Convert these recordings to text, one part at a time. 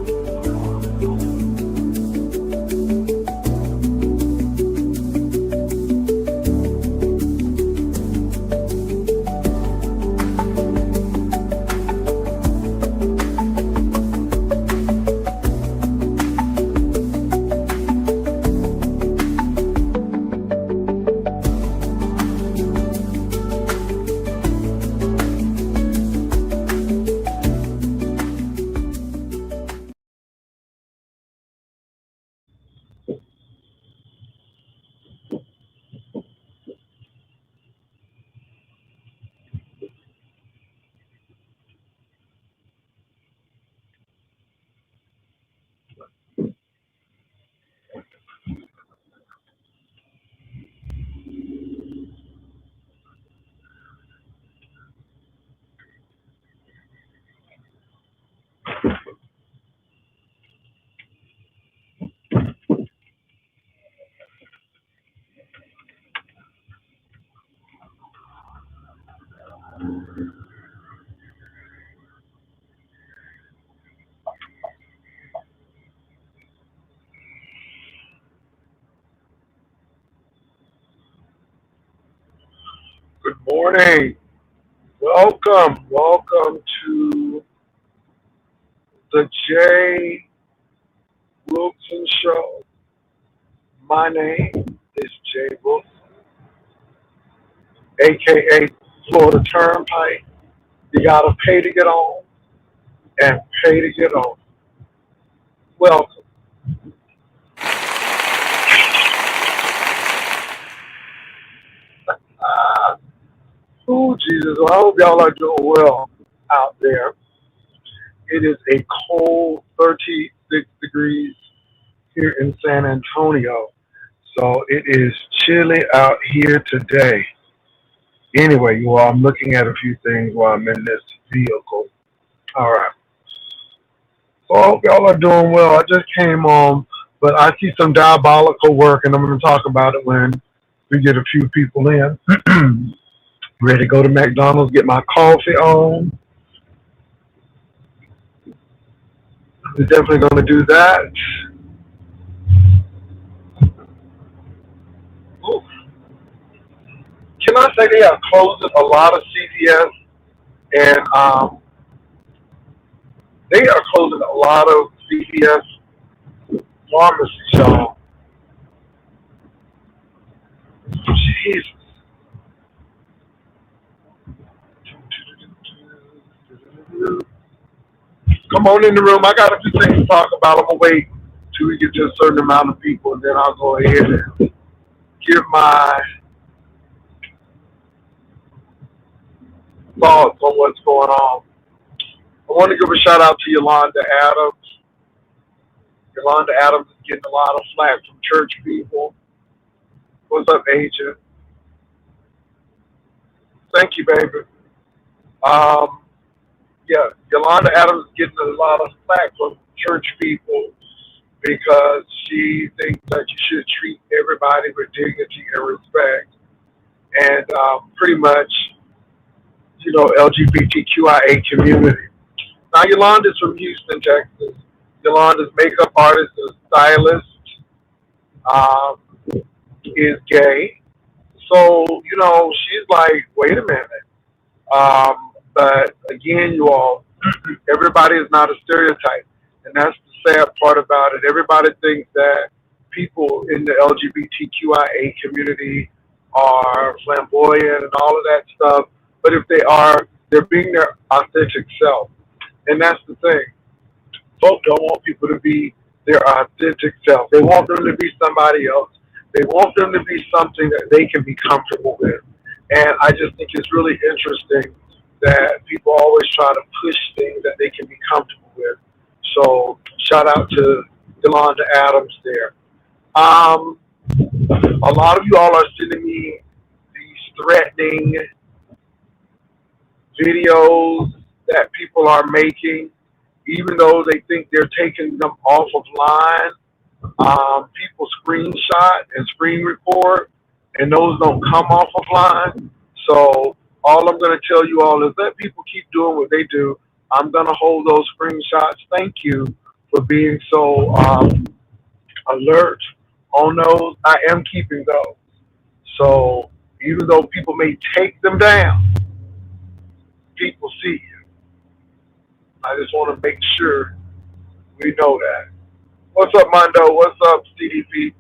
Good morning. Welcome to the Jay Wilson Show. My name is Jay Wilson, aka Florida Turnpike. You gotta pay to get on and pay to get on. Welcome. Uh, oh Jesus! Well, I hope y'all are doing well out there. It is a cold 36 degrees here in San Antonio, so it is chilly out here today. Anyway, you all, I'm looking at a few things while I'm in this vehicle. All right. So I hope y'all are doing well. I just came on, but I see some diabolical work, and I'm going to talk about it when we get a few people in. Ready to go to McDonald's, get my coffee on. We're definitely going to do that. Ooh. Can I say they are closing a lot of CVS, and they are closing a lot of CVS pharmacies, y'all. Jesus. Come on in the room. I got a few things to talk about. I'm going to wait till we get to a certain amount of people, and then I'll go ahead and give my thoughts on what's going on. I want to give a shout out to Yolanda Adams. Yolanda Adams is getting a lot of flack from church people. What's up, Agent? Thank you, baby. Um, yeah, Yolanda Adams is getting a lot of flack from church people because she thinks that you should treat everybody with dignity and respect. And pretty much, LGBTQIA community. Now, Yolanda's from Houston, Texas. Yolanda's makeup artist and stylist, um, is gay. So, she's like, wait a minute. But again, you all, everybody is not a stereotype. And that's the sad part about it. Everybody thinks that people in the LGBTQIA community are flamboyant and all of that stuff. But if they are, they're being their authentic self. And that's the thing. Folks don't want people to be their authentic self. They want them to be somebody else. They want them to be something that they can be comfortable with. And I just think it's really interesting that people always try to push things that they can be comfortable with. So shout out to Yolanda Adams there. A lot of you all are sending me these threatening videos that people are making, even though they think they're taking them off of line. People screenshot and screen record, and those don't come off of line. So all I'm going to tell you all is let people keep doing what they do. I'm going to hold those screenshots. Thank you for being so alert on those. I am keeping those. So even though people may take them down, people see you. I just want to make sure we know that. What's up, Mondo? What's up, CDP?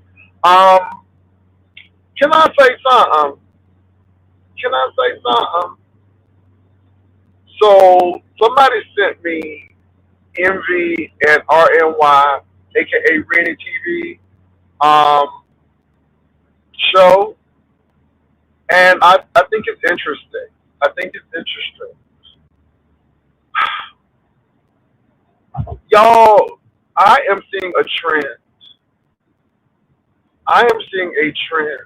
Um, can I say something? Can I say something? So somebody sent me Envy and RNY, aka Rennie TV, um, show, and I think it's interesting. I think it's interesting. Y'all, I am seeing a trend. I am seeing a trend.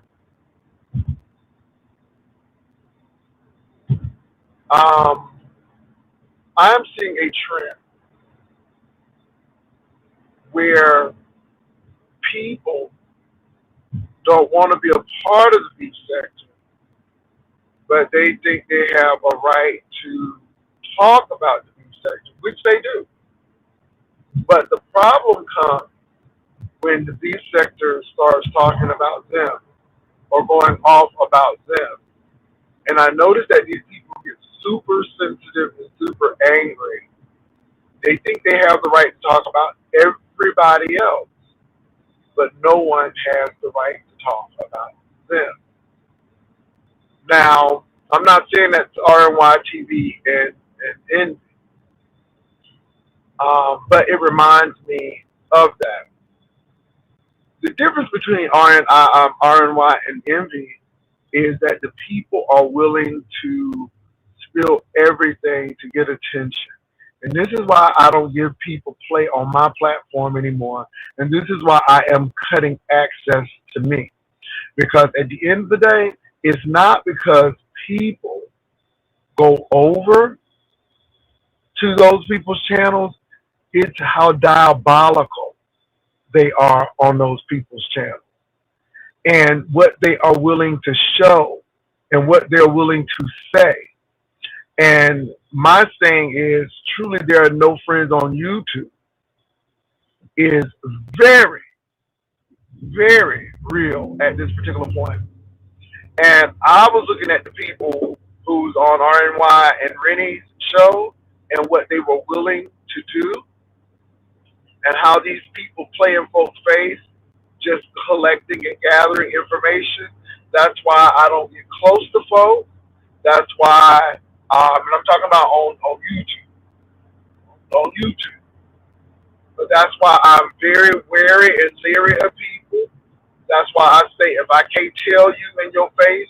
Um, I am seeing a trend where people don't want to be a part of the beef sector, but they think they have a right to talk about the beef sector, which they do. But the problem comes when the beef sector starts talking about them or going off about them. And I notice that these people get super sensitive and super angry. They think they have the right to talk about everybody else, but no one has the right to talk about them. Now, I'm not saying that's RNY TV and but it reminds me of that. The difference between RNY and Envy is that the people are willing to spill everything to get attention. And this is why I don't give people play on my platform anymore. And this is why I am cutting access to me. Because at the end of the day, it's not because people go over to those people's channels, it's how diabolical they are on those people's channels and what they are willing to show and what they're willing to say. And my saying is, truly, there are no friends on YouTube is very, very real at this particular point. And I was looking at the people who's on RNY and Rennie's show and what they were willing to do and how these people play in folks' face, just collecting and gathering information. That's why I don't get close to folks. That's why, and I'm talking about on YouTube, on YouTube. But that's why I'm very wary and leery of people. That's why I say if I can't tell you in your face,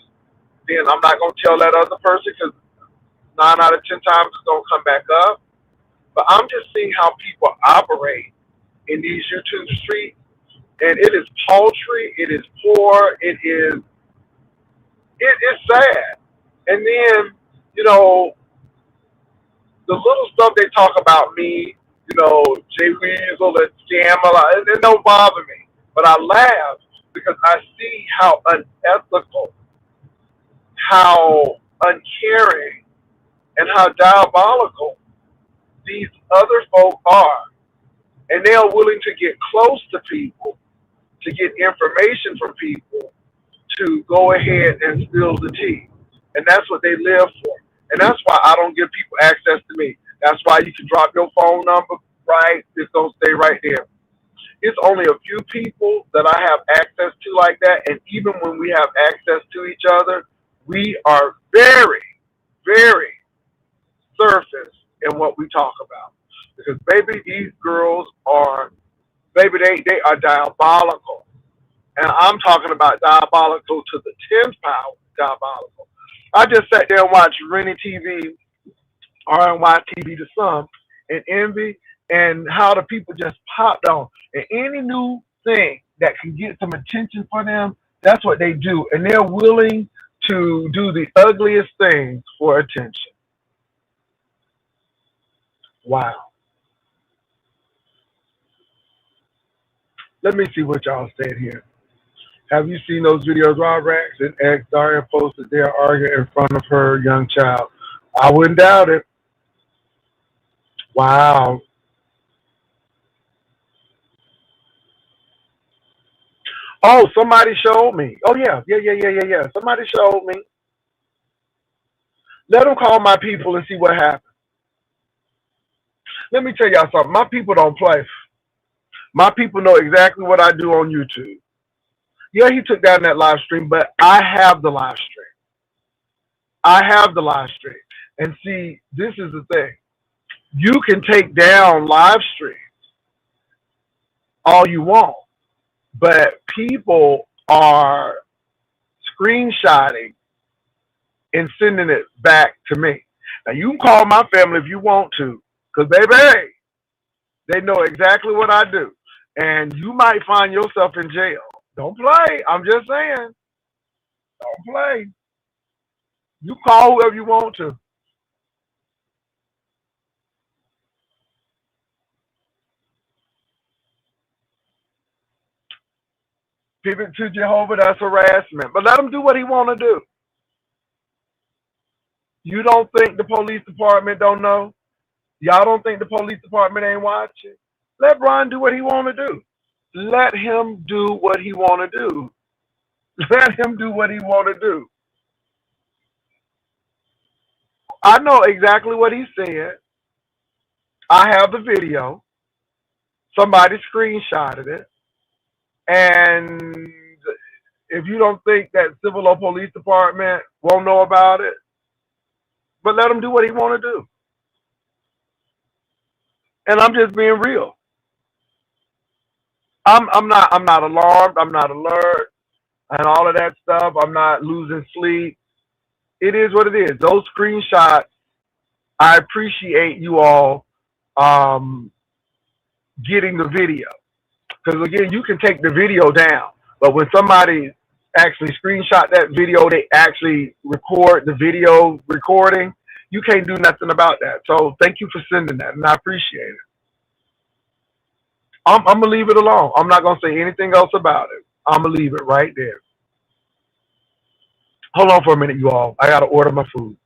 then I'm not going to tell that other person because 9 out of 10 times it's going to come back up. But I'm just seeing how people operate in these YouTube streets. And it is paltry, it is poor, it is sad. And then, you know, the little stuff they talk about me, you know, Jay Weasel and Scammer, it don't bother me. But I laugh because I see how unethical, how uncaring, and how diabolical these other folk are. And they are willing to get close to people, to get information from people, to go ahead and spill the tea. And that's what they live for. And that's why I don't give people access to me. That's why you can drop your phone number, right? It's going to stay right there. It's only a few people that I have access to like that. And even when we have access to each other, we are very, very surface in what we talk about. Because, baby, these girls are, baby, they are diabolical. And I'm talking about diabolical to the 10th power, diabolical. I just sat there and watched Rennie TV, RNY TV to some, and Envy, and how the people just popped on. And any new thing that can get some attention for them, that's what they do. And they're willing to do the ugliest things for attention. Wow. Let me see what y'all said here. Have you seen those videos Rob Rax and ex Daria posted there arguing in front of her young child? I wouldn't doubt it. Wow. Oh, somebody showed me. Oh yeah, yeah. Somebody showed me. Let them call my people and see what happens. Let me tell y'all something. My people don't play. My people know exactly what I do on YouTube. Yeah, he took down that live stream, but I have the live stream. I have the live stream. And see, this is the thing. You can take down live stream all you want, but people are screenshotting and sending it back to me. Now you can call my family if you want to, because baby, they know exactly what I do. And you might find yourself in jail. Don't play. I'm just saying. Don't play. You call whoever you want to. People to Jehovah, that's harassment. But let him do what he want to do. You don't think the police department don't know? Y'all don't think the police department ain't watching? Let Brian do what he want to do. Let him do what he want to do. Let him do what he want to do. I know exactly what he said. I have the video. Somebody screenshotted it. And if you don't think that civil or police department won't know about it, but let him do what he want to do. And I'm just being real. I'm not alarmed. I'm not alert and all of that stuff. I'm not losing sleep. It is what it is. Those screenshots, I appreciate you all um, getting the video. Because again, you can take the video down, but when somebody actually screenshot that video, they actually record the video recording. You can't do nothing about that. So thank you for sending that, and I appreciate it. I'm gonna leave it alone. I'm not gonna say anything else about it. I'm gonna leave it right there. Hold on for a minute, you all. I gotta order my food.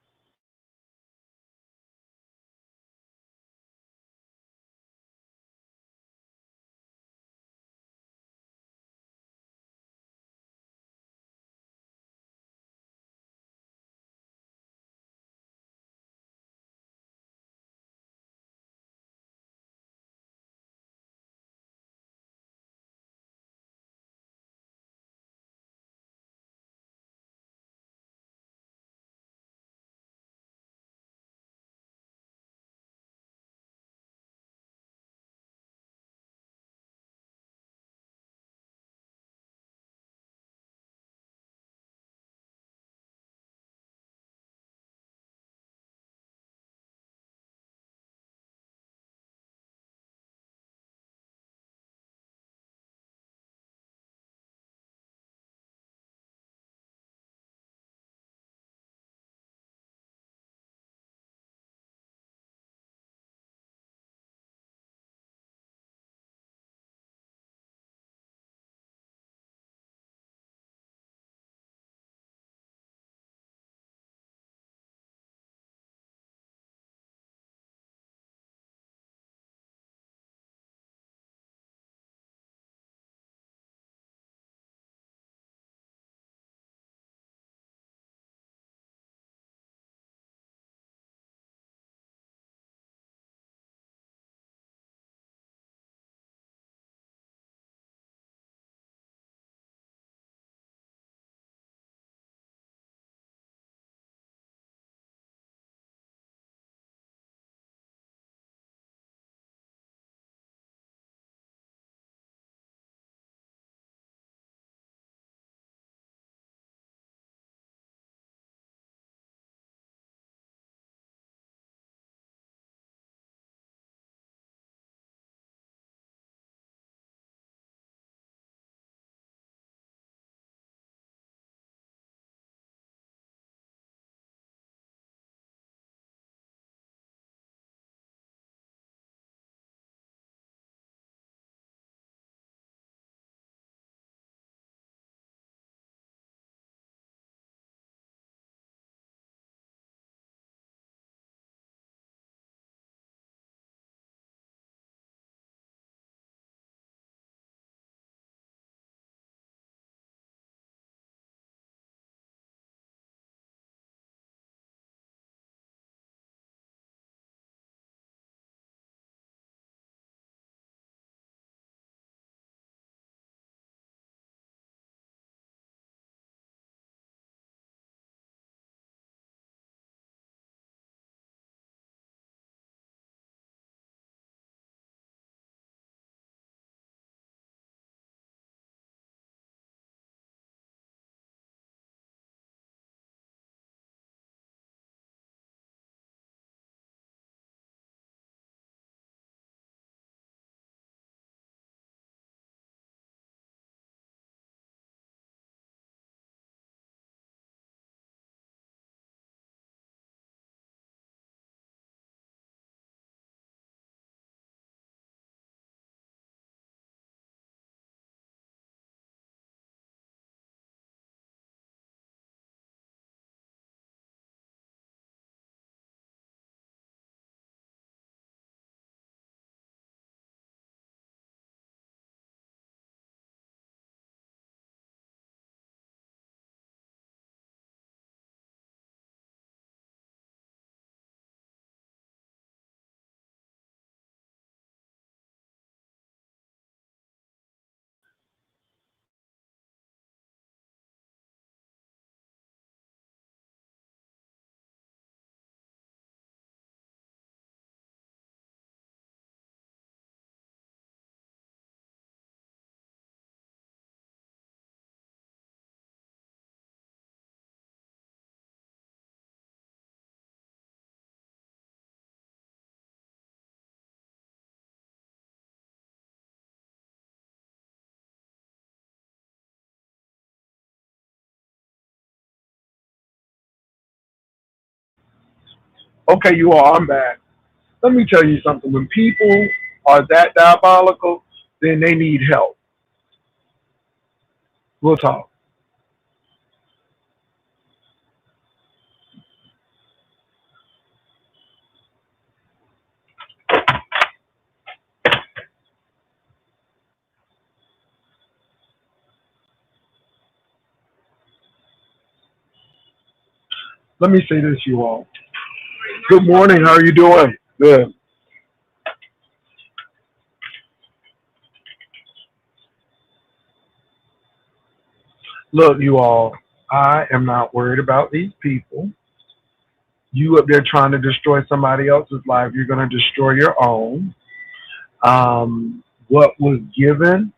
Okay, you all, I'm back. Let me tell you something. When people are that diabolical, then they need help. We'll talk. Let me say this, you all. Good morning. How are you doing? Good. Look, you all, I am not worried about these people. You up there trying to destroy somebody else's life, you're going to destroy your own. What was given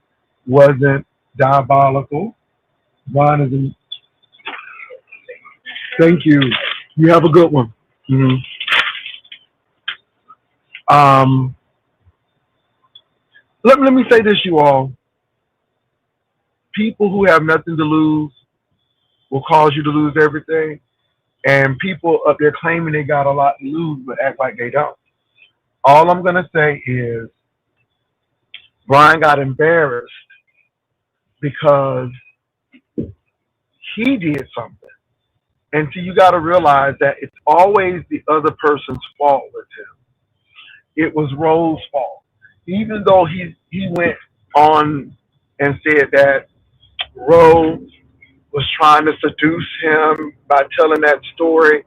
wasn't diabolical. Mine isn't. Thank you. You have a good one. hmm Um, let me say this, you all. People who have nothing to lose will cause you to lose everything. And people up there claiming they got a lot to lose but act like they don't. All I'm going to say is Brian got embarrassed because he did something. And so you got to realize that it's always the other person's fault with him. It was Rose's fault. Even though he went on and said that Rose was trying to seduce him by telling that story.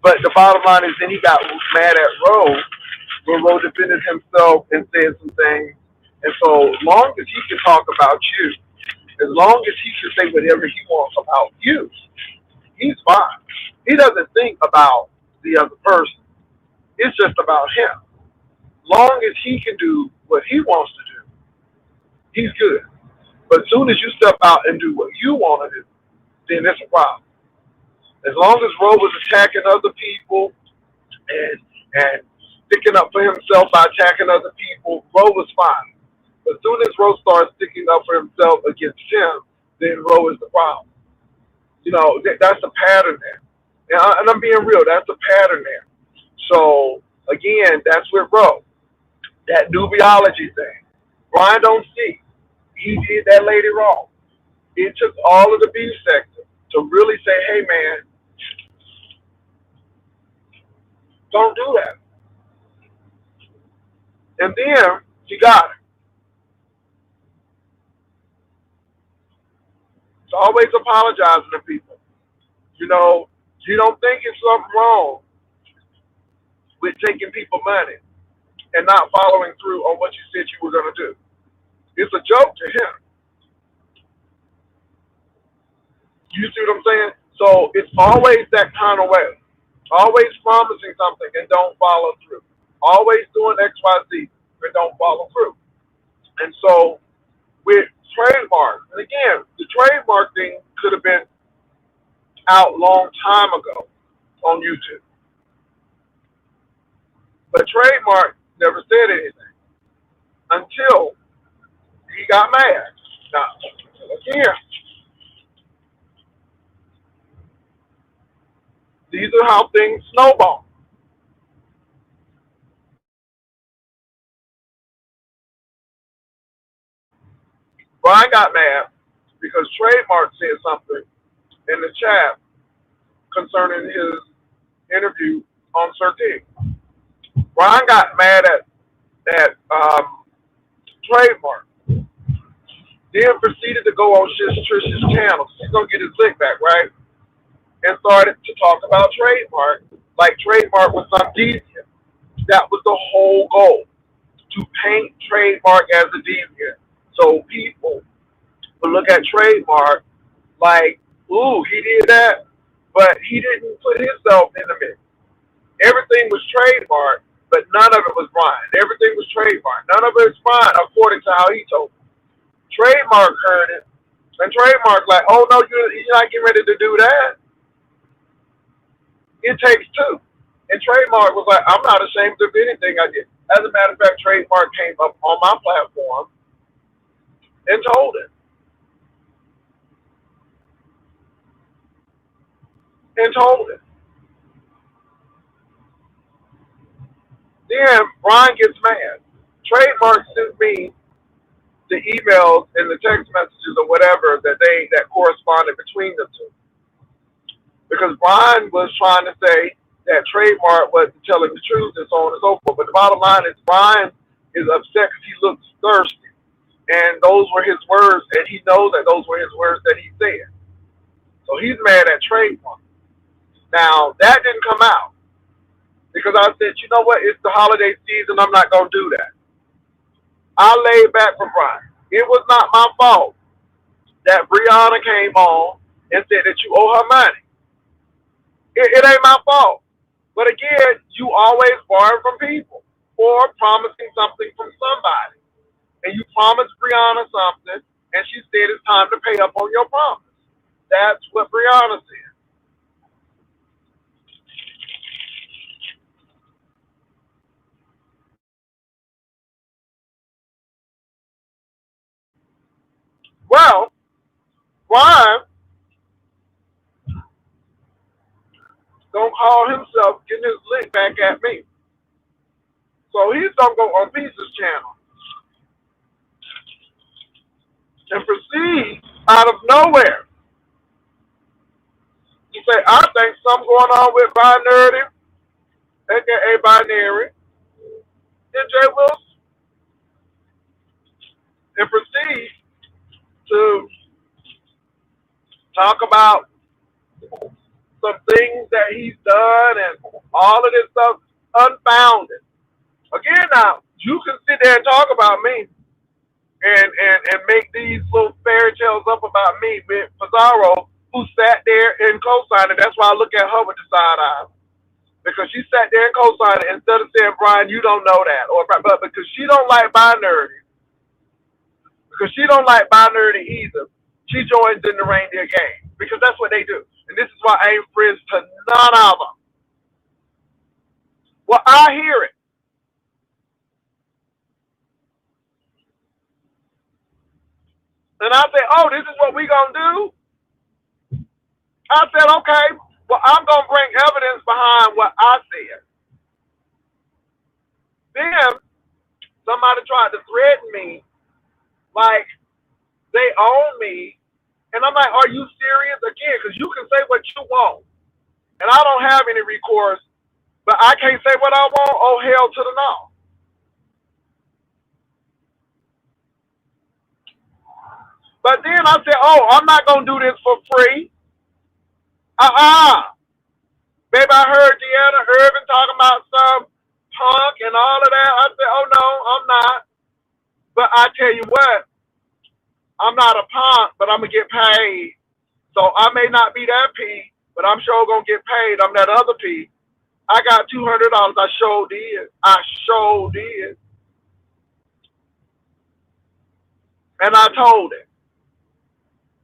But the bottom line is then he got mad at Rose when Rose defended himself and said some things. And so long as he can talk about you, as long as he can say whatever he wants about you, he's fine. He doesn't think about the other person. It's just about him. Long as he can do what he wants to do, he's good. But as soon as you step out and do what you want to do, then it's a problem. As long as Roe was attacking other people and sticking up for himself by attacking other people, Roe was fine. But as soon as Roe starts sticking up for himself against him, then Roe is the problem. That's a pattern there. And I'm being real, that's a pattern there. So again, that's with Roe. That nubiology thing. Brian don't see. He did that lady wrong. It took all of the beef sector to really say, hey man, don't do that. And then he got it. It's always apologizing to people. You know, you don't think it's something wrong with taking people money and not following through on what you said you were going to do. It's a joke to him. You see what I'm saying? So it's always that kind of way. Always promising something and don't follow through. Always doing X, Y, Z and don't follow through. And so with trademark, and again, the trademark thing could have been out long time ago on YouTube. But trademark never said anything until he got mad. Now, again, these are how things snowball. Brian got mad because trademark said something in the chat concerning his interview on Sir King. Brian got mad at trademark, then proceeded to go on Trish's channel. He's gonna get his lick back, right? And started to talk about trademark, like trademark was some deviant. That was the whole goal, to paint trademark as a deviant. So people will look at trademark like, ooh, he did that, but he didn't put himself in the mix. Everything was trademark, but none of it was Brian. Everything was trademark. None of it was Brian, according to how he told it. Trademark heard it, and trademark like, oh no, you're not getting ready to do that. It takes two. And trademark was like, I'm not ashamed of anything I did. As a matter of fact, trademark came up on my platform and told it. And told it. Then Brian gets mad. Trademark sent me the emails and the text messages or whatever that corresponded between the two. Because Brian was trying to say that Trademark wasn't telling the truth and so on and so forth. But the bottom line is Brian is upset because he looks thirsty. And those were his words, and he knows that those were his words that he said. So he's mad at Trademark. Now, that didn't come out because I said, you know what, it's the holiday season, I'm not going to do that. I laid back from Brian. It was not my fault that Brianna came on and said that you owe her money. It ain't my fault. But again, you always borrow from people or promising something from somebody. And you promised Brianna something, and she said it's time to pay up on your promise. That's what Brianna said. Well, Brian gonna call himself getting his lick back at me. So he's gonna go on Peace's channel and proceed out of nowhere to say, I think something going on with Binary, aka Binary, and Jay Wilson, and proceed to talk about some things that he's done and all of this stuff unfounded. Again, now you can sit there and talk about me and make these little fairy tales up about me with Pizarro, who sat there and co-signed it. That's why I look at her with the side eye. Because she sat there and co-signed it instead of saying, Brian, you don't know that. Or but because she don't like binary, because she don't like binary either, she joins in the reindeer game. Because that's what they do. And this is why I ain't friends to none of them. Well, I hear it. And I say, oh, this is what we gonna do? I said, okay, well, I'm gonna bring evidence behind what I said. Then somebody tried to threaten me like they own me. And I'm like, are you serious? Again, because you can say what you want. And I don't have any recourse, but I can't say what I want. Oh, hell to the no. But then I said, oh, I'm not going to do this for free. Baby, I heard Deanna Irvin talking about some punk and all of that. I said, oh, no, I'm not. But I tell you what, I'm not a punk, but I'm going to get paid. So I may not be that P, but I'm sure going to get paid. I'm that other P. I got $200. I sure did. I sure did. And I told him.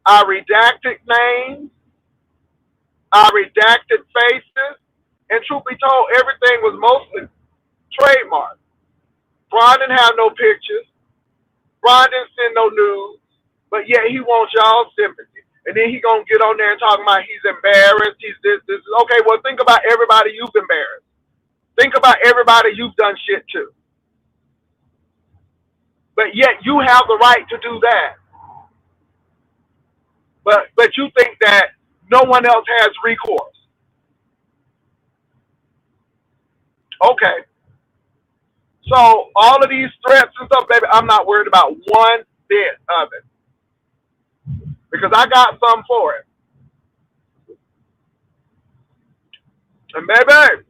I redacted names. I redacted faces. And truth be told, everything was mostly trademarked. Brian didn't have no pictures. Brian didn't send no news. But yet he wants y'all sympathy. And then he gonna get on there and talk about he's embarrassed, he's this. Okay, well think about everybody you've embarrassed. Think about everybody you've done shit to. But yet you have the right to do that. But you think that no one else has recourse. Okay. So all of these threats and stuff, baby, I'm not worried about one bit of it. Because I got some for it. And baby,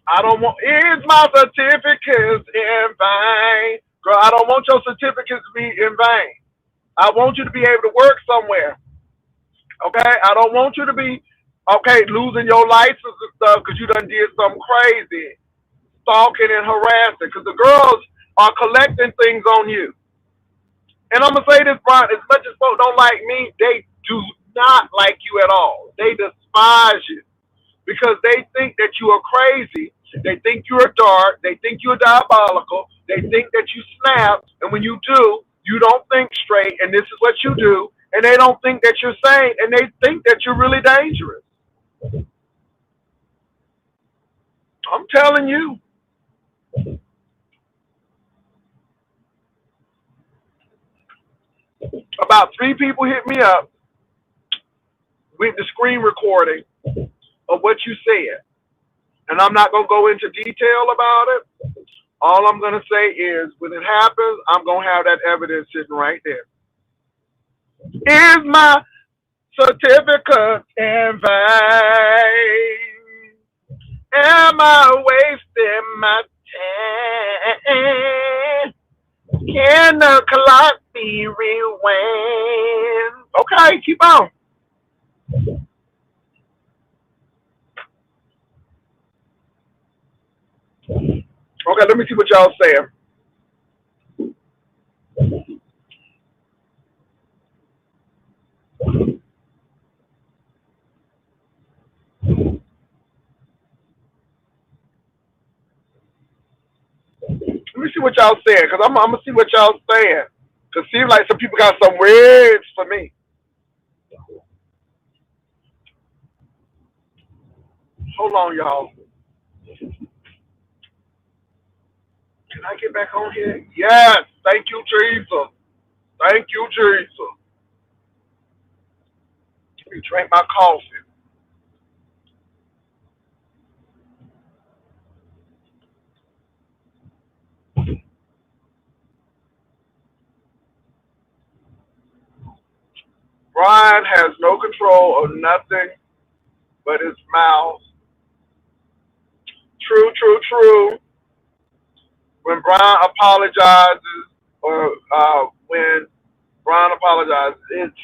I don't want, is my certificates in vain? Girl, I don't want your certificates to be in vain. I want you to be able to work somewhere. Okay? I don't want you to be, okay, losing your license and stuff because you done did something crazy. Stalking and harassing. Because the girls are collecting things on you. And I'm going to say this, Brian, as much as folks don't like me, they do not like you at all. They despise you. Because they think that you are crazy. They think you're dark. They think you're diabolical. They think that you snap. And when you do, you don't think straight. And this is what you do. And they don't think that you're sane. And they think that you're really dangerous. I'm telling you. About 3 people hit me up with the screen recording of what you said. And I'm not going to go into detail about it. All I'm going to say is when it happens, I'm going to have that evidence sitting right there. Is my certificate in vain? Am I wasting my time? Can the clock be rewound? Okay, keep on. Okay, let me see what y'all saying. Let me see what y'all saying, because I'm going to see what y'all saying. Because it seems like some people got some words for me. Hold on, y'all. Can I get back on here? Yes. Thank you, Jesus. Thank you, Jesus. Let me drink my coffee. Brian has no control of nothing but his mouth. True, true, true. When Brian apologizes, or when Brian apologizes, it's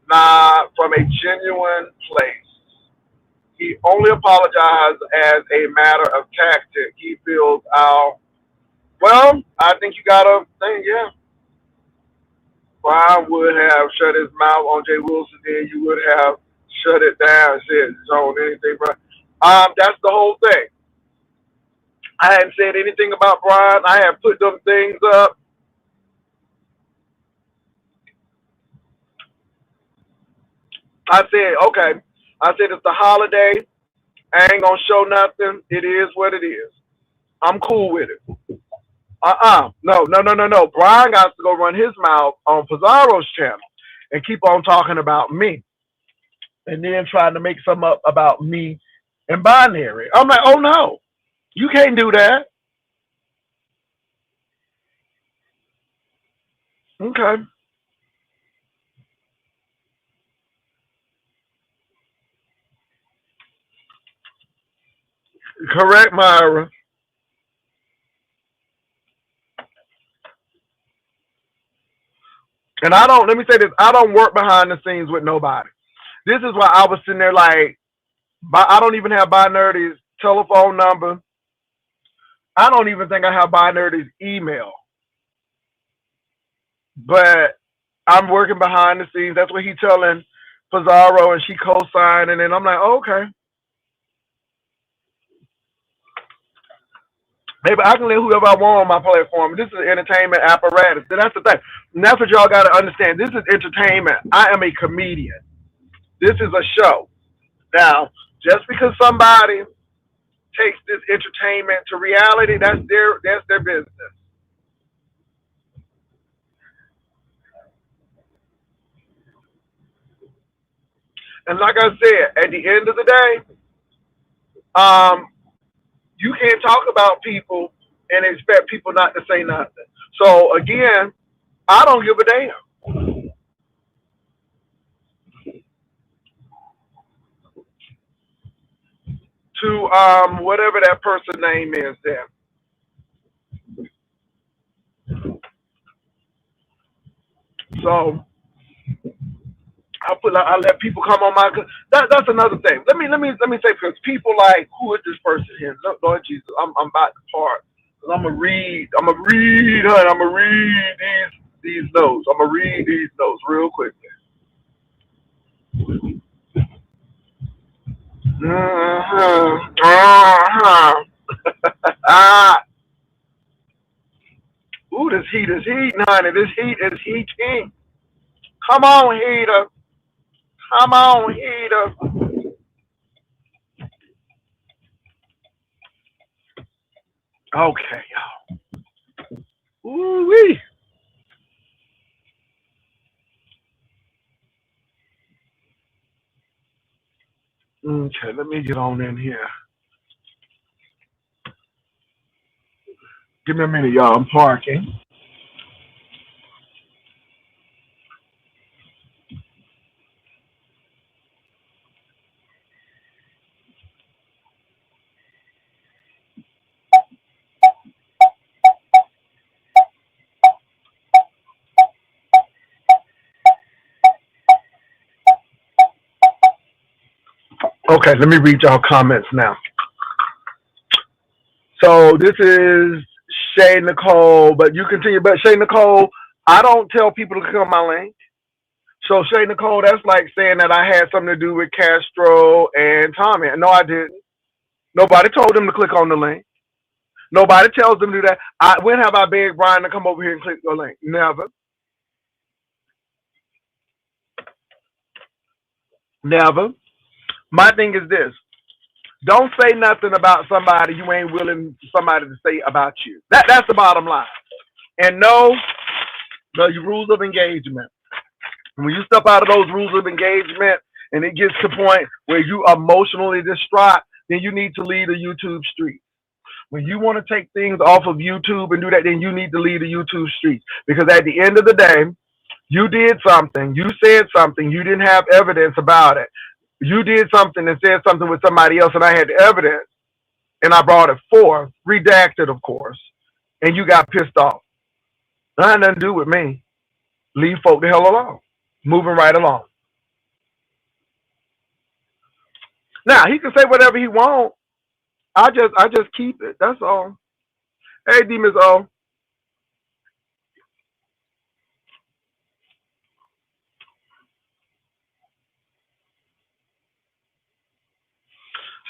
not from a genuine place. He only apologized as a matter of tactic. He feels out. Well, I think you gotta think, yeah. Brian would have shut his mouth on Jay Wilson, then you would have shut it down and said, "Zone anything, but that's the whole thing. I hadn't said anything about Brian. I had put them things up. I said, okay. I said it's the holiday. I ain't gonna show nothing. It is what it is. I'm cool with it. No, no, no, no, no. Brian got to go run his mouth on Pizarro's channel and keep on talking about me. And then trying to make some up about me and binary. I'm like, oh no, you can't do that. Okay. Correct, Myra. And I don't, let me say this, I don't work behind the scenes with nobody. This is why I was sitting there like, I don't even have Binary's telephone number. I don't even think I have Binary's email. But I'm working behind the scenes. That's what he's telling Pizarro, and she co-signed. And then I'm like, oh, okay. Maybe I can let whoever I want on my platform. This is an entertainment apparatus. And that's the thing. And that's what y'all got to understand. This is entertainment. I am a comedian. This is a show. Now, just because somebody takes this entertainment to reality, that's their business. And like I said, at the end of the day, um, you can't talk about people and expect people not to say nothing. So again, I don't give a damn to whatever that person name is there. So I let people come on my. That's another thing. Let me say, because people like, who is this person here? Lord Jesus, I'm about to part. Cause I'm gonna read, honey. I'm gonna read these notes. I'm gonna read these notes real quickly. Uh-huh. Ah, ooh, this heat is heating, honey. This heat is heating. Come on, heater. Come on, heater. Okay, y'all. Ooh-wee. Okay, let me get on in here. Give me a minute, y'all. I'm parking. Okay, let me read y'all comments now. So this is Shay Nicole, but you continue. But Shay Nicole, I don't tell people to click on my link. So Shay Nicole, that's like saying that I had something to do with Castro and Tommy. No, I didn't. Nobody told them to click on the link. Nobody tells them to do that. When have I begged Brian to come over here and click the link? Never. Never. My thing is this. Don't say nothing about somebody you ain't willing somebody to say about you. That's the bottom line. And no, the rules of engagement. When you step out of those rules of engagement and it gets to the point where you emotionally distraught, then you need to leave the YouTube street. When you want to take things off of YouTube and do that, then you need to leave the YouTube streets. Because at the end of the day, you did something, you said something, you didn't have evidence about it. You did something and said something with somebody else, and I had the evidence, and I brought it forth, redacted, of course, and you got pissed off. That had nothing to do with me. Leave folk the hell alone. Moving right along. Now he can say whatever he wants. I just keep it. That's all. Hey, D Miss O.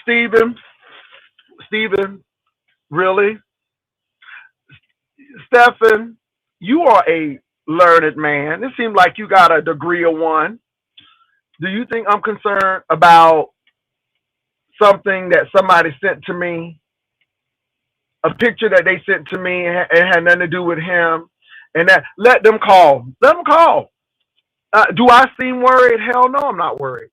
Stephen. Stephen. Really? Stephen, you are a learned man. It seems like you got a degree of one. Do you think I'm concerned about something that somebody sent to me, a picture that they sent to me and had nothing to do with him? And that let them call. Let them call. Do I seem worried? Hell no, I'm not worried.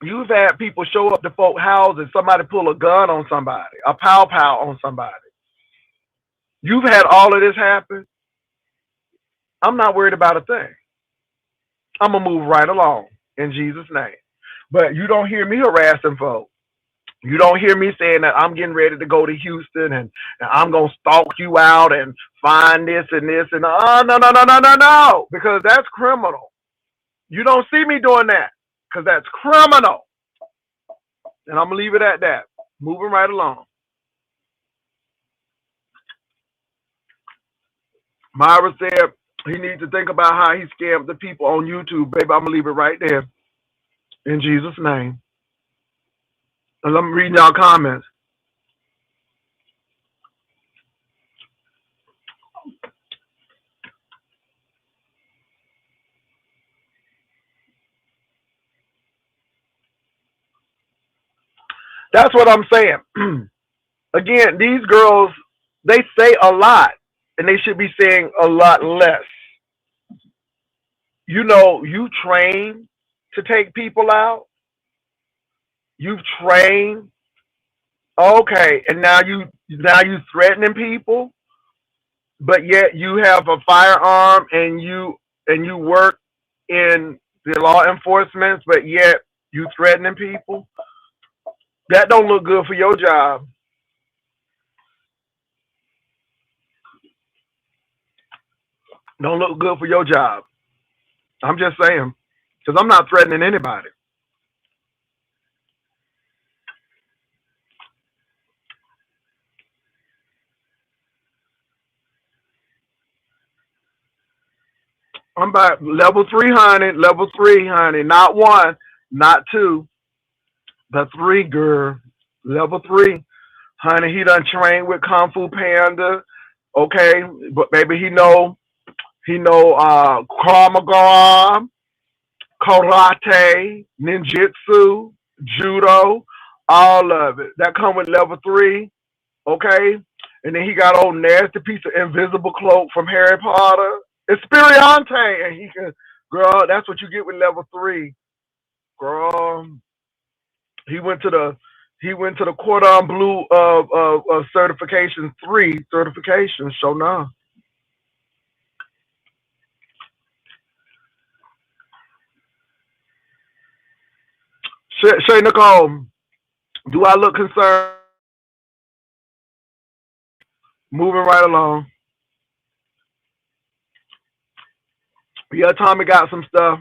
You've had people show up to folk houses, somebody pull a gun on somebody, a pow pow on somebody. You've had all of this happen. I'm not worried about a thing. I'm gonna move right along in Jesus' name. But you don't hear me harassing folks. You don't hear me saying that I'm getting ready to go to Houston and I'm gonna stalk you out and find this and this and oh no no no no no no, because that's criminal. You don't see me doing that because that's criminal. And I'm gonna leave it at that. Moving right along. Myra said he needs to think about how he scammed the people on YouTube. Baby, I'm gonna leave it right there in Jesus' name. And I'm reading y'all comments. That's what I'm saying. Again, these girls, they say a lot, and they should be saying a lot less. You know, you train to take people out. You've trained. Okay, and now you threatening people, but yet you have a firearm and you work in the law enforcement, but yet you threatening people. That don't look good for your job. Don't look good for your job. I'm just saying, because I'm not threatening anybody. I'm about level three, honey, not one, not two, but three, girl, level three, honey. He done trained with Kung Fu Panda, okay, but baby, he know Krav Maga, karate, ninjutsu, judo. All of it. That come with level 3, okay? And then he got old nasty piece of invisible cloak from Harry Potter. Experiante, and he can, girl. That's what you get with level 3, girl. He went to the cordon bleu of certification 3 certification. So now, Shay Nicole, do I look concerned? Moving right along. Yeah, Tommy got some stuff.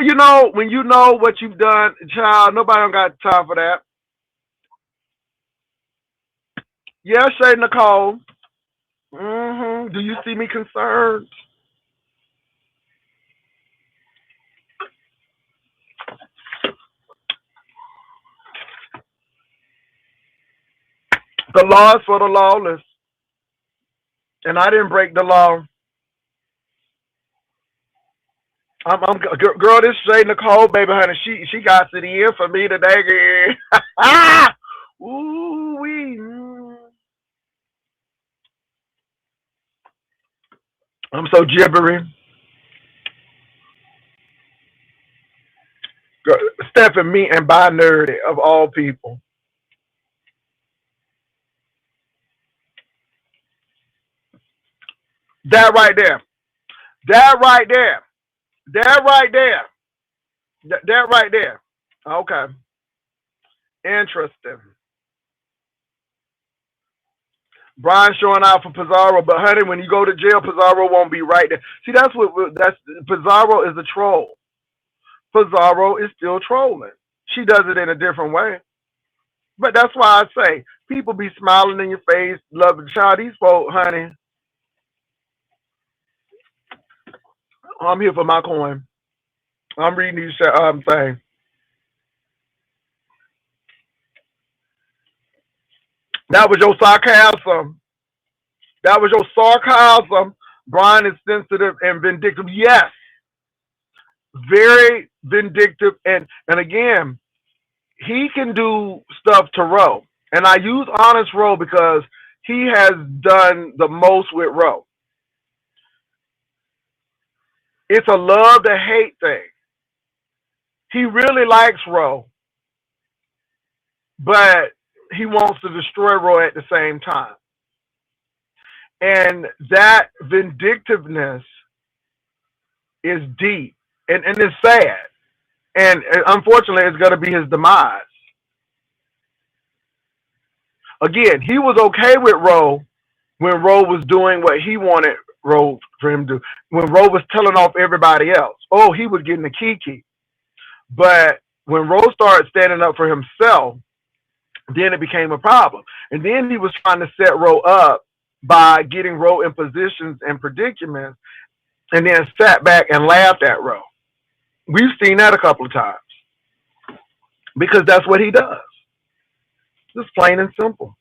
You know, when you know what you've done, child, nobody don't got time for that. Yeah, Shay Nicole. Do you see me concerned? The law is for the lawless, and I didn't break the law. Girl, this Shay Nicole, baby, honey, she got it in for me today, girl. Ooh wee. I'm so gibbery. Girl, Stephen, me, and by nerdy of all people. That right there. That right there. That right there. That right there. Okay. Interesting. Brian showing out for Pizarro, but honey, when you go to jail, Pizarro won't be right there. See, that's Pizarro is a troll. Pizarro is still trolling. She does it in a different way. But that's why I say people be smiling in your face, loving the child. These folks, honey, I'm here for my coin. I'm reading these things. That was your sarcasm. That was your sarcasm. Brian is sensitive and vindictive. Yes, very vindictive. And again, he can do stuff to Roe. And I use Honest Roe because he has done the most with Roe. It's a love to hate thing. He really likes Roe, but he wants to destroy Roe at the same time. And that vindictiveness is deep and it's sad. And unfortunately, it's going to be his demise. Again, he was okay with Roe when Roe was doing what he wanted Roe for him to do. When Roe was telling off everybody else, oh, he was getting the kiki. But when Roe started standing up for himself, then it became a problem. And then he was trying to set Roe up by getting Roe in positions and predicaments and then sat back and laughed at Roe. We've seen that a couple of times because that's what he does. Just plain and simple.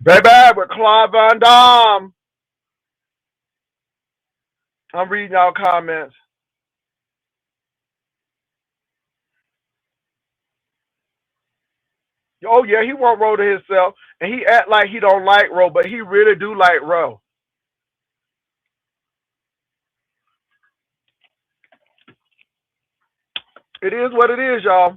Baby, with Claude Van Damme. I'm reading y'all comments. Oh yeah, he want Roe to himself, and he act like he don't like Roe, but he really do like Roe. It is what it is, y'all.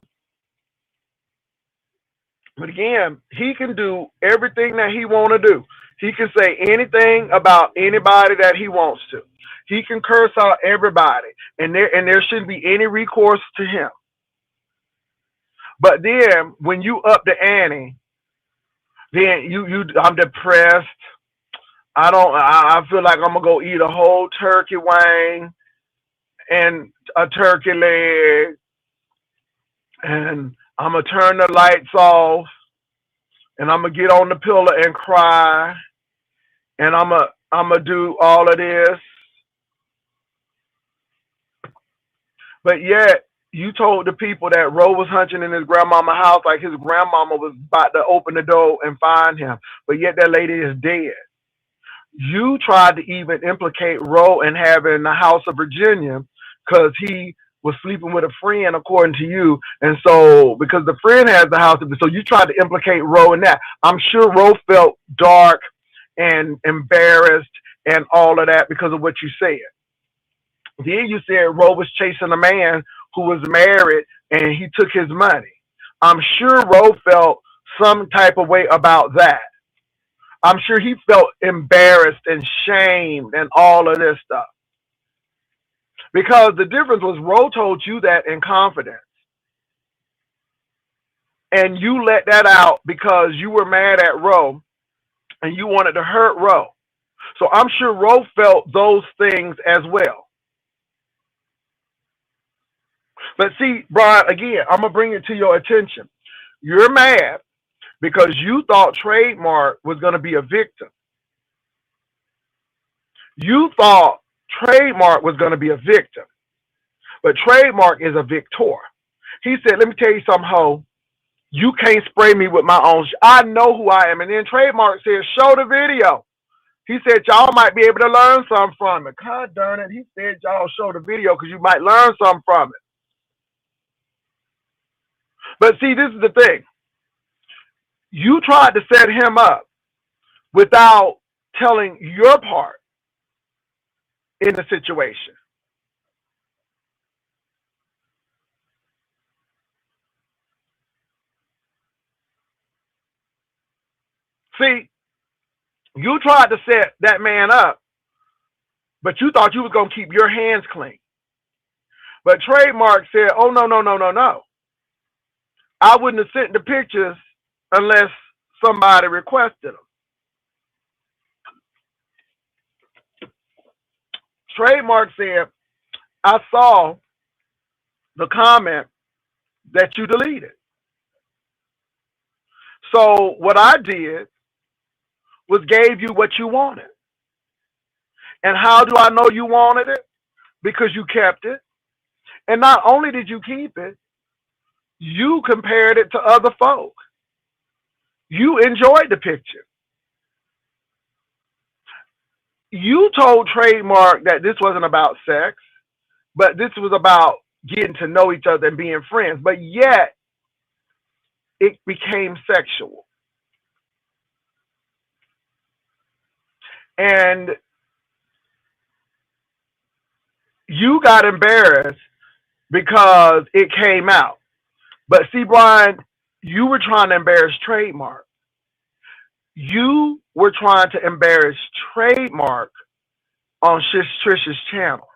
But again, he can do everything that he want to do. He can say anything about anybody that he wants to. He can curse out everybody, and there shouldn't be any recourse to him. But then when you up the ante, then I'm depressed. I feel like I'm gonna go eat a whole turkey wing and a turkey leg, and I'm gonna turn the lights off, and I'm gonna get on the pillow and cry, and I'm gonna do all of this. But yet you told the people that Roe was hunting in his grandmama's house like his grandmama was about to open the door and find him. But yet that lady is dead. You tried to even implicate Roe in having the House of Virginia because he was sleeping with a friend, according to you. And so, because the friend has the House of, so you tried to implicate Roe in that. I'm sure Roe felt dark and embarrassed and all of that because of what you said. Then you said Roe was chasing a man who was married and he took his money. I'm sure Roe felt some type of way about that. I'm sure he felt embarrassed and shamed and all of this stuff. Because the difference was Roe told you that in confidence. And you let that out because you were mad at Roe and you wanted to hurt Roe. So I'm sure Roe felt those things as well. But see, Brian, again, I'm going to bring it to your attention. You're mad because you thought Trademark was going to be a victim. You thought Trademark was going to be a victim. But Trademark is a victor. He said, let me tell you something, ho. You can't spray me with my own. I know who I am. And then Trademark said, show the video. He said, y'all might be able to learn something from it. God darn it. He said, y'all show the video because you might learn something from it. But see, this is the thing. You tried to set him up without telling your part in the situation. See, you tried to set that man up, but you thought you was going to keep your hands clean. But Trademark said, oh, no, no, no, no, no. I wouldn't have sent the pictures unless somebody requested them. Trademark said, I saw the comment that you deleted. So what I did was gave you what you wanted. And how do I know you wanted it? Because you kept it. And not only did you keep it, you compared it to other folk. You enjoyed the picture. You told Trademark that this wasn't about sex, but this was about getting to know each other and being friends. But yet, it became sexual. And you got embarrassed because it came out. But see, Brian, you were trying to embarrass Trademark. You were trying to embarrass Trademark on Trish's channel.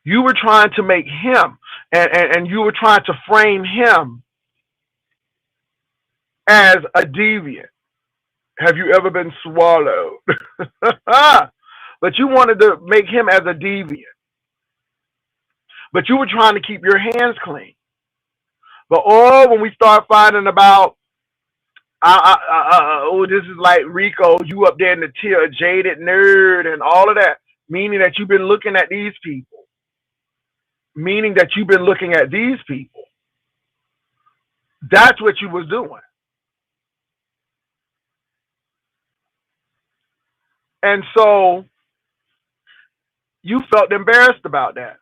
You were trying to make him, and you were trying to frame him as a deviant. Have you ever been swallowed? But you wanted to make him as a deviant. But you were trying to keep your hands clean. But when we start finding about, this is like Rico, you up there in the tier, jaded nerd and all of that, meaning that you've been looking at these people. Meaning that you've been looking at these people. That's what you was doing. And so you felt embarrassed about that.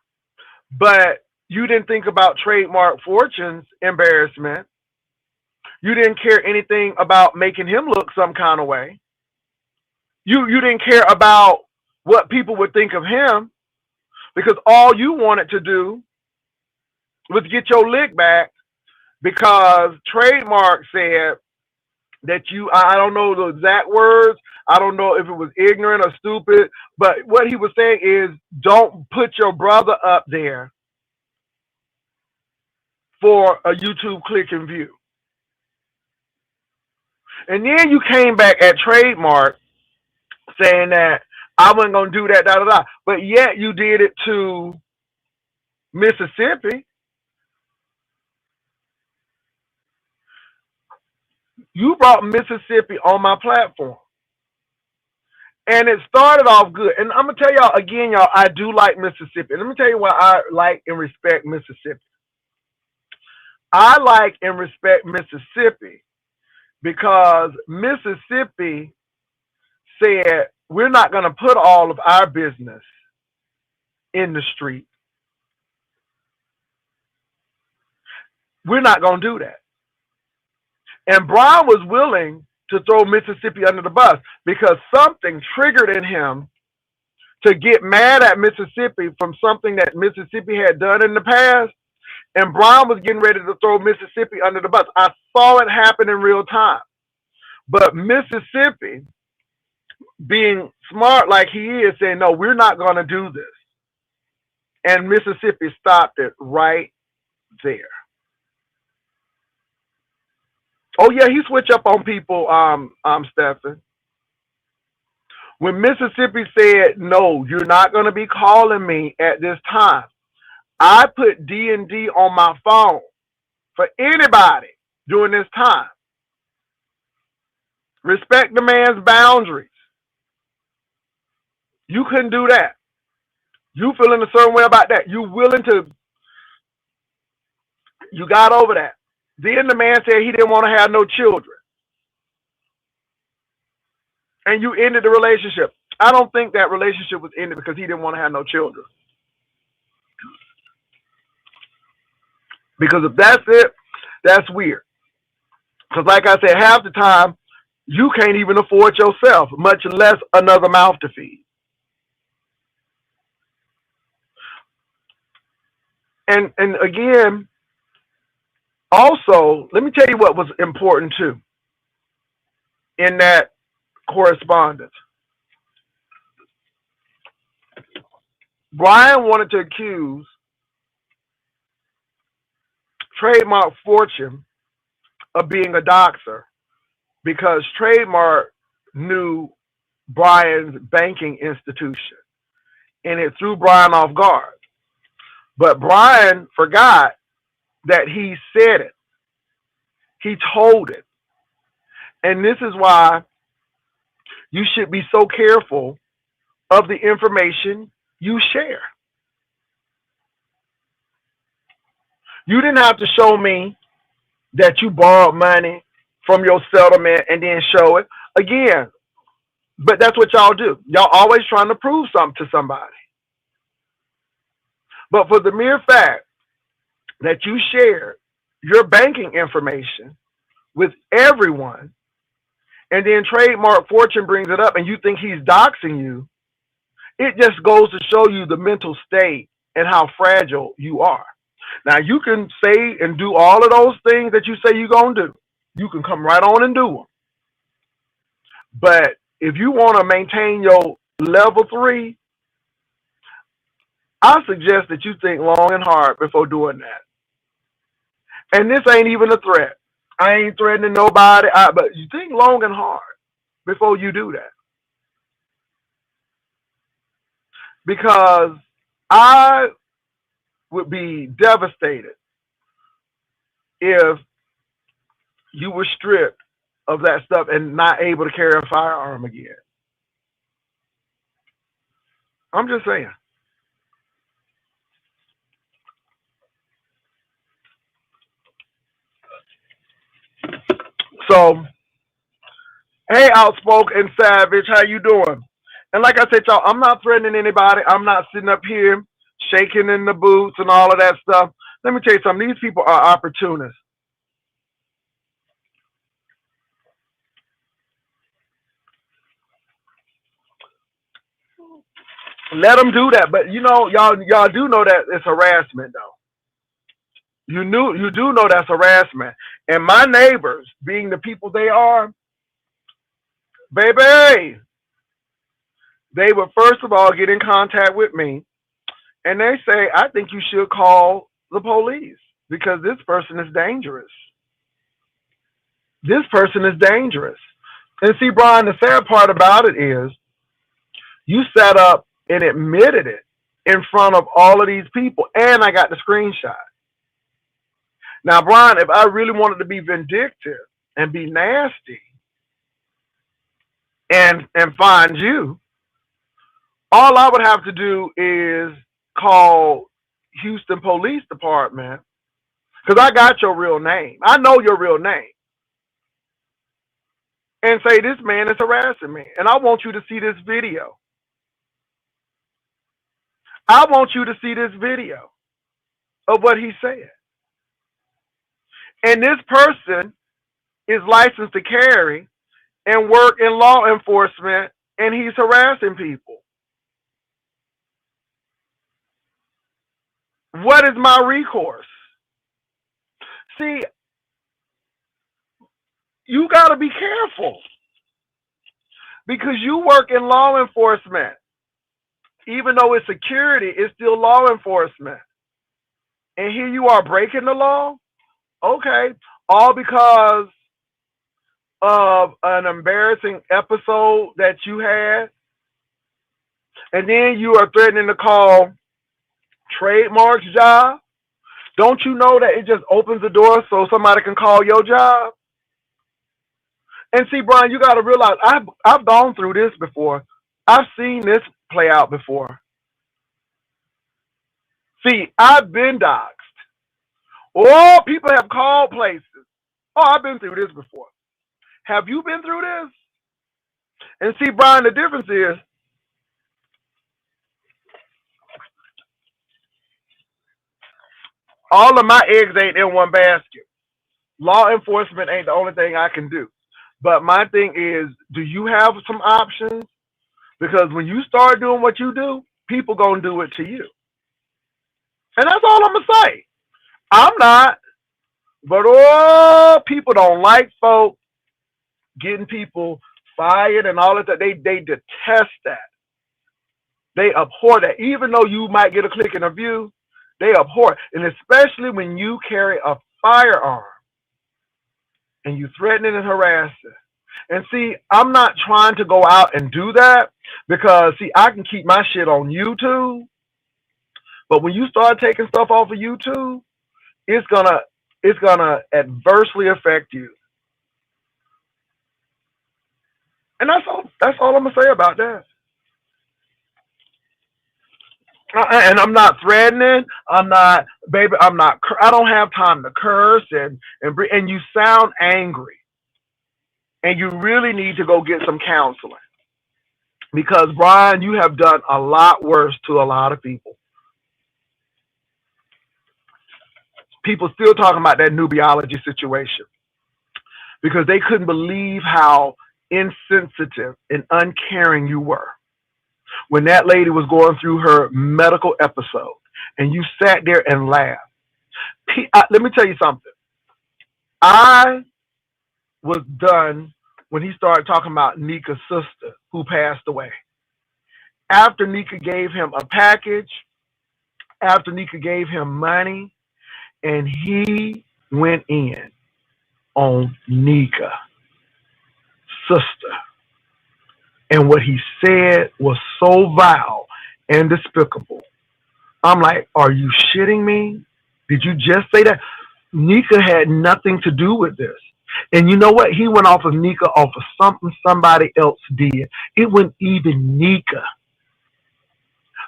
But you didn't think about Trademark Fortune's embarrassment. You didn't care anything about making him look some kind of way. You didn't care about what people would think of him because all you wanted to do was get your lick back because Trademark said that I don't know the exact words. I don't know if it was ignorant or stupid, but what he was saying is don't put your brother up there for a YouTube click and view. And then you came back at Trademark saying that I wasn't going to do that, da, da, da. But yet you did it to Mississippi. You brought Mississippi on my platform. And it started off good. And I'm going to tell y'all again, y'all, I do like Mississippi. And let me tell you why I like and respect Mississippi. I like and respect Mississippi because Mississippi said, we're not going to put all of our business in the street. We're not going to do that. And Brian was willing to throw Mississippi under the bus because something triggered in him to get mad at Mississippi from something that Mississippi had done in the past. And Brian was getting ready to throw Mississippi under the bus. I saw it happen in real time. But Mississippi, being smart like he is, saying, no, we're not going to do this. And Mississippi stopped it right there. Oh, yeah, he switched up on people, Stephen. When Mississippi said, no, you're not going to be calling me at this time, I put D&D on my phone for anybody during this time. Respect the man's boundaries. You couldn't do that. You feeling a certain way about that. You willing to, you got over that. Then the man said he didn't want to have no children. And you ended the relationship. I don't think that relationship was ended because he didn't want to have no children. Because if that's it, that's weird. Because like I said, half the time, you can't even afford yourself, much less another mouth to feed. And again, also, let me tell you what was important too in that correspondence. Brian wanted to accuse Trademark Fortune of being a doxer because Trademark knew Brian's banking institution and it threw Brian off guard. But Brian forgot that he said it. He told it. And this is why you should be so careful of the information you share. You didn't have to show me that you borrowed money from your settlement and then show it. Again, but that's what y'all do. Y'all always trying to prove something to somebody. But for the mere fact that you share your banking information with everyone, and then Trademark Fortune brings it up and you think he's doxing you, it just goes to show you the mental state and how fragile you are. Now, you can say and do all of those things that you say you're going to do. You can come right on and do them. But if you want to maintain your level 3, I suggest that you think long and hard before doing that. And this ain't even a threat. I ain't threatening nobody, but you think long and hard before you do that. Because I would be devastated if you were stripped of that stuff and not able to carry a firearm again. I'm just saying. So, hey, Outspoken Savage, how you doing? And like I said, y'all, I'm not threatening anybody. I'm not sitting up here shaking in the boots and all of that stuff. Let me tell you something. These people are opportunists. Let them do that. But, you know, y'all do know that it's harassment, though. You do know that's harassment. And my neighbors, being the people they are, baby, they would first of all get in contact with me and they say, I think you should call the police because this person is dangerous. This person is dangerous. And see, Brian, the sad part about it is you sat up and admitted it in front of all of these people, and I got the screenshot. Now, Brian, if I really wanted to be vindictive and be nasty and find you, all I would have to do is call Houston Police Department because I got your real name. I know your real name. and say, this man is harassing me. And I want you to see this video. I want you to see this video of what he said. And this person is licensed to carry and work in law enforcement, and he's harassing people. What is my recourse? See, you got to be careful because you work in law enforcement. Even though it's security, it's still law enforcement. And here you are breaking the law? Okay. All because of an embarrassing episode that you had. And then you are threatening to call trademarks job. Don't you know that it just opens the door so somebody can call your job? And see, Brian, you got to realize I've gone through this before. I've seen this play out before. See, I've been doxxed. Oh, people have called places. Oh, I've been through this before. Have you been through this? And see, Brian, the difference is all of my eggs ain't in one basket. Law enforcement ain't the only thing I can do. But my thing is, do you have some options? Because when you start doing what you do, people gonna do it to you. And that's all I'm gonna say. I'm not, but oh, people don't like folks getting people fired and all of that. They detest that. They abhor that. Even though you might get a click and a view, they abhor it. And especially when you carry a firearm and you threaten and harass it. And see, I'm not trying to go out and do that because, see, I can keep my shit on YouTube. But when you start taking stuff off of YouTube, it's gonna adversely affect you. And that's all I'm gonna say about that. And I'm not threatening. I'm not, baby. I'm not. I don't have time to curse and you sound angry. And you really need to go get some counseling because, Brian, you have done a lot worse to a lot of people. People still talking about that nubiology situation because they couldn't believe how insensitive and uncaring you were when that lady was going through her medical episode and you sat there and laughed. Let me tell you something. I was done when he started talking about Nika's sister who passed away. After Nika gave him a package, after Nika gave him money, and he went in on Nika's sister. And what he said was so vile and despicable. I'm like, are you shitting me? Did you just say that? Nika had nothing to do with this. And you know what? He went off of Nika off of something somebody else did. It wasn't even Nika.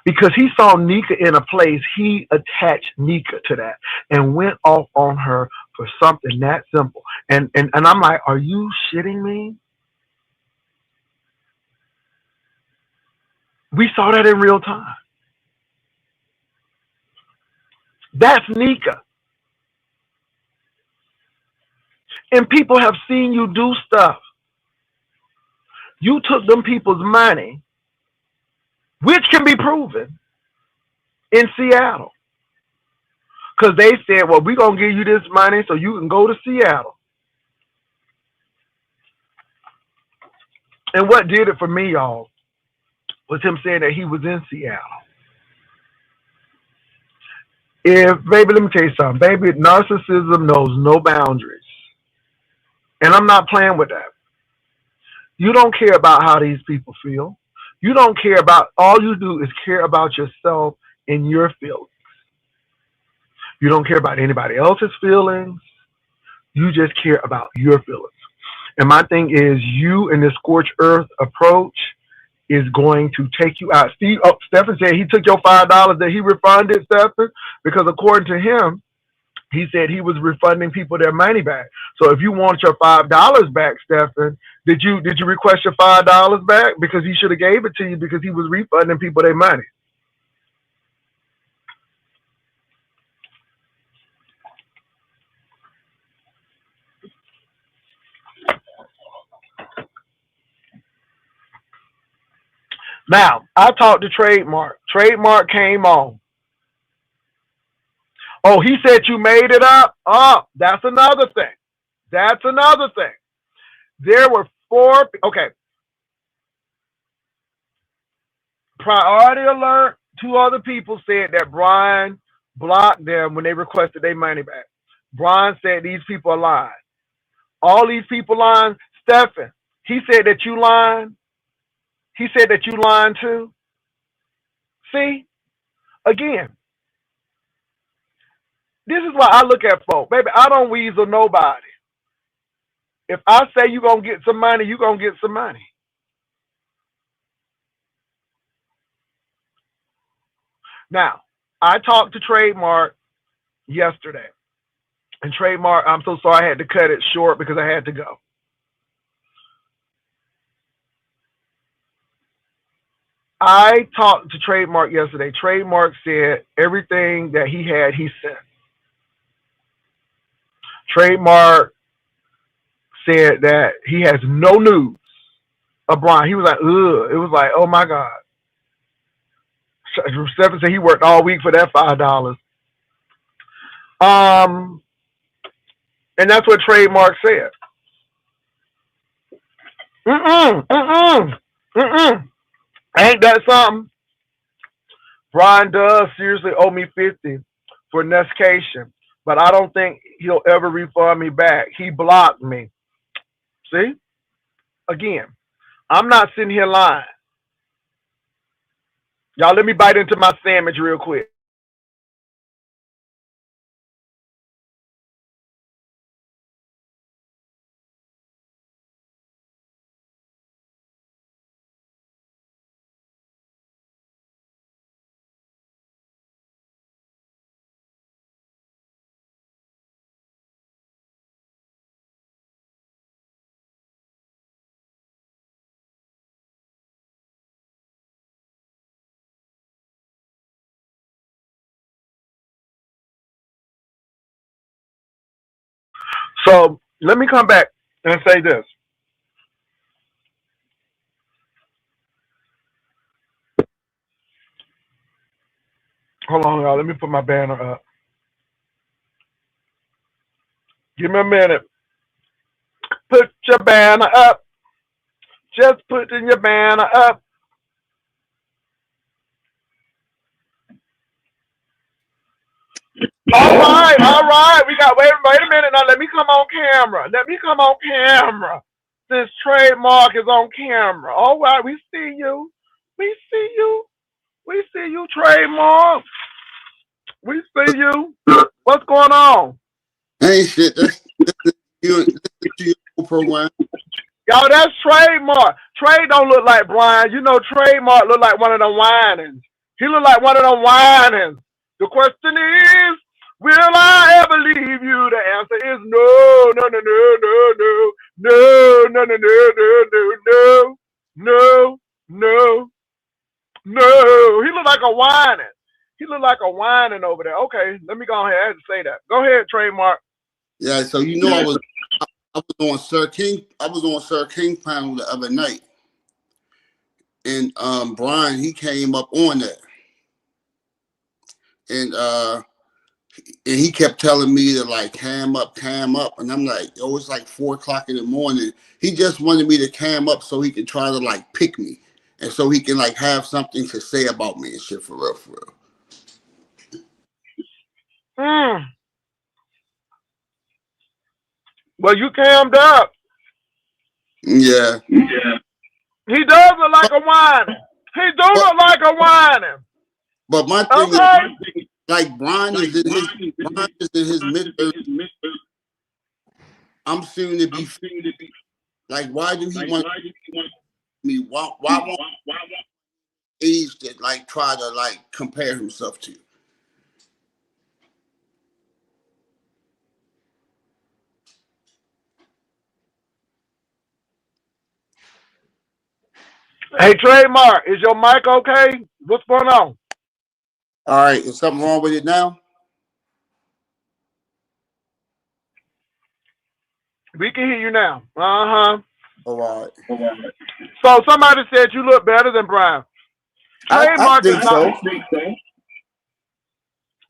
Because he saw Nika in a place, he attached Nika to that and went off on her for something that simple. And I'm like, are you shitting me? We saw that in real time. That's Nika. And people have seen you do stuff. You took them people's money, which can be proven, in Seattle. Because they said, well, we're going to give you this money so you can go to Seattle. And what did it for me, y'all, was him saying that he was in Seattle. Baby, let me tell you something. Baby, narcissism knows no boundaries. And I'm not playing with that. You don't care about how these people feel. You don't care about, all you do is care about yourself and your feelings. You don't care about anybody else's feelings. You just care about your feelings. And my thing is, you and this scorched earth approach is going to take you out. Stephen said he took your $5 that he refunded, Stephen, because according to him, He said he was refunding people their money back. So if you want your $5 back, Stephen, did you request your $5 back? Because he should have gave it to you because he was refunding people their money. Now, I talked to Trademark. Trademark came on. Oh, he said you made it up? Oh, that's another thing. That's another thing. There were four. Okay. Priority alert. Two other people said that Brian blocked them when they requested their money back. Brian said these people are lying. All these people lying. Stephen, he said that you lying. He said that you lying too. See? Again, this is why I look at folk. Baby, I don't weasel nobody. If I say you're going to get some money, you're going to get some money. Now, I talked to Trademark yesterday. And Trademark, I'm so sorry I had to cut it short because I had to go. I talked to Trademark yesterday. Trademark said everything that he had, he sent. Trademark said that he has no news of Brian. He was like, ugh. It was like, oh my God. Stephen said he worked all week for that $5. And that's what Trademark said. Ain't that something? Brian does seriously owe me 50 for nescation, but I don't think he'll ever refund me back. He blocked me. See? Again, I'm not sitting here lying. Y'all, let me bite into my sandwich real quick. So let me come back and say this. Hold on, y'all. Let me put my banner up. Give me a minute. Put your banner up. Just put in your banner up. All right. We got wait a minute now. Let me come on camera. Let me come on camera. Since Trademark is on camera. All right, we see you. We see you. We see you, Trademark. We see you. What's going on? Ain't shit. That's your program. Y'all, that's Trademark. Trade don't look like Brian. You know, Trademark look like one of them whinings. He look like one of them whinings. The question is, will I ever leave you? The answer is no, no, no, no, no, no, no, no, no, no, no, no, no, no. He look like a whining. He look like a whining over there. Okay, let me go ahead. I had to say that. Go ahead, Trademark. Yeah, so you know I was on Sir King. I was on Sir King panel the other night, and Brian he came up on that, and he kept telling me to like cam up, and I'm like, oh, it's like 4:00 in the morning. He just wanted me to cam up so he could try to like pick me, and so he can like have something to say about me and shit for real, for real. Well, you cammed up. Yeah. He does look like a whining. He do look like a whining. But my thing is, like Brian is in his mid-30s. I'm soon to be like, why do he want me? Why won't age that like try to like compare himself to? Hey, Trademark, is your mic okay? What's going on? All right, is something wrong with it now? We can hear you now. Uh-huh. Oh, all right. So somebody said you look better than Brian. I Trademark is think not so.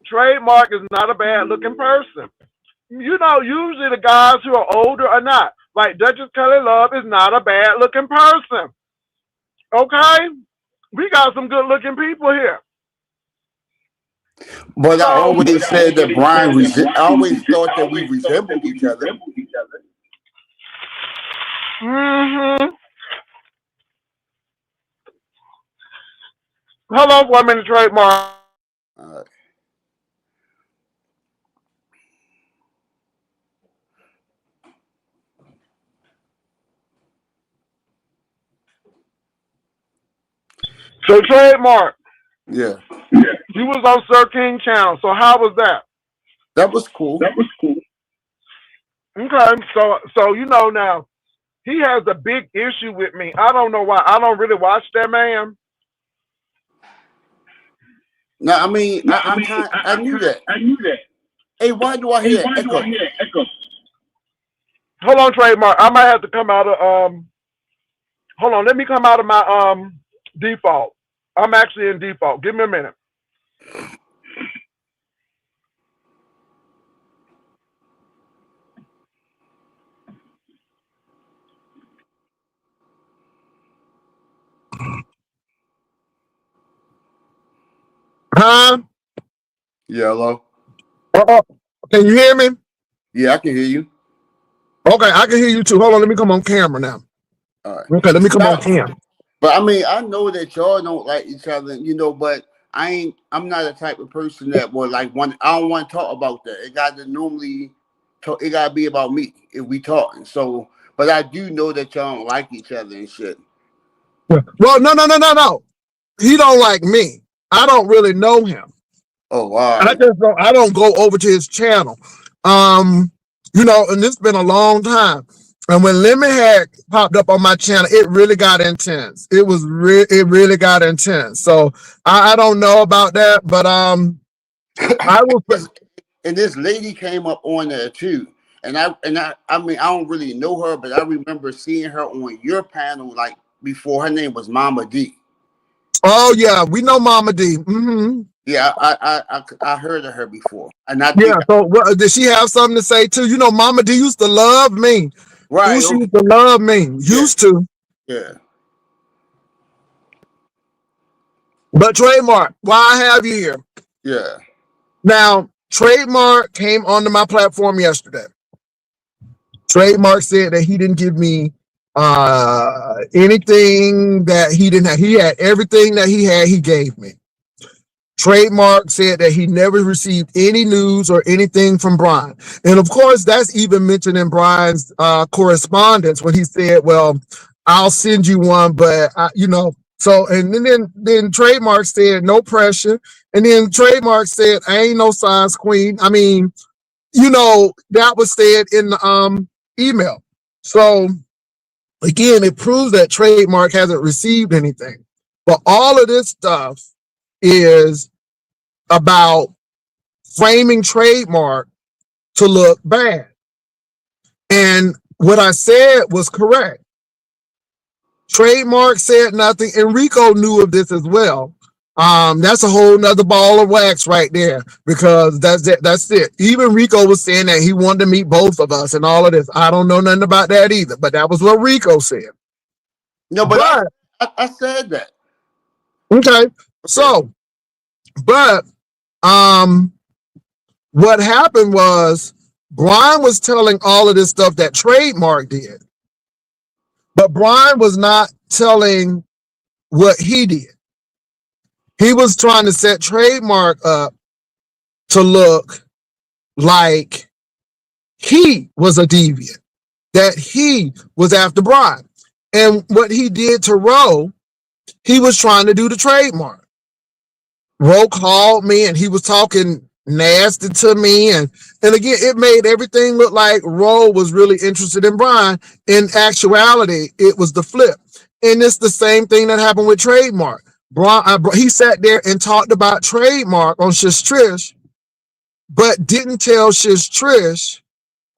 Trademark is not a bad looking person. You know, usually the guys who are older are not. Like Duchess Kelly Love is not a bad looking person. Okay? We got some good looking people here. But I So always said that I always thought that we resembled each other. mm-hmm. Hold on for a minute, Trademark. Uh, So Trademark, yeah, you was on Sir King channel. So how was that? that was cool. Okay, so you know now he has a big issue with me. I don't know why. I don't really watch that man. Now, I mean, I knew that. Hey, why do I hear an echo? Hold on, Trademark. I might have to come out of hold on, let me come out of my default. I'm actually in default. Give me a minute. Huh? Yeah, hello. Uh, can you hear me? Yeah, I can hear you. Okay, I can hear you too. Hold on, let me come on camera now. All right. Okay, let me come on Now, camera. but I mean, I know that y'all don't like each other, but I'm not the type of person that would like one. I don't want to talk about that. It got to normally talk. It got to be about me if we talking. So, but I do know that y'all don't like each other and shit. Well, no. He don't like me. I don't really know him. Oh, all I right. just don't. I don't go over to his channel. Um, and it's been a long time. And when Lemon had popped up on my channel, it really got intense. It really got intense. So I don't know about that, but I will. And this lady came up on there too. I mean, I don't really know her, but I remember seeing her on your panel like before. Her name was Mama D. Oh yeah, we know Mama D. Mm-hmm. Yeah, I heard of her before, and I Yeah. think So did she have something to say too? Mama D used to love me. Ooh, right. she Okay, used to love me. yeah, Used to. yeah, But Trademark, why I have you here? yeah. Now, Trademark came onto my platform yesterday. Trademark said that he didn't give me anything that he didn't have. He had everything that he had, he gave me. Trademark said that he never received any news or anything from Brian. And of course, that's even mentioned in Brian's correspondence when he said, well, I'll send you one, but so, and then Trademark said, no pressure. And then Trademark said, I ain't no size queen. I mean, that was said in the email. So again, it proves that Trademark hasn't received anything. But all of this stuff is about framing Trademark to look bad. And what I said was correct. Trademark said nothing, and Rico knew of this as well. That's a whole nother ball of wax right there, because that's it. That's it. Even Rico was saying that he wanted to meet both of us and all of this. I don't know nothing about that either, but that was what Rico said. No, but But I said that. okay, Okay. so but um, what happened was Brian was telling all of this stuff that Trademark did, but Brian was not telling what he did. He was trying to set Trademark up to look like he was a deviant, that he was after Brian. And what he did to Roe, he was trying to do to Trademark. Roe called me and he was talking nasty to me. And again, it made everything look like Roe was really interested in Brian. In actuality, it was the flip. And it's the same thing that happened with Trademark. He sat there and talked about Trademark on Shish Trish, but didn't tell Shish Trish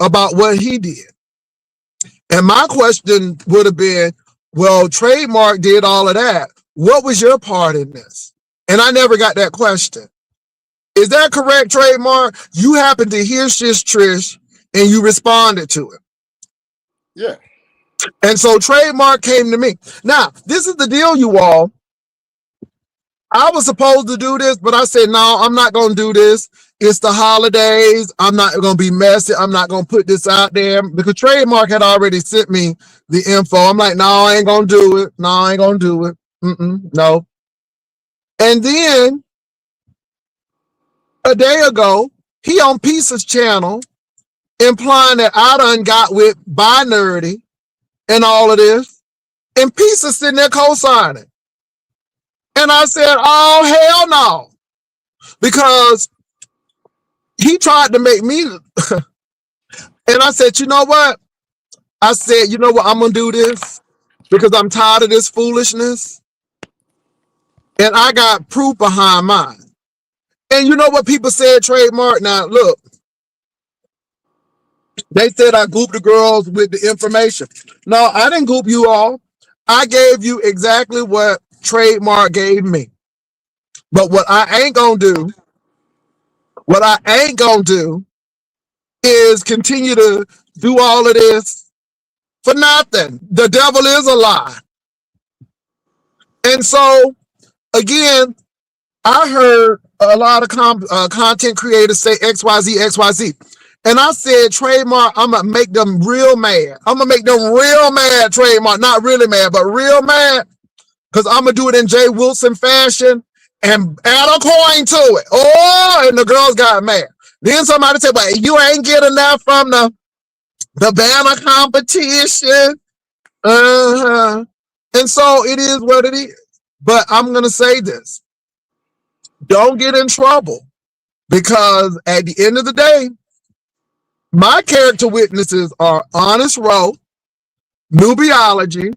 about what he did. And my question would have been, well, Trademark did all of that. What was your part in this? And I never got that question. Is that correct, Trademark? You happened to hear Shish Trish and you responded to it. Yeah. And so Trademark came to me. Now, this is the deal, you all. I was supposed to do this, but I said, no, I'm not going to do this. It's the holidays. I'm not going to be messy. I'm not going to put this out there because Trademark had already sent me the info. I'm like, no, I ain't going to do it. No, I ain't going to do it. No. And then a day ago, he on Piece's channel implying that I done got with Binary and all of this. And Piece's sitting there co-signing. And I said, oh, hell no. Because he tried to make me. And I said, you know what? I said, you know what? I'm going to do this because I'm tired of this foolishness. And I got proof behind mine. And you know what people said, Trademark? Now, look. They said I gooped the girls with the information. No, I didn't goop you all. I gave you exactly what Trademark gave me. But what I ain't going to do is continue to do all of this for nothing. The devil is a lie. And so, again, I heard a lot of content creators say XYZ, XYZ. And I said, Trademark, I'm going to make them real mad. I'm going to make them real mad, Trademark. Not really mad, but real mad. Because I'm going to do it in Jay Wilson fashion and add a coin to it. Oh, and the girls got mad. Then somebody said, well, you ain't getting that from the banner competition. And so it is what it is. But I'm going to say this. Don't get in trouble. Because at the end of the day, my character witnesses are Honest Row, Nubiology,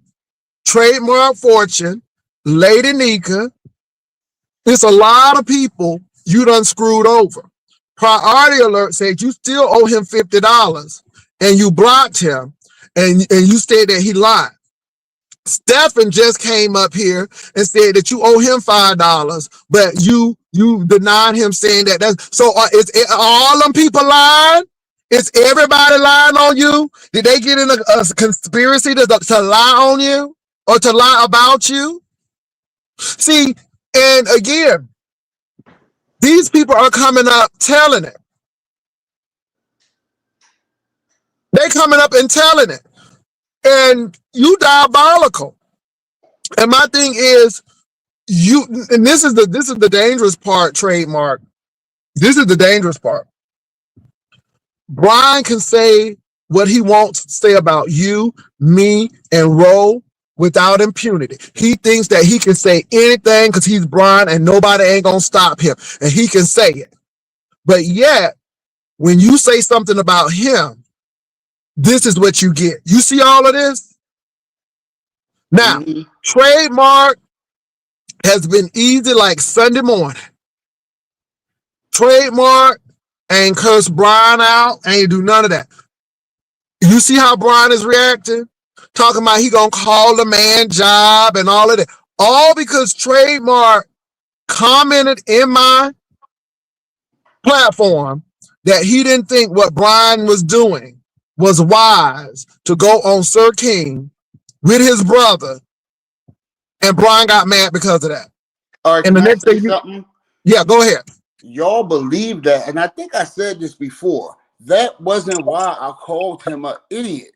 Trademark Fortune, Lady Nika. It's a lot of people you done screwed over. Priority Alert said you still owe him $50 and you blocked him and you said that he lied. Stephen just came up here and said that you owe him $5, but you denied him saying that. So is all them people lying? Is everybody lying on you? Did they get in a conspiracy to lie on you or to lie about you? See, and again, these people are coming up telling it. They coming up and telling it. And you diabolical. And my thing is, and this is the dangerous part, Trademark. This is the dangerous part. Brian can say what he wants to say about you, me, and Ro without impunity. He thinks that he can say anything because he's Brian and nobody ain't gonna stop him. And he can say it. But yet, when you say something about him, this is what you get. You see all of this? Now, Trademark has been easy like Sunday morning. Trademark ain't curse Brian out, ain't do none of that. You see how Brian is reacting? Talking about he gonna call the man job and all of that. All because Trademark commented in my platform that he didn't think what Brian was doing was wise to go on Sir King with his brother, and Brian got mad because of that. All right, and the next thing, yeah, go ahead. Y'all believe that, and I think I said this before. That wasn't why I called him an idiot.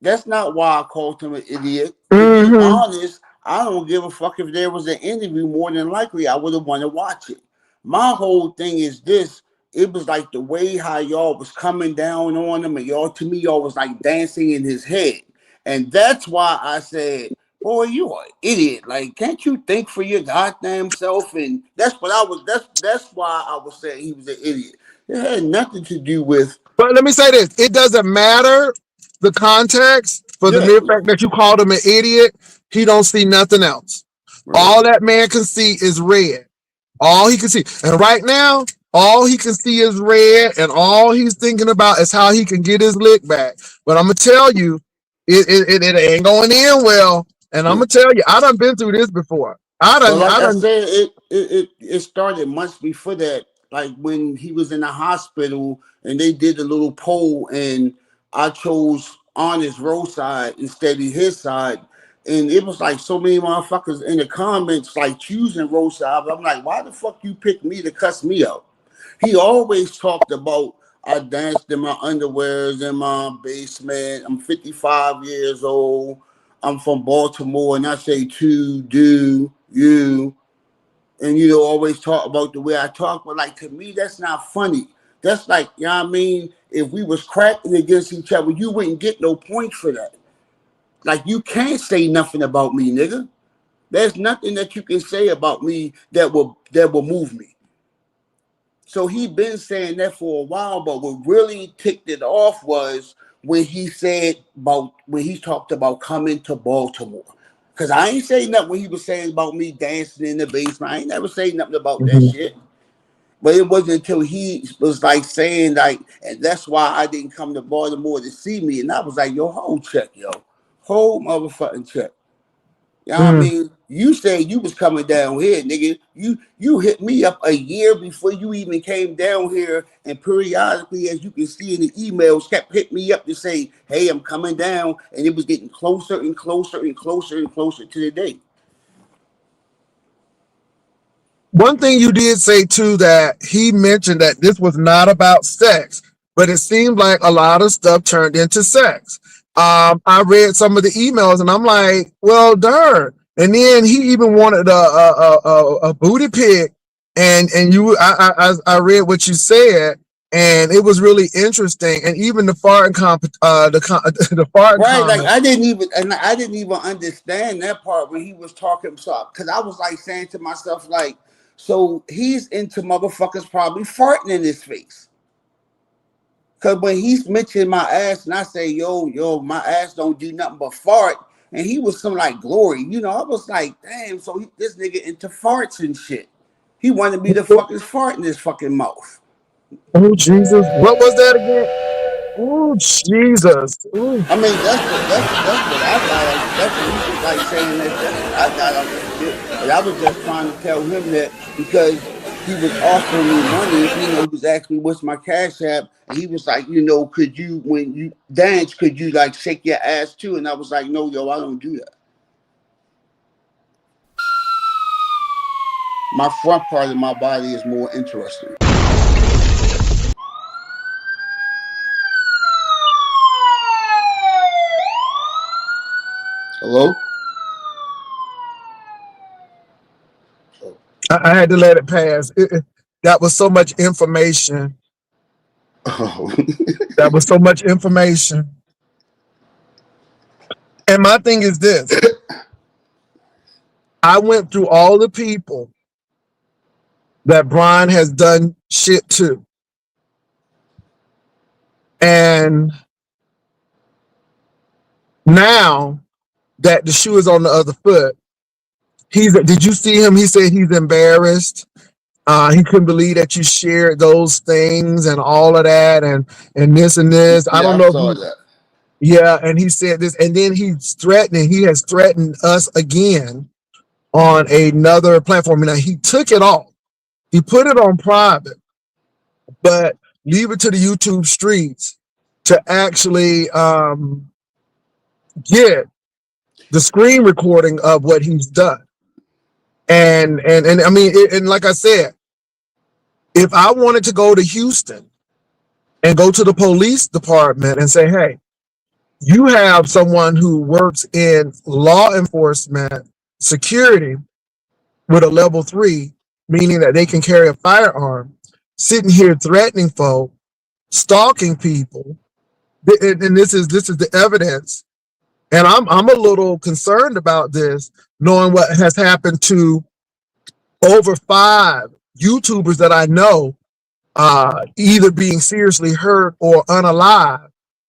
That's not why I called him an idiot. To be honest, I don't give a fuck if there was an interview. More than likely, I would have wanted to watch it. My whole thing is this. It was like the way how y'all was coming down on him, and to me, y'all was like dancing in his head. And that's why I said, boy, you are an idiot. Like, can't you think for your goddamn self? And that's what I was, that's why I was saying he was an idiot. It had nothing to do with. But let me say this. It doesn't matter the context for the Yeah. mere fact that you called him an idiot, he don't see nothing else. Right. All that man can see is red. All he can see. And right now, all he can see is red, and all he's thinking about is how he can get his lick back. But I'm gonna tell you, it ain't going in well. And I'm Yeah. gonna tell you, I done been through this before. But like I I done. said, it started months before that. Like when he was in the hospital and they did a little poll and I chose Honest Roadside instead of his side. And it was like so many motherfuckers in the comments like choosing Roadside. But I'm like, why the fuck you pick me to cuss me out? He always talked about I danced in my underwears in my basement. I'm 55 years old. I'm from Baltimore, and I say to do you, and always talk about the way I talk. But like to me, that's not funny. That's like, you know what I mean? If we was cracking against each other, you wouldn't get no points for that. Like you can't say nothing about me, nigga. There's nothing that you can say about me that will move me. So he been saying that for a while, but what really ticked it off was when he said about when he talked about coming to Baltimore. Cause I ain't say nothing when he was saying about me dancing in the basement. I ain't never say nothing about that Mhm. shit. But it wasn't until he was like saying like, and that's why I didn't come to Baltimore to see me. And I was like, yo, hold check, yo. Whole motherfucking check. You know what I Mm. mean? You said you was coming down here, nigga. You hit me up a year before you even came down here, and periodically, as you can see in the emails, kept hitting me up to say, "Hey, I'm coming down," and it was getting closer and closer and closer and closer to the date. One thing you did say too, that he mentioned that this was not about sex, but it seemed like a lot of stuff turned into sex. I read some of the emails and I'm like, well, darn. And then he even wanted a booty pic, and I read what you said, and it was really interesting. And even the farting the farting Right, like comment. I didn't even understand that part when he was talking so because I was like saying to myself like, so he's into motherfuckers probably farting in his face. Cause when he's mentioned my ass and I say, yo, my ass don't do nothing but fart, and he was some like glory, I was like, damn, so this nigga into farts and shit. He wanted me to fucking fart in his fucking mouth. Oh Jesus, what was that again? Oh Jesus. Ooh. I mean, that's what I got. That's what he was like saying that. That's what I got out that shit. But I was just trying to tell him that because he was offering me money. He was asking me what's my cash app, and he was like, could you when you dance, could you like shake your ass too? And I was like, no, yo, I don't do that. My front part of my body is more interesting. Hello. I had to let it pass. That was so much information. Oh. That was so much information. And my thing is this: I went through all the people that Brian has done shit to, and now that the shoe is on the other foot, he's. Did you see him? He said he's embarrassed. He couldn't believe that you shared those things and all of that, and this and this. I Yeah, don't I know if saw you. that. Yeah, and he said this, and then he's threatening. He has threatened us again on another platform. Now he took it off. He put it on private, but leave it to the YouTube streets to actually get the screen recording of what he's done. And I mean, and like I said, if I wanted to go to Houston and go to the police department and say, hey, you have someone who works in law enforcement security with a level 3, meaning that they can carry a firearm, sitting here threatening folk, stalking people, and this is the evidence. And I'm a little concerned about this, knowing what has happened to over 5 YouTubers that I know, either being seriously hurt or unalive.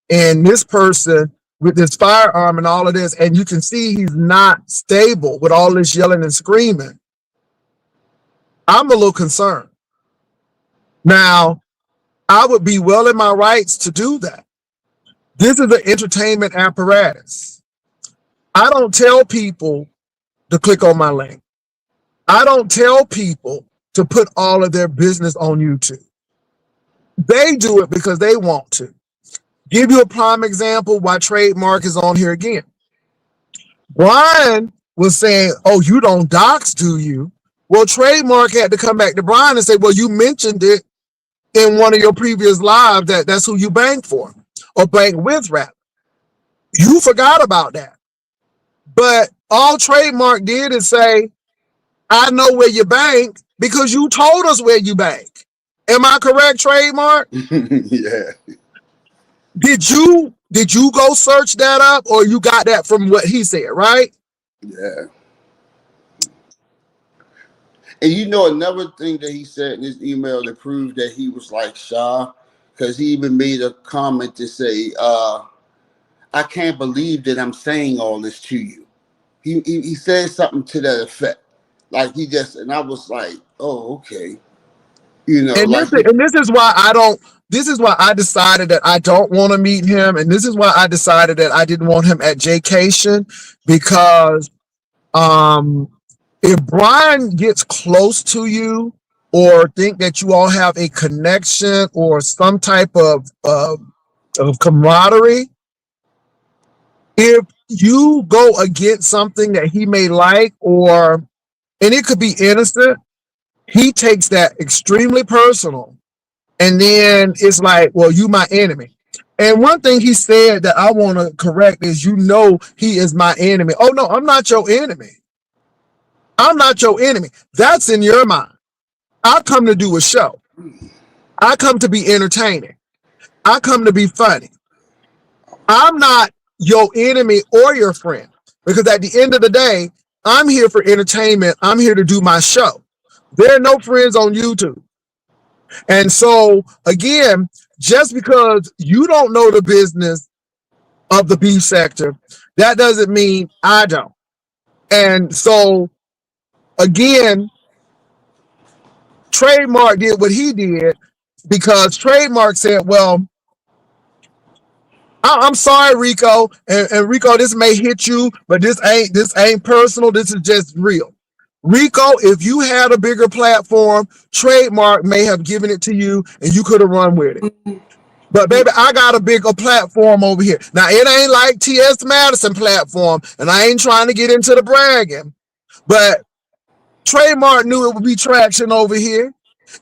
And this person with this firearm and all of this, and you can see he's not stable with all this yelling and screaming, I'm a little concerned. Now, I would be well in my rights to do that. This is an entertainment apparatus. I don't tell people to click on my link. I don't tell people to put all of their business on YouTube. They do it because they want to. Give you a prime example why Trademark is on here again. Brian was saying, oh, you don't dox, do you? Well, Trademark had to come back to Brian and say, well, you mentioned it in one of your previous lives that's who you bank for, or bank with, rather. You forgot about that. But all Trademark did is say, I know where you bank because you told us where you bank. Am I correct, Trademark? Yeah. Did you go search that up, or you got that from what he said, right? Yeah. And you know another thing that he said in his email that proved that he was like shy, because he even made a comment to say, I can't believe that I'm saying all this to you. He said something to that effect. Like he just, and I was like, oh, okay. You know, And like this is why I decided that I don't want to meet him. And this is why I decided that I didn't want him at Jcation, because if Brian gets close to you or think that you all have a connection or some type of camaraderie, if you go against something that he may like, and it could be innocent, he takes that extremely personal. And then it's like, well, you my enemy. And one thing he said that I want to correct is, he is my enemy. Oh, no, I'm not your enemy. I'm not your enemy. That's in your mind. I come to do a show. I come to be entertaining. I come to be funny. I'm not your enemy or your friend, because at the end of the day, I'm here for entertainment. I'm here to do my show. There are no friends on YouTube. And so, again, just because you don't know the business of the beef sector, that doesn't mean I don't. And so, again, Trademark did what he did because Trademark said, well, I'm sorry, Rico. And Rico, this may hit you, but this ain't personal. This is just real. Rico, if you had a bigger platform, Trademark may have given it to you and you could have run with it. But baby, I got a bigger platform over here. Now, it ain't like T.S. Madison platform, and I ain't trying to get into the bragging, but Trademark knew it would be traction over here.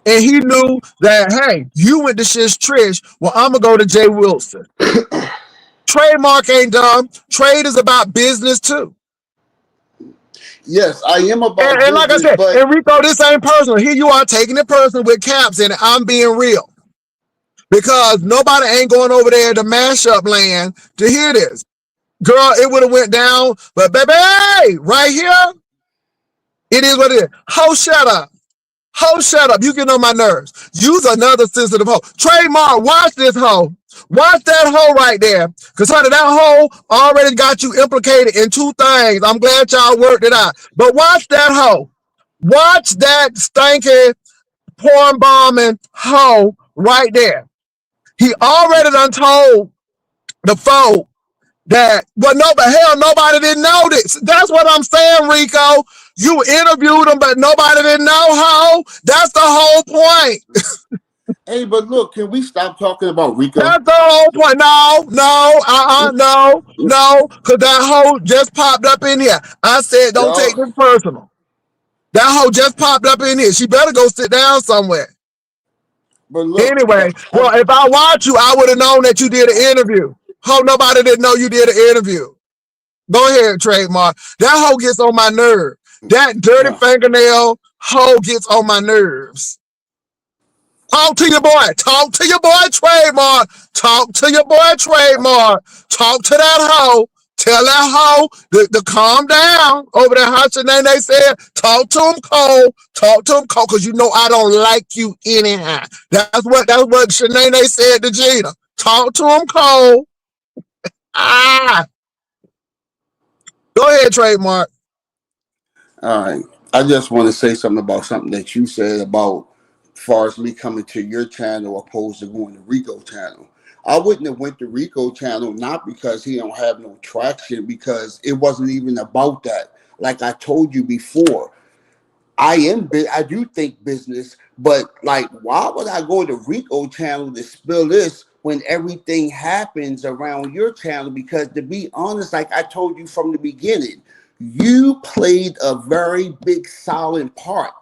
And he knew that, hey, you went to Shish Trish, well, I'm going to go to Jay Wilson. Trademark ain't dumb. Trade is about business, too. Yes, I am about business, and like I said, Enrico, this ain't personal. Here you are taking it personal with caps, and I'm being real. Because nobody ain't going over there to mashup land to hear this. Girl, it would have went down, but baby, right here, it is what it is. Ho, shut up. Ho, shut up. You get on my nerves. Use another sensitive hoe. Trademark, watch this hoe. Watch that hoe right there. Because, honey, that hoe already got you implicated in two things. I'm glad y'all worked it out. But watch that hoe. Watch that stinking, porn bombing hoe right there. He already done told the folk that, but nobody didn't know this. That's what I'm saying, Rico. You interviewed him, but nobody didn't know how. That's the whole point. Hey, but look, can we stop talking about Rico? That's the whole point. No, because that hoe just popped up in here. I said, don't take this personal. That hoe just popped up in here. She better go sit down somewhere. But look, anyway, well, if I watched you, I would have known that you did an interview. Hoe, nobody didn't know you did an interview. Go ahead, Trademark. That hoe gets on my nerve. That dirty fingernail hoe gets on my nerves. Talk to your boy. Talk to your boy, Trademark. Talk to your boy, Trademark. Talk to that hoe. Tell that hoe to calm down over there. How Shanae said, talk to him cold. Talk to him cold, because you know I don't like you anyhow. That's what Shanae said to Gina. Talk to him cold. Ah, go ahead, trademark. All right. I just want to say something about something that you said about far as me coming to your channel opposed to going to Rico channel. I wouldn't have went to Rico channel not because he don't have no traction, because it wasn't even about that. Like I told you before, I do think business, but like, why would I go to Rico channel to spill this when everything happens around your channel? Because to be honest, like I told you from the beginning, you played a very big silent part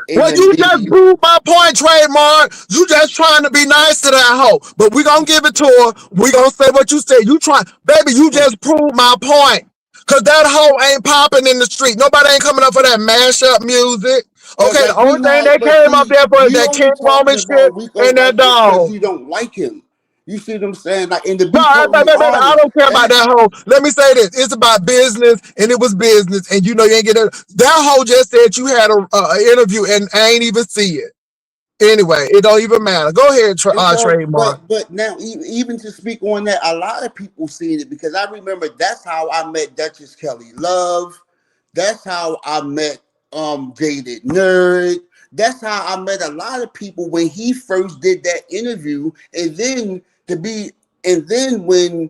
in Well, the you just media. proved my point, trademark. You just trying to be nice to that hoe. But we gonna give it to her. We gonna say what you said. You try, baby, you just proved my point. Cause that hoe ain't popping in the street. Nobody ain't coming up for that mashup music. But Okay, the like only you thing not, they but came up see, there for is you that only King talking Roman shit about Rico and that like this because dog. you don't like him. You see what I'm saying? Like, and to No, be totally baby, I honest, don't care about that hoe. Let me say this: it's about business, and it was business, and you know you ain't get it. That hoe just said you had a interview, and I ain't even see it. Anyway, it don't even matter. Go ahead, it don't, trademark. but now even to speak on that, a lot of people seen it because I remember that's how I met Duchess Kelly Love. That's how I met Jaded Nerd. That's how I met a lot of people when he first did that interview, and then to be, and then when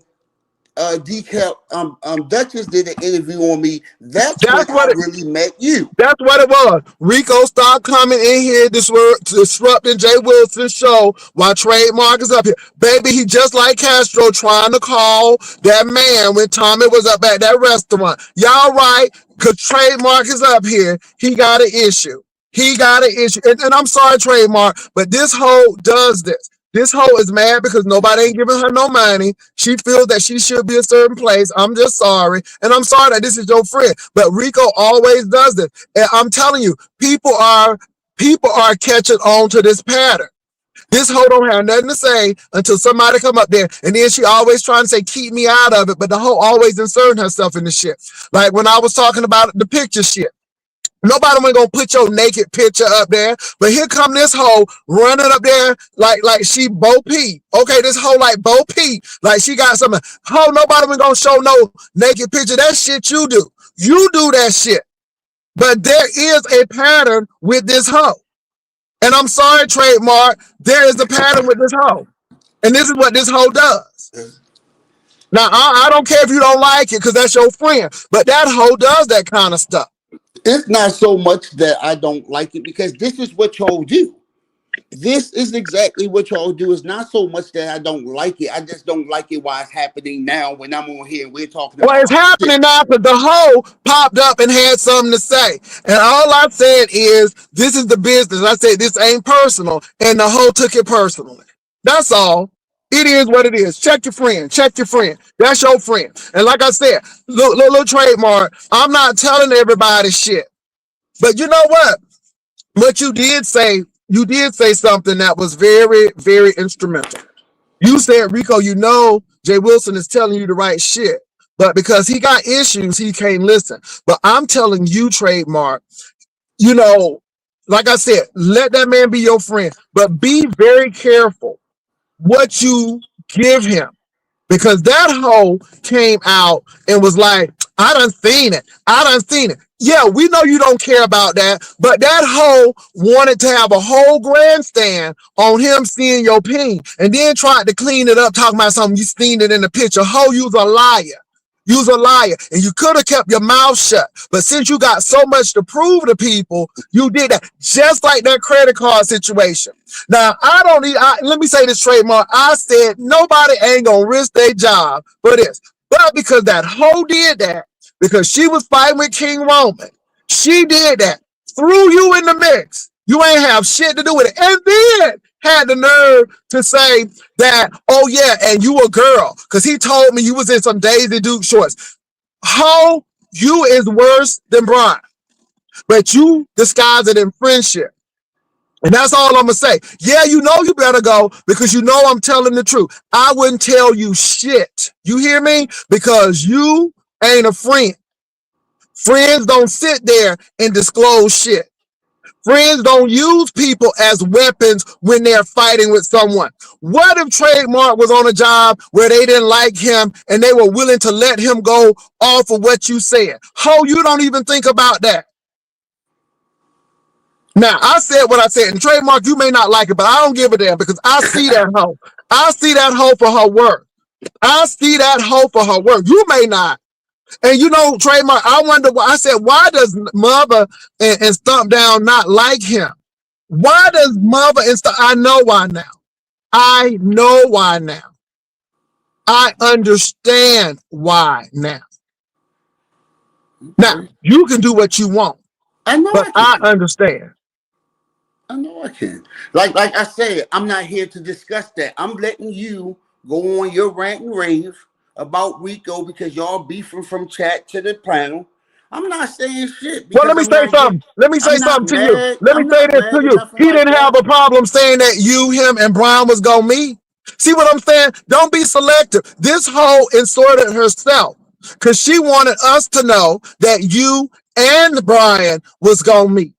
Decal Duchess did an interview on me, that's when That's I what it. really met you. That's what it was. Rico stopped coming in here, disrupting Jay Wilson's show while Trademark is up here. Baby, he just like Castro trying to call that man when Tommy was up at that restaurant. Y'all right, because Trademark is up here. He got an issue. He got an issue. And I'm sorry, Trademark, but this hoe does this. This hoe is mad because nobody ain't giving her no money. She feels that she should be a certain place. I'm just sorry. And I'm sorry that this is your friend. But Rico always does this. And I'm telling you, people are catching on to this pattern. This hoe don't have nothing to say until somebody come up there, and then she always trying to say keep me out of it. But the hoe always inserting herself in the shit. Like when I was talking about the picture shit. Nobody ain't gonna put your naked picture up there, but here come this hoe running up there like she Bo Peep. Okay, this hoe like Bo Peep, like she got something. Hoe, nobody ain't gonna show no naked picture. That shit you do. You do that shit. But there is a pattern with this hoe. And I'm sorry, trademark, there is a pattern with this hoe. And this is what this hoe does. Now, I don't care if you don't like it because that's your friend, but that hoe does that kind of stuff. It's not so much that I don't like it because this is what y'all do. This is exactly what y'all do. It's not so much that I don't like it. I just don't like it while it's happening now when I'm on here and we're talking Well, about it's shit. happening now because the hoe popped up and had something to say. And all I said is, this is the business. I said, this ain't personal. And the hoe took it personally. That's all. It is what it is. Check your friend. Check your friend. That's your friend. And like I said, little trademark, I'm not telling everybody shit. But you know what? What you did say something that was very, very instrumental. You said, Rico, you know Jay Wilson is telling you the right shit. But because he got issues, he can't listen. But I'm telling you, trademark, you know, like I said, let that man be your friend. But be very careful what you give him. Because that hoe came out and was like, I done seen it. I done seen it. Yeah, we know you don't care about that, but that hoe wanted to have a whole grandstand on him seeing your ping and then tried to clean it up, talking about something you seen it in the picture. Hoe, you's a liar. You's a liar. And you could have kept your mouth shut. But since you got so much to prove to people, you did that. Just like that credit card situation. Now, I don't need, let me say this, trademark. I said nobody ain't gonna risk their job for this. But because that hoe did that, because she was fighting with King Roman, she did that, threw you in the mix. You ain't have shit to do with it. And then had the nerve to say that, oh yeah, and you a girl, because he told me you was in some Daisy Duke shorts. Hoe, you is worse than Brian, but you disguise it in friendship. And that's all I'm gonna say. Yeah, you know you better go because you know I'm telling the truth. I wouldn't tell you shit. You hear me? Because you ain't a friend. Friends don't sit there and disclose shit. Friends don't use people as weapons when they're fighting with someone. What if Trademark was on a job where they didn't like him and they were willing to let him go off of what you said? Ho, you don't even think about that. Now, I said what I said, and Trademark, you may not like it, but I don't give a damn because I see that hoe. I see that hoe for her work. I see that hoe for her work. You may not. And you know, Trademark, I wonder why. I said, why does Mother and Stump Down not like him? Why does Mother and Stump? I know why now. I know why now. I understand why now. Now, you can do what you want. I know but I understand. I know I can. Like I said, I'm not here to discuss that. I'm letting you go on your rant and rave about Rico because y'all beefing from chat to the panel. I'm not saying shit Well, because let me say something. Let me say I'm not something to you. mad. Let me I'm say not this mad to or you. nothing He like didn't have that. a problem saying that you, him, and Brian was gonna meet. See what I'm saying? Don't be selective. This hoe inserted herself because she wanted us to know that you and Brian was gonna meet.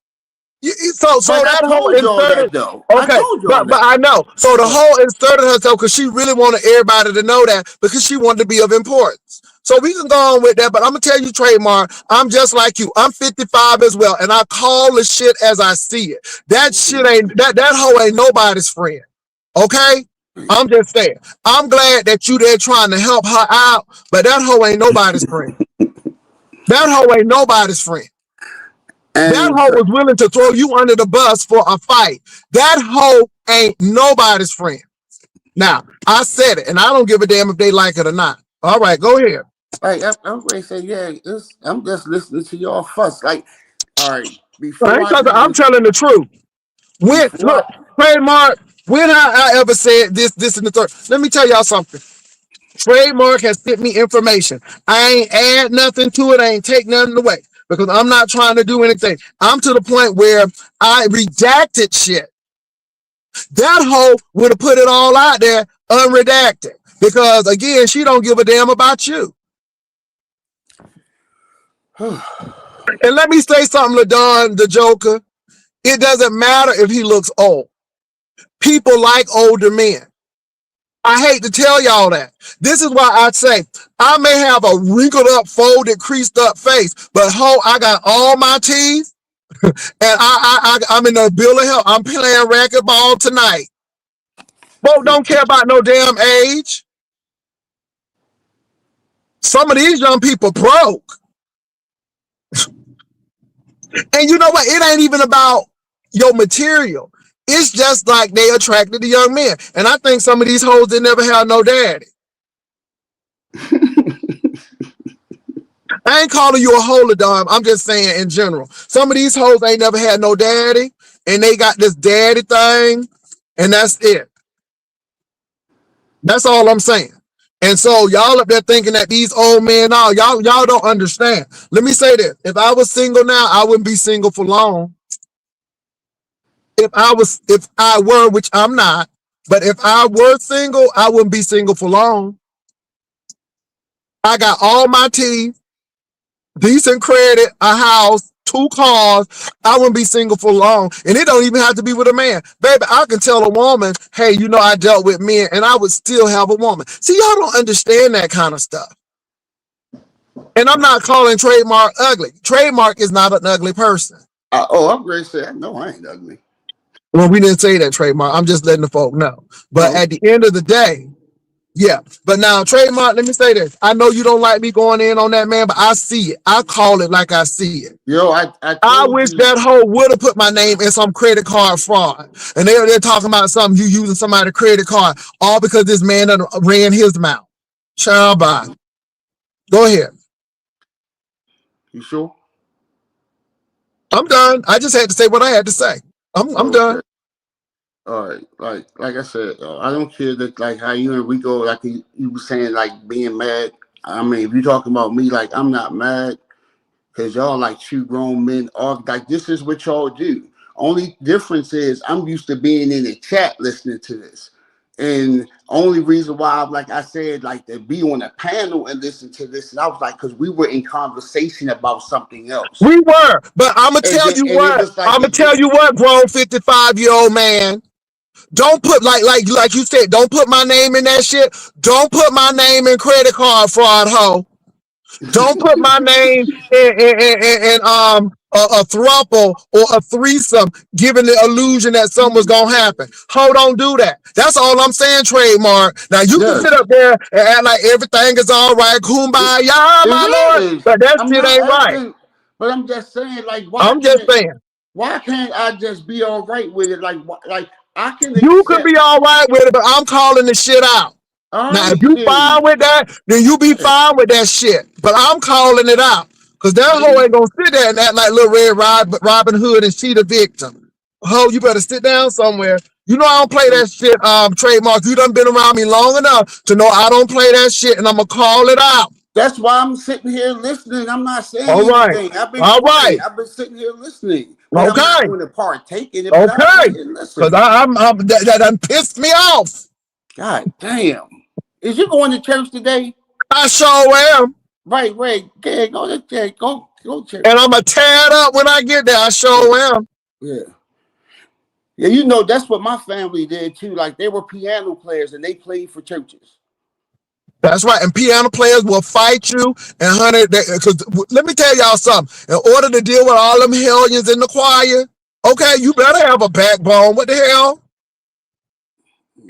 So But I that whole told y'all inserted. that though. I Okay, told y'all but that. I know. So the But whole inserted herself because she really wanted everybody to know that because she wanted to be of importance. So we can go on with that, but I'm gonna tell you, Trademark, I'm just like you. I'm 55 as well, and I call the shit as I see it. That shit ain't that hoe ain't nobody's friend. Okay? I'm just saying. I'm glad that you there trying to help her out, but that hoe ain't nobody's friend. That hoe ain't nobody's friend. That and hoe so, was willing to throw you under the bus for a fight. That hoe ain't nobody's friend. Now, I said it, and I don't give a damn if they like it or not. All right, go ahead. like I'm going to say, yeah, I'm just listening to y'all fuss. Like, all right, I before ain't I talking, I'm even telling the truth. When before I look, Trademark, when I ever said this, and the third. Let me tell y'all something. Trademark has sent me information. I ain't add nothing to it. I ain't take nothing away because I'm not trying to do anything. I'm to the point where I redacted shit. That hoe would have put it all out there unredacted because again, she don't give a damn about you. And let me say something, LaDon, the Joker. It doesn't matter if he looks old. People like older men. I hate to tell y'all that. This is why I say I may have a wrinkled up, folded, creased up face, but ho, I got all my teeth, and I'm in the bill of health. I'm playing racquetball tonight. Folks don't care about no damn age. Some of these young people broke. And you know what? It ain't even about your material. It's just like they attracted the young men. And I think some of these hoes that never had no daddy. I ain't calling you a hoe, Dom. I'm just saying in general. Some of these hoes ain't never had no daddy, and they got this daddy thing, and that's it. That's all I'm saying. And so y'all up there thinking that these old men, no, y'all don't understand. Let me say this. If I was single now, I wouldn't be single for long. If I were, which I'm not, but if I were single, I wouldn't be single for long. I got all my teeth, decent credit, a house, 2 cars. I wouldn't be single for long. And it don't even have to be with a man. Baby, I can tell a woman, hey, you know, I dealt with men and I would still have a woman. See, y'all don't understand that kind of stuff. And I'm not calling Trademark ugly. Trademark is not an ugly person. I'm ready to say, I know I ain't ugly. Well, we didn't say that, Trademark. I'm just letting the folk know. But No, at the end of the day, yeah. But now, Trademark, let me say this. I know you don't like me going in on that man, but I see it. I call it like I see it. yo, I I told wish you. that hoe would have put my name in some credit card fraud. And they're talking about something, you using somebody's credit card, all because this man done ran his mouth. Child, bye. Go ahead. You sure? I'm done. I just had to say what I had to say. I'm done. Okay. All right. Like I said, I don't care that like how you and Rico, like you were saying, like being mad. I mean, if you're talking about me, like I'm not mad because y'all like two grown men. All like this is what y'all do. Only difference is I'm used to being in the chat listening to this. And only reason why, like I said, like to be on a panel and listen to this, and I was like, because we were in conversation about something else. We were, but I'm gonna And tell then, you and it what. was like, I'm gonna tell you what, grown 55-year-old man. Don't put like you said. Don't put my name in that shit. Don't put my name in credit card fraud, hoe. Don't put my name in a throuple or a threesome, giving the illusion that something's gonna happen. Ho, don't do that. That's all I'm saying, trademark. Now you can sit yes, up there and act like everything is all right, it, kumbaya, my lord, it is. but that I'm shit not ain't right. acting, but I'm just saying, like, I'm just saying. why can't I just be all right with it? Like I can You could accept. be all right with it, but I'm calling the shit out. All Now, if right, you fine then. with that, then you be Yeah. fine with that shit. But I'm calling it out. Because that hoe ain't going to sit there and act like little Red Robin Hood and she the victim. Ho, you better sit down somewhere. You know I don't play that shit, trademark. You done been around me long enough to know I don't play that shit, and I'm going to call it out. That's why I'm sitting here listening. I'm not saying All right. anything. I've been All right. quiet. I've been sitting here listening. But I'm not Okay. going to partake in it, but I'll sit Okay. here and Because listen. that done pissed me off. God damn. Is you going to church today? I sure am. Right. Okay, go to church. Go to church. And I'm going to tear it up when I get there. I Yeah. sure am. Yeah. Yeah, you know, that's what my family did too. Like they were piano players and they played for churches. That's right. And piano players will fight you and honey, because let me tell y'all something. In order to deal with all them hellions in the choir, okay, you better have a backbone. What the hell?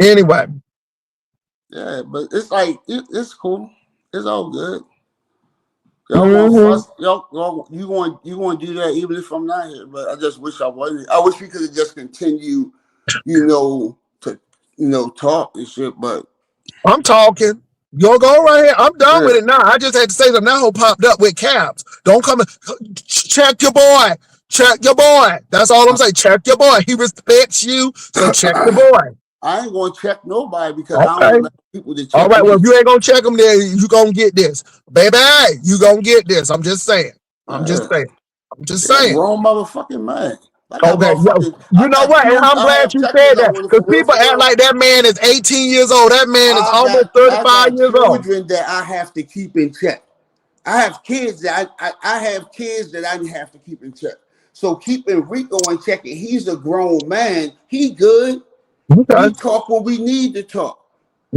Anyway. Yeah, but it's like it's cool. It's all good. Y'all gonna Mm-hmm. fuss, you going to do that even if I'm not here. But I just wish I wasn't. I wish we could have just continued, to talk and shit. But I'm talking. You'll go right here. I'm done yeah, with it now. I just had to say something. That whole popped up with caps. Don't come and check your boy. Check your boy. That's all I'm saying. Check your boy. He respects you. So check your boy. I ain't gonna check nobody because I don't Okay. allow people to All check right, well, me. if you ain't gonna check them, then you gonna get this, baby. You gonna get this. I'm just saying. I'm just Yeah, saying. I'm just yeah, saying. grown motherfucking man. Okay, yo, you I know got what? And children. I'm I glad have you checkers. said I that want it because for real, people for act real. like that man is 18 years old. That man is almost I 35 got years old. children that I have to keep in check. I have kids that I have kids that I have to keep in check. So keeping Rico in check, and he's a grown man. He good. Okay. We talk when we need to talk.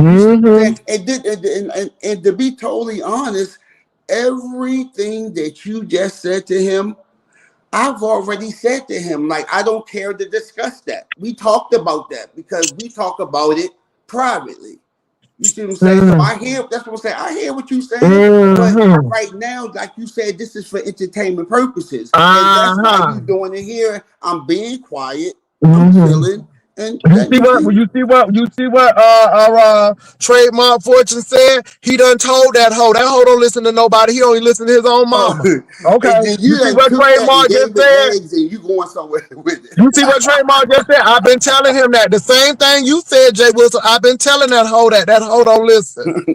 You see what I'm Mm-hmm. saying? And to be totally honest, everything that you just said to him, I've already said to him. Like, I don't care to discuss that. We talked about that because we talk about it privately. You see what I'm saying? So Mm-hmm. I hear, that's what I'm saying. I hear what you're saying, but Mm-hmm. right now, like you said, this is for entertainment purposes. And that's why Uh-huh. you doing it here. I'm being quiet. I'm Mm-hmm. chilling. And You that, see you what? see, You see what? Our trademark fortune said. He done told that hoe. That hoe don't listen to nobody. He only listen to his own oh, mama. Okay. and then You you see done what took that and trademark just gave it said? legs and you going somewhere with You see what trademark just said? I've been telling him that. The same thing you said, Jay Wilson. I've been telling that hoe that. That hoe don't listen. it.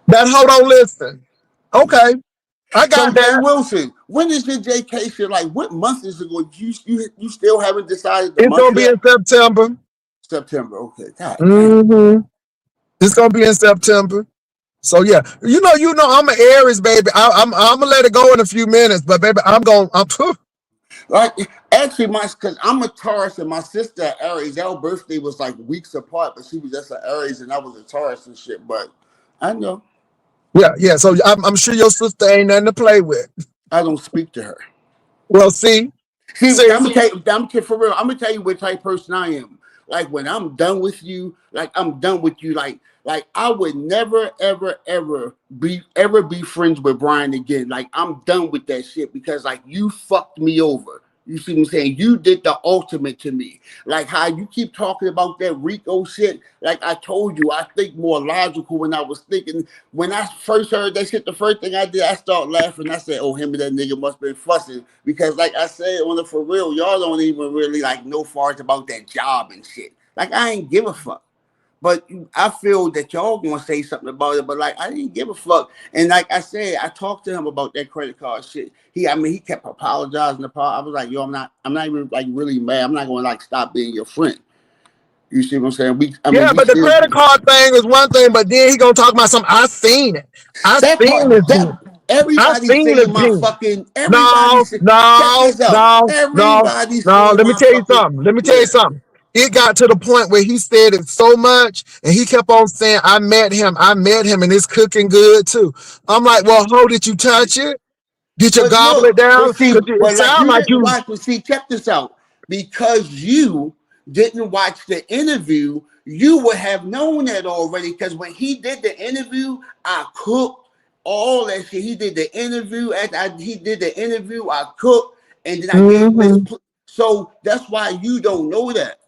That hoe don't listen. Okay. I So got Jay that. Wilson, when is your vacation? Like, what month is it going? You still haven't decided the It's month gonna be yet? in September. September. Okay. God damn. Mm-hmm. It's gonna be in September. So yeah, I'm an Aries, baby. I'm gonna let it go in a few minutes, but baby, I'm Like, actually, because I'm a Taurus and my sister Aries. Our birthday was like weeks apart, but she was just an Aries and I was a Taurus and shit. But I know yeah. So I'm sure your sister ain't nothing to play with. I don't speak to her. Well, see, See, see, for real. I'm gonna tell you what type of person I am. Like when I'm done with you, like I'm done with you. Like I would never, ever be friends with Brian again. Like I'm done with that shit because like you fucked me over. You see what I'm saying? You did the ultimate to me. Like how you keep talking about that Rico shit. Like I told you, I think more logical when I was thinking. When I first heard that shit, the first thing I did, I started laughing. I said, "Oh, him and that nigga must have been fussing." Because, like I said, on the for real, y'all don't even really like know farts about that job and shit. Like I ain't give a fuck. But I feel that y'all gonna say something about it. But like I didn't give a fuck. And like I said, I talked to him about that credit card shit. He kept apologizing. I was like, yo, I'm not even like really mad. I'm not gonna like stop being your friend. You see what I'm saying? Yeah, We but the still credit card thing is one thing, but then he gonna talk about something. I seen it. I that seen part this that gene. I everybody seen the saying my gene. fucking everybody No, say, check no, this out. no, no, Everybody no. saying Let me my tell you fucking something. Let me tell you yeah. something. It got to the point where he said it so much, and he kept on saying, "I met him. I met him, and it's cooking good too." I'm like, "Well, how did you touch it? Did you But gobble it look, down? but see, Because it but like sounds you like didn't you." watch, but see, check this out. Because you didn't watch the interview, you would have known that already. Because when he did the interview, I cooked all that shit. He did the interview. He did the interview, I cooked, and then I gave him his. Mm-hmm. So that's why you don't know that.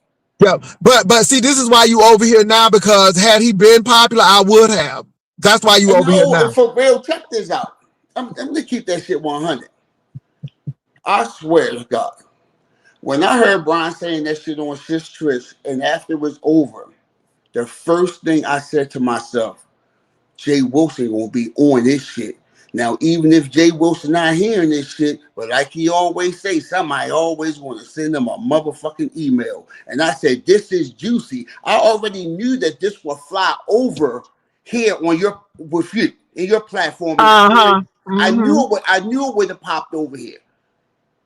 Yeah, but see, this is why you over here now. Because had he been popular, I would have. That's why you And over here no, now. and for real, check this out. I'm gonna keep that shit 100. I swear to God. When I heard Brian saying that shit on Sis Trish, and after it was over, the first thing I said to myself, Jay Wilson gonna be on this shit. Now, even if Jay Wilson not hearing this shit, but like he always say, somebody always want to send him a motherfucking email. And I said, this is juicy. I already knew that this would fly over here on your with you in your platform Uh-huh. experience. Mm-hmm. I knew it would have popped over here.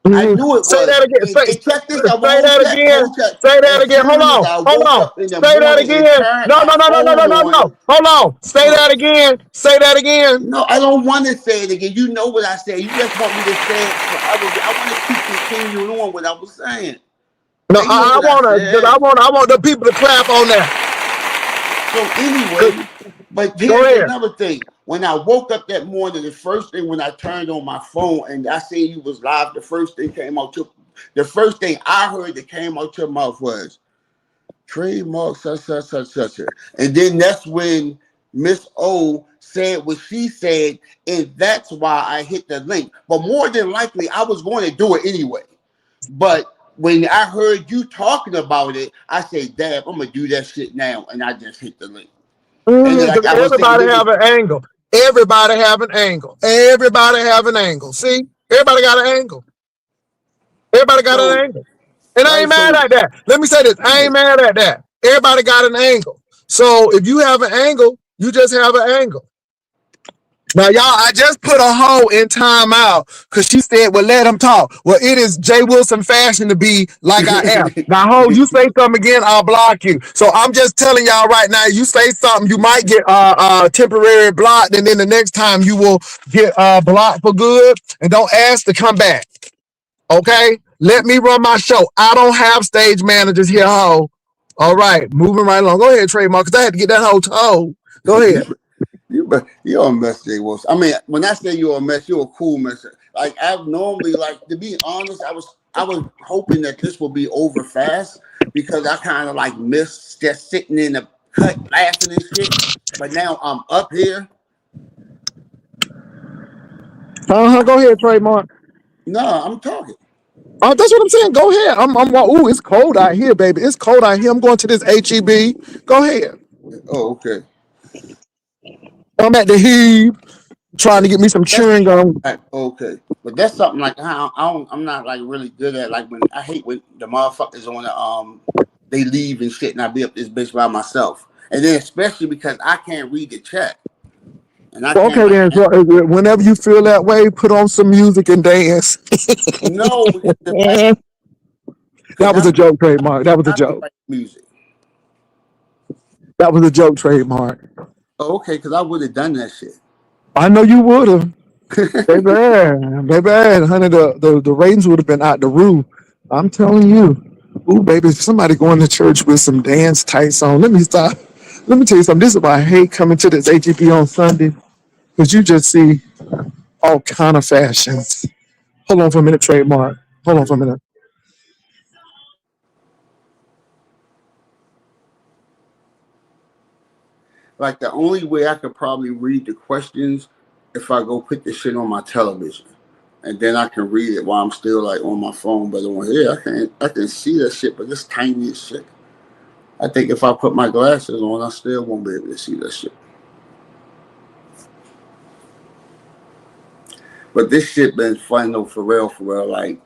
I Mm-hmm. knew it Say was. that again. And check this out, Say that again. whole check. Say that As again. Hold soon as on. I Hold woke on. up in the Say that morning and again. turned No, my no, no, no, no, no, phone no, on, no. Hold on. Say huh? that again. Say that again. No, I don't want to say it again. You know what I said. You just want me to say it forever. I want to keep continuing on what I was saying. No, They know I what I wanna said. I want the people to clap on that. So anyway, but Go here's ahead. another thing. When I woke up that morning, the first thing when I turned on my phone and I seen you was live, the first thing I heard that came out your mouth was trademark such. And then that's when Miss O said what she said, and that's why I hit the link. But more than likely, I was going to do it anyway. But when I heard you talking about it, I said, "Damn, I'm gonna do that shit now," and I just hit the link. And then, like Because I was saying, everybody have an angle. Everybody have an angle. Everybody have an angle. See, everybody got an angle. Everybody got an so angle. And I ain't right, mad so at that. Let me say this. I yeah. ain't mad at that. Everybody got an angle. So if you have an angle, you just have an angle. Now, y'all, I just put a hoe in timeout because she said, well, let him talk. Well, it is Jay Wilson fashion to be like I am. Now, hoe, you say something again, I'll block you. So I'm just telling y'all right now, you say something, you might get temporary blocked, and then the next time you will get blocked for good. And don't ask to come back. Okay? Let me run my show. I don't have stage managers here, hoe. All right, moving right along. Go ahead, trademark, because I had to get that hoe told. Go ahead. You're a mess, Jay Wilson. I mean, when I say you're a mess, you're a cool mess. Like I've normally, like to be honest, I was hoping that this would be over fast because I kind of like miss just sitting in the cut laughing and shit. But now I'm up here. Go ahead, trademark. No, I'm talking. Oh, that's what I'm saying. Go ahead. Ooh, it's cold out here, baby. It's cold out here. I'm going to this HEB. Go ahead. Oh, okay. I'm at the heave trying to get me some That's chewing gum. like, okay. But that's something like I'm not like really good at. Like when I hate when the motherfuckers on the they leave and shit, and I be up this bitch by myself, and then especially because I can't read the chat. And I Well, can't okay, like then. So, whenever you feel that way, put on some music and dance. no because the fact because That was a joke, trademark. That was a I don't joke. like music. That was a joke, trademark. Oh, okay, because I would have done that shit. I know you would have. Baby, baby, honey, the ratings would have been out the roof. I'm telling you. Ooh, baby, somebody going to church with some dance tights on. Let me stop. Let me tell you something. This is why I hate coming to this HEB on Sunday. Because you just see all kind of fashions. Hold on for a minute, trademark. Hold on for a minute. Like the only way I could probably read the questions if I go put this shit on my television. And then I can read it while I'm still like on my phone. But on here, I can see that shit, but it's tiny as shit. I think if I put my glasses on, I still won't be able to see that shit. But this shit been fun though, for real, for real. Like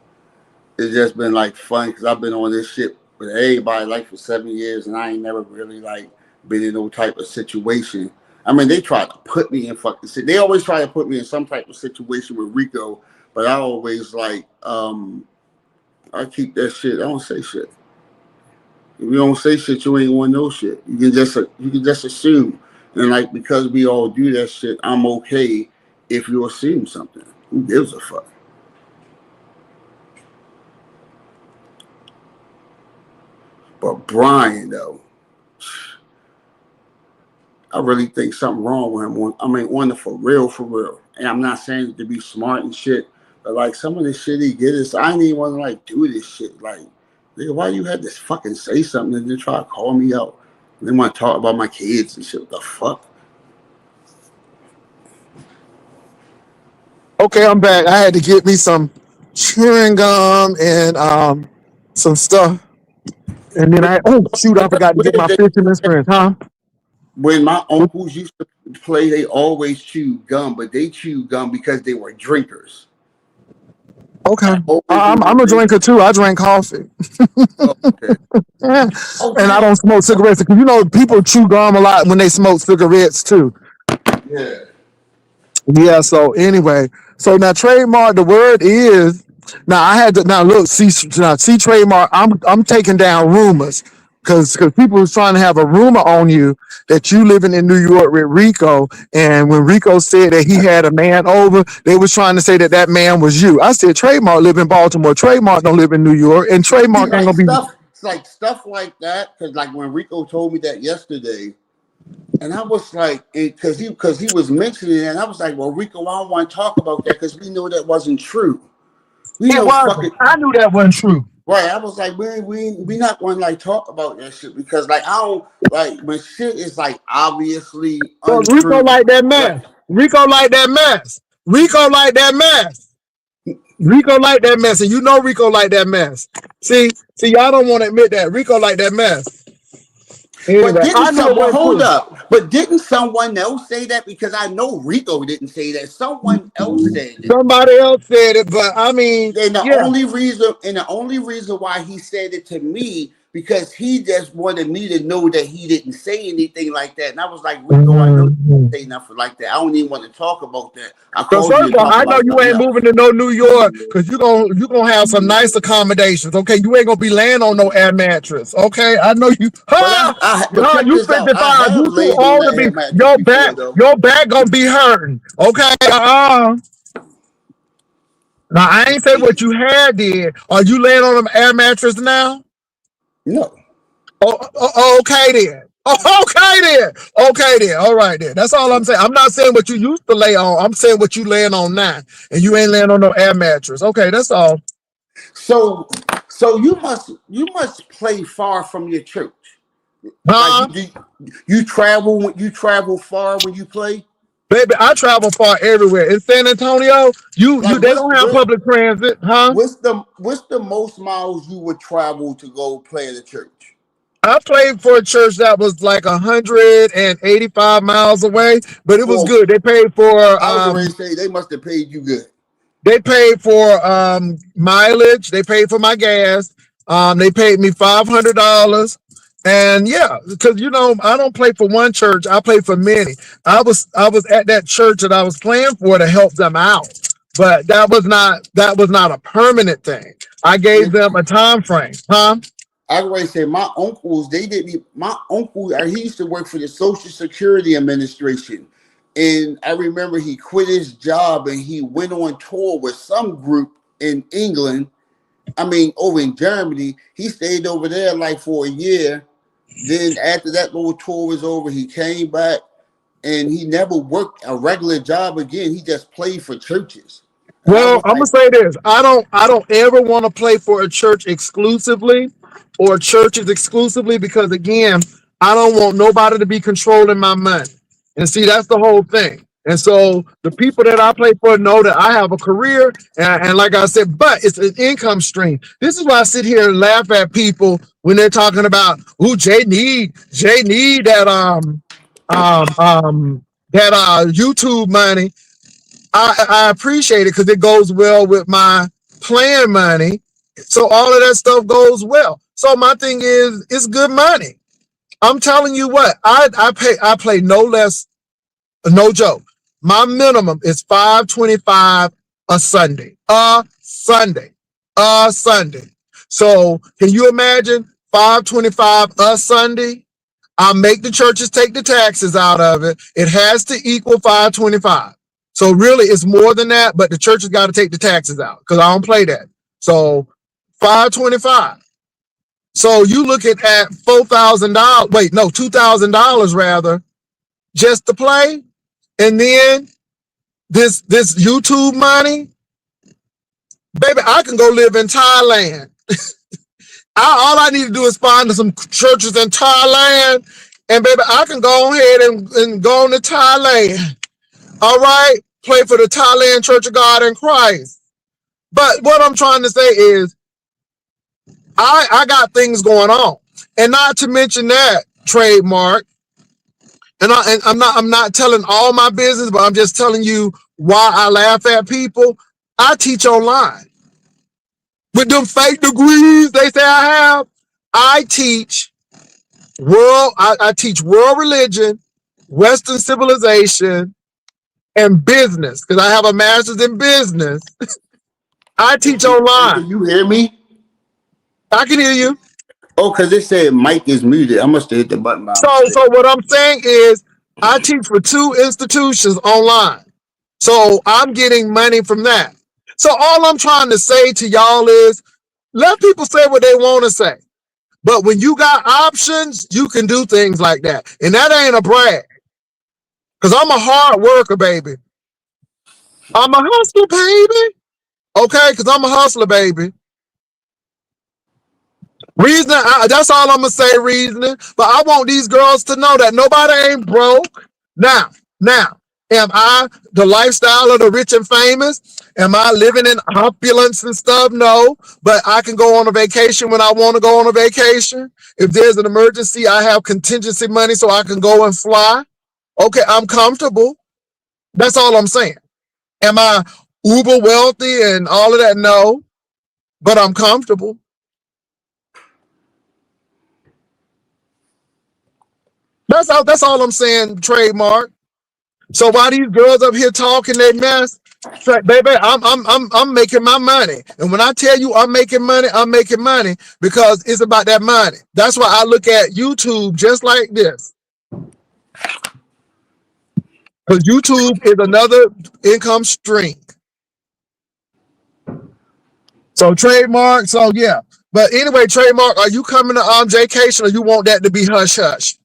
it's just been like fun because I've been on this shit with everybody like for 7 years, and I ain't never really like been in no type of situation. I mean, they try to put me in fucking shit. They always try to put me in some type of situation with Rico, but I always like I keep that shit. I don't say shit. If you don't say shit, you ain't want no shit. You can just assume, and like because we all do that shit, I'm okay if you assume something. Who gives a fuck? But Brian though, I really think something wrong with him. I mean, on the for real. And I'm not saying it to be smart and shit, but like some of the shit he get is, I didn't even want to like do this shit. Like, nigga, why you had to fucking say something and then try to call me out? And then want to talk about my kids and shit. What the fuck? Okay, I'm back. I had to get me some chewing gum and some stuff. And then oh shoot, I forgot to get my fishing insurance, huh? When my uncles used to play, they always chewed gum, but they chewed gum because they were drinkers. Okay. I'm a drinker too. I drink coffee. Okay. And I don't smoke cigarettes because you know people chew gum a lot when they smoke cigarettes too. Yeah. Yeah. So anyway, so now trademark. The word is now. I had to now look. See trademark. I'm taking down rumors because people was trying to have a rumor on you that you living in New York with Rico, and when Rico said that he had a man over, they was trying to say that that man was you. I said trademark live in Baltimore. Trademark don't live in New York, and trademark ain't Like gonna be. stuff like that. Because like when Rico told me that yesterday. And I was like, because he was mentioning it, and I was like, well, Rico, I don't want to talk about that because we know that wasn't true. We It know wasn't. fucking I knew that wasn't true. right. I was like, we not going to like talk about that shit because like I don't like when shit is like obviously But Rico untrue. like that Like mess. Rico like that mess. Rico like that mess. Rico like that mess, and you know Rico like that mess. See, y'all don't want to admit that Rico like that mess. but Anyway, didn't I knew it someone wasn't hold true. up? But didn't someone else say that? Because I know Rico didn't say that. Someone else said it. Somebody else said it, but I mean, And yeah. the only reason why he said it to me because he just wanted me to know that he didn't say anything like that. And I was like, Rico, I know you Mhm. didn't say nothing like that. I don't even want to talk about that. I Because called you first to of all, talk I know about you something ain't else. moving to no New York because you gonna have some nice accommodations. Okay, you ain't gonna be laying on no air mattress. Okay, I know you. But but check You this out. I 55. have You too laid on old the to be. air mattress before though. Your back gonna be hurting. Okay. Now I ain't say what you had did. Are you laying on an air mattress now? No. Okay then. Okay then. Okay then. All right then. That's all I'm saying. I'm not saying what you used to lay on. I'm saying what you laying on now, and you ain't laying on no air mattress. Okay, that's all. So you must play far from your church. Like Huh? you travel far when you play. Baby, I travel far everywhere. In San Antonio, Like they don't have public transit, huh? what's the most miles you would travel to go play at a church? I played for a church that was like 185 miles away, but it was Well, good. I was already say they must have paid you good. They paid for mileage. They paid for my gas. They paid me $500. And yeah, because you know I don't play for one church. I play for many. I was at that church that I was playing for to help them out, but that was not a permanent thing. I gave them a time frame, huh? I already say my uncles, my uncle, he used to work for the Social Security Administration. And I remember he quit his job and he went on tour with some group in England. I mean, over in Germany. He stayed over there like for a year. Then after that little tour was over, he came back and he never worked a regular job again. He just played for churches. And I Well, was I'm gonna like, say this. I don't ever want to play for a church exclusively or churches exclusively because again, I don't want nobody to be controlling my money. And see, that's the whole thing. And so the people that I play for know that I have a career and like I said, but it's an income stream. This is why I sit here and laugh at people when they're talking about, ooh, Jay need that YouTube money. I appreciate it because it goes well with my plan money. So all of that stuff goes well. So my thing is, it's good money. I'm telling you what, I play no less, no joke. My minimum is $525 a Sunday. A Sunday. A Sunday. So can you imagine $525 a Sunday? I make the churches take the taxes out of it. It has to equal $525. So really it's more than that, but the church has got to take the taxes out because I don't play that. So $525. So you looking at $4,000, wait, no, $2,000 rather, just to play. And then this YouTube money, baby, I can go live in Thailand. All I need to do is find some churches in Thailand, and baby, I can go ahead and go on to Thailand. All right, play for the Thailand Church of God in Christ. But what I'm trying to say is, I got things going on, and not to mention that trademark. And I'm not telling all my business, but I'm just telling you why I laugh at people. I teach online with them fake degrees they say I have. I teach I teach world religion, Western civilization, and business because I have a master's in business. I teach online. Can you hear me? I can hear you. Oh, because it said mic is muted. I must have hit the button by mistake. So what I'm saying is I teach for 2 institutions online. So I'm getting money from that. So all I'm trying to say to y'all is let people say what they want to say. But when you got options, you can do things like that. And that ain't a brag. Because I'm a hard worker, baby. I'm a hustler, baby. Okay, because I'm a hustler, baby. Reasoning, that's all I'm going to say, reasoning. But I want these girls to know that nobody ain't broke. Now, am I the lifestyle of the rich and famous? Am I living in opulence and stuff? No, but I can go on a vacation when I want to go on a vacation. If there's an emergency, I have contingency money so I can go and fly. Okay, I'm comfortable. That's all I'm saying. Am I uber wealthy and all of that? No, but I'm comfortable. That's all I'm saying, trademark. So while these girls up here talking their mess, baby, I'm making my money. And when I tell you I'm making money because it's about that money. That's why I look at YouTube just like this. Because YouTube is another income stream. So trademark, so yeah. But anyway, trademark, are you coming to Jaycation or you want that to be hush hush?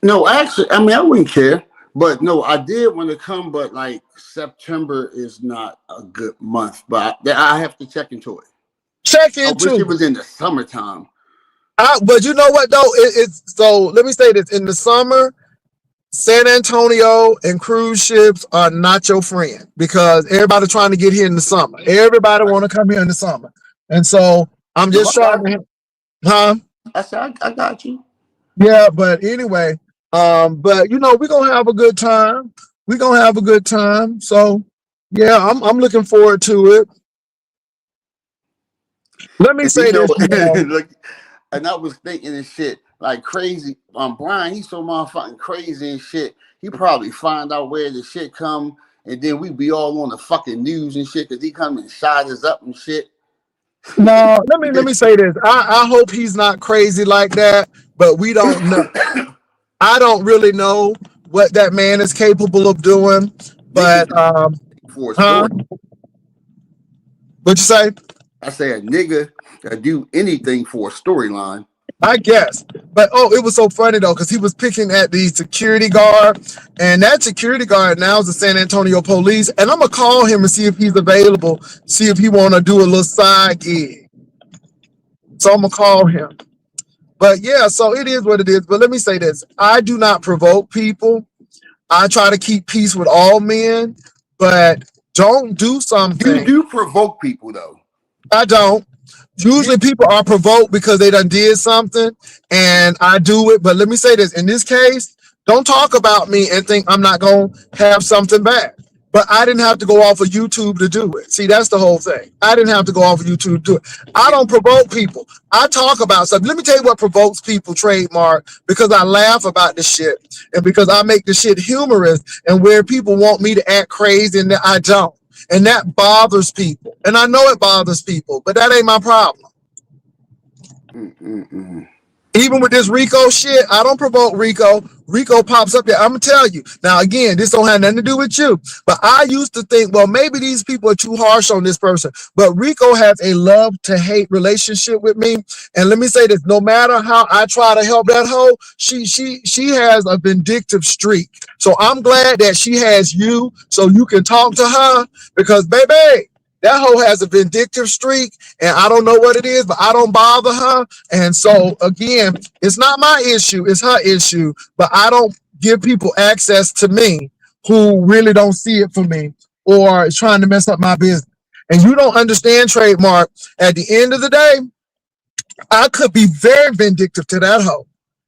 No, actually, I mean I wouldn't care. But no, I did want to come, but like September is not a good month. But I have to check into it. Check I into wish it. it was in the summertime. But you know what though? It's so let me say this. In the summer, San Antonio and cruise ships are not your friend because everybody's trying to get here in the summer. Everybody want to come here in the summer. And so I'm just trying to, I said, I got you. Yeah, but anyway, but you know, we're gonna have a good time. We're gonna have a good time. So yeah, I'm looking forward to it. Let me say this. Look, and I was thinking and shit, like crazy. Brian, he's so motherfucking crazy and shit. He probably find out where the shit come, and then we be all on the fucking news and shit because he come and shot us up and shit. No, let me say this. I hope he's not crazy like that, but we don't know. I don't really know what that man is capable of doing. But what'd you say? I say a nigga that do anything for a storyline. I guess. But it was so funny though, because he was picking at the security guard, and that security guard now is the San Antonio police. And I'm gonna call him and see if he's available, see if he wanna do a little side gig. So I'm gonna call him. But yeah, so it is what it is. But let me say this. I do not provoke people. I try to keep peace with all men, but don't do something. You do provoke people though. I don't. Usually people are provoked because they done did something and I do it. But let me say this. In this case, don't talk about me and think I'm not going to have something back. but I didn't have to go off of YouTube to do it. See, that's the whole thing. I didn't have to go off of YouTube to do it. I don't provoke people. I talk about something. Let me tell you what provokes people, trademark, because I laugh about this shit and because I make the shit humorous and where people want me to act crazy and I don't. And that bothers people. And I know it bothers people, but that ain't my problem. Even with this Rico shit, I don't provoke Rico. Rico pops up there. I'm gonna tell you. Now, again, this don't have nothing to do with you. But I used to think, well, maybe these people are too harsh on this person. But Rico has a love to hate relationship with me. And let me say this: no matter how I try to help that hoe, she has a vindictive streak. So I'm glad that she has you, so you can talk to her because, baby, that hoe has a vindictive streak, and I don't know what it is, but I don't bother her. And so, again, it's not my issue, it's her issue, but I don't give people access to me who really don't see it for me or is trying to mess up my business. And you don't understand, trademark. At the end of the day, I could be very vindictive to that hoe.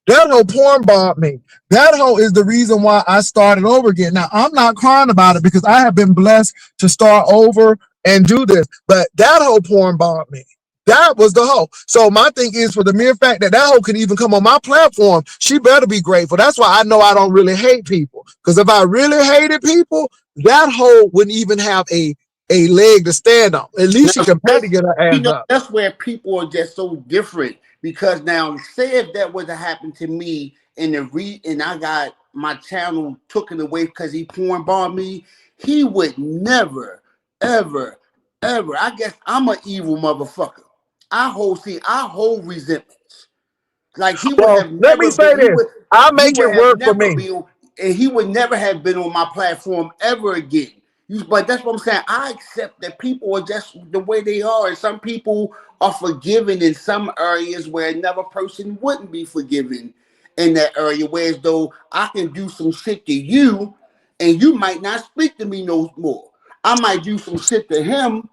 That hoe porn bombed me. That hoe is the reason why I started over again. Now, I'm not crying about it because I have been blessed to start over and do this. But that hoe porn bombed me. That was the hoe. So my thing is, for the mere fact that that hoe can even come on my platform, she better be grateful. That's why I know I don't really hate people. Because if I really hated people, that hoe wouldn't even have a leg to stand on. At least she can pay to get her ass up. That's where people are just so different. Because now, say if that was to happen to me and I got my channel taken away because he porn bombed me, he would never, ever, ever. I guess I'm an evil motherfucker. I hold resentments. Like he would have let me never say been. this. I make it work for me. And he would never have been on my platform ever again. But that's what I'm saying. I accept that people are just the way they are. And some people are forgiven in some areas where another person wouldn't be forgiven in that area. Whereas though I can do some shit to you and you might not speak to me no more. I might do some shit to him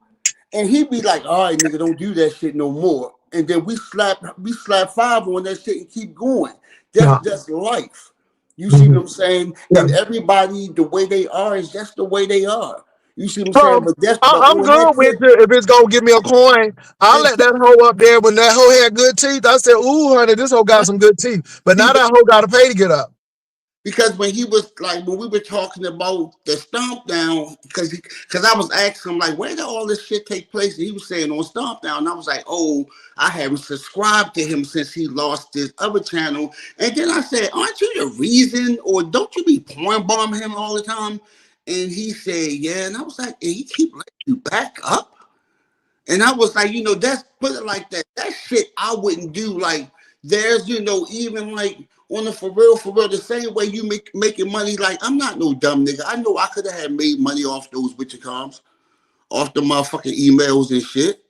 and he'd be like, all right, nigga, don't do that shit no more. And then we slap five on that shit and keep going. That's life. You see what I'm saying? Yeah. And everybody, the way they are is just the way they are. You see what I'm saying? But I'm good with it. If it's gonna give me a coin, I'll let that hoe up there. When that hoe had good teeth, I said, ooh, honey, this hoe got some good teeth. But now that hoe gotta pay to get up. Because when he was like, when we were talking about the stomp down, because I was asking him like, where did all this shit take place? And he was saying on stomp down. And I was like, oh, I haven't subscribed to him since he lost his other channel. And then I said, aren't you the reason, or don't you be porn bombing him all the time? And he said, yeah. And I was like, and he keep letting you back up? And I was like, that's, put it like that. That shit I wouldn't do. Like, there's, even like, on the for real, the same way you making money. Like, I'm not no dumb nigga. I know I could have made money off those Witcher-coms, off the motherfucking emails and shit.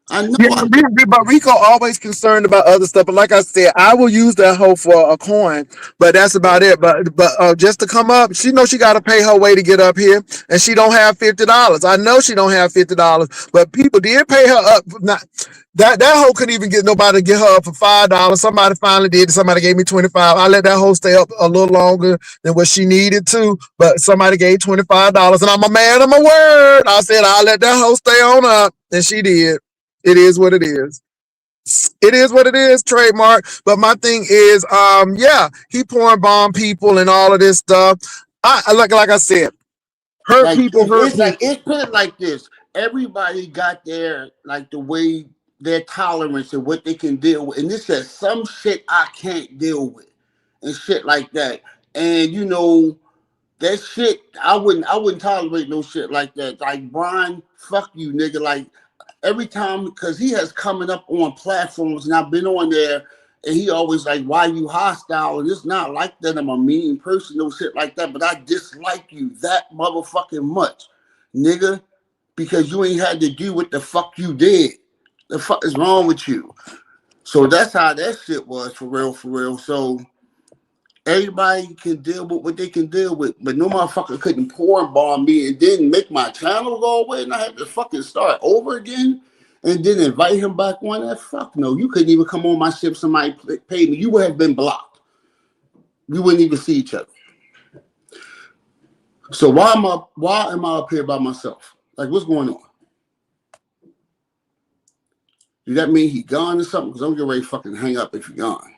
I know. Yeah, but Rico always concerned about other stuff. But like I said, I will use that hoe for a coin, but that's about it. But just to come up, she knows she got to pay her way to get up here, and she don't have $50. I know she don't have $50, but people did pay her up. Not that hoe couldn't even get nobody to get her up for $5. Somebody finally did. Somebody gave me 25. I let that hoe stay up a little longer than what she needed to, but somebody gave $25, and I'm a man of my word. I said I'll let that hoe stay on up, and she did. It is what it is. It is what it is, trademark. But my thing is, he porn bomb people and all of this stuff. I like I said, hurt people. It's put it like this. Everybody got their, like, the way, their tolerance and what they can deal with. And this says some shit I can't deal with and shit like that. And that shit, I wouldn't tolerate no shit like that. Like, Brian, fuck you, nigga. Like, every time, because he has coming up on platforms and I've been on there and he always like, why you hostile? And it's not like that I'm a mean person, no shit like that, but I dislike you that motherfucking much, nigga, because you ain't had to do what the fuck you did. The fuck is wrong with you? So that's how that shit was, for real. So everybody can deal with what they can deal with, but no motherfucker couldn't porn bomb me and then make my channel go away and I had to fucking start over again and then invite him back on that. Fuck no, you couldn't even come on my ship. Somebody paid me. You would have been blocked. We wouldn't even see each other. So why am I up here by myself? Like, what's going on? Does that mean he gone or something? Because I'm getting ready to fucking hang up if he gone.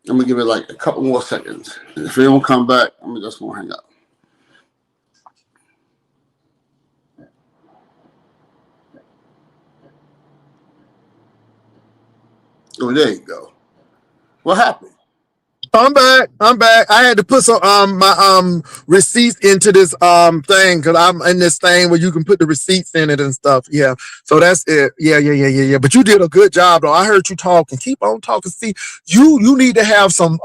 I'm gonna give it like a couple more seconds. And if he don't come back, I'm just gonna hang up. Oh, there you go. What happened? I'm back. I'm back. I had to put some my receipts into this thing because I'm in this thing where you can put the receipts in it and stuff. Yeah. So that's it. Yeah. But you did a good job though. I heard you talking. Keep on talking. See, you need to have some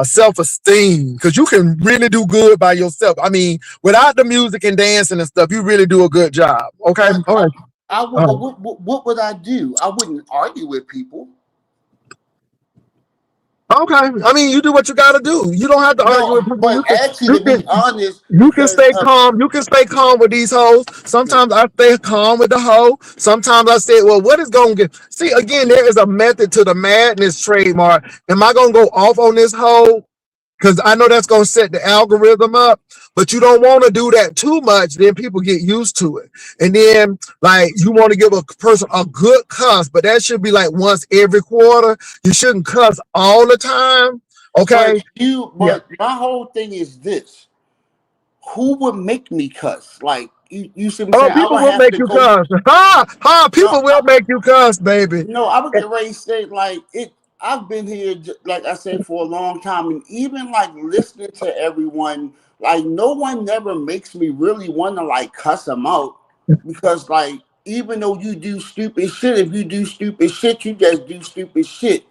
self-esteem because you can really do good by yourself. I mean, without the music and dancing and stuff, you really do a good job. Okay. But All right. I would. But what would I do? I wouldn't argue with people. Okay. I mean, you do what you got to do. You don't have to argue with No, people. but actually, You to can be honest, you can because stay calm. You can stay calm with these hoes. Sometimes I stay calm with the hoe. Sometimes I say, well, what is going to get? See, again, there is a method to the madness trademark. Am I going to go off on this hoe? Because I know that's going to set the algorithm up, but you don't want to do that too much. Then people get used to it. And then, like, you want to give a person a good cuss, but that should be like once every quarter. You shouldn't cuss all the time. Okay. Yeah. but my whole thing is this: who would make me cuss? Like you see what I'm Oh, saying? I people would will have make to you go. cuss. Ha! Ha! No, People will make you cuss, baby. no, I would get ready to say like it. I've been here, like I said, for a long time, and even like listening to everyone, like no one never makes me really want to like cuss them out because like even though you do stupid shit, if you do stupid shit, you just do stupid shit.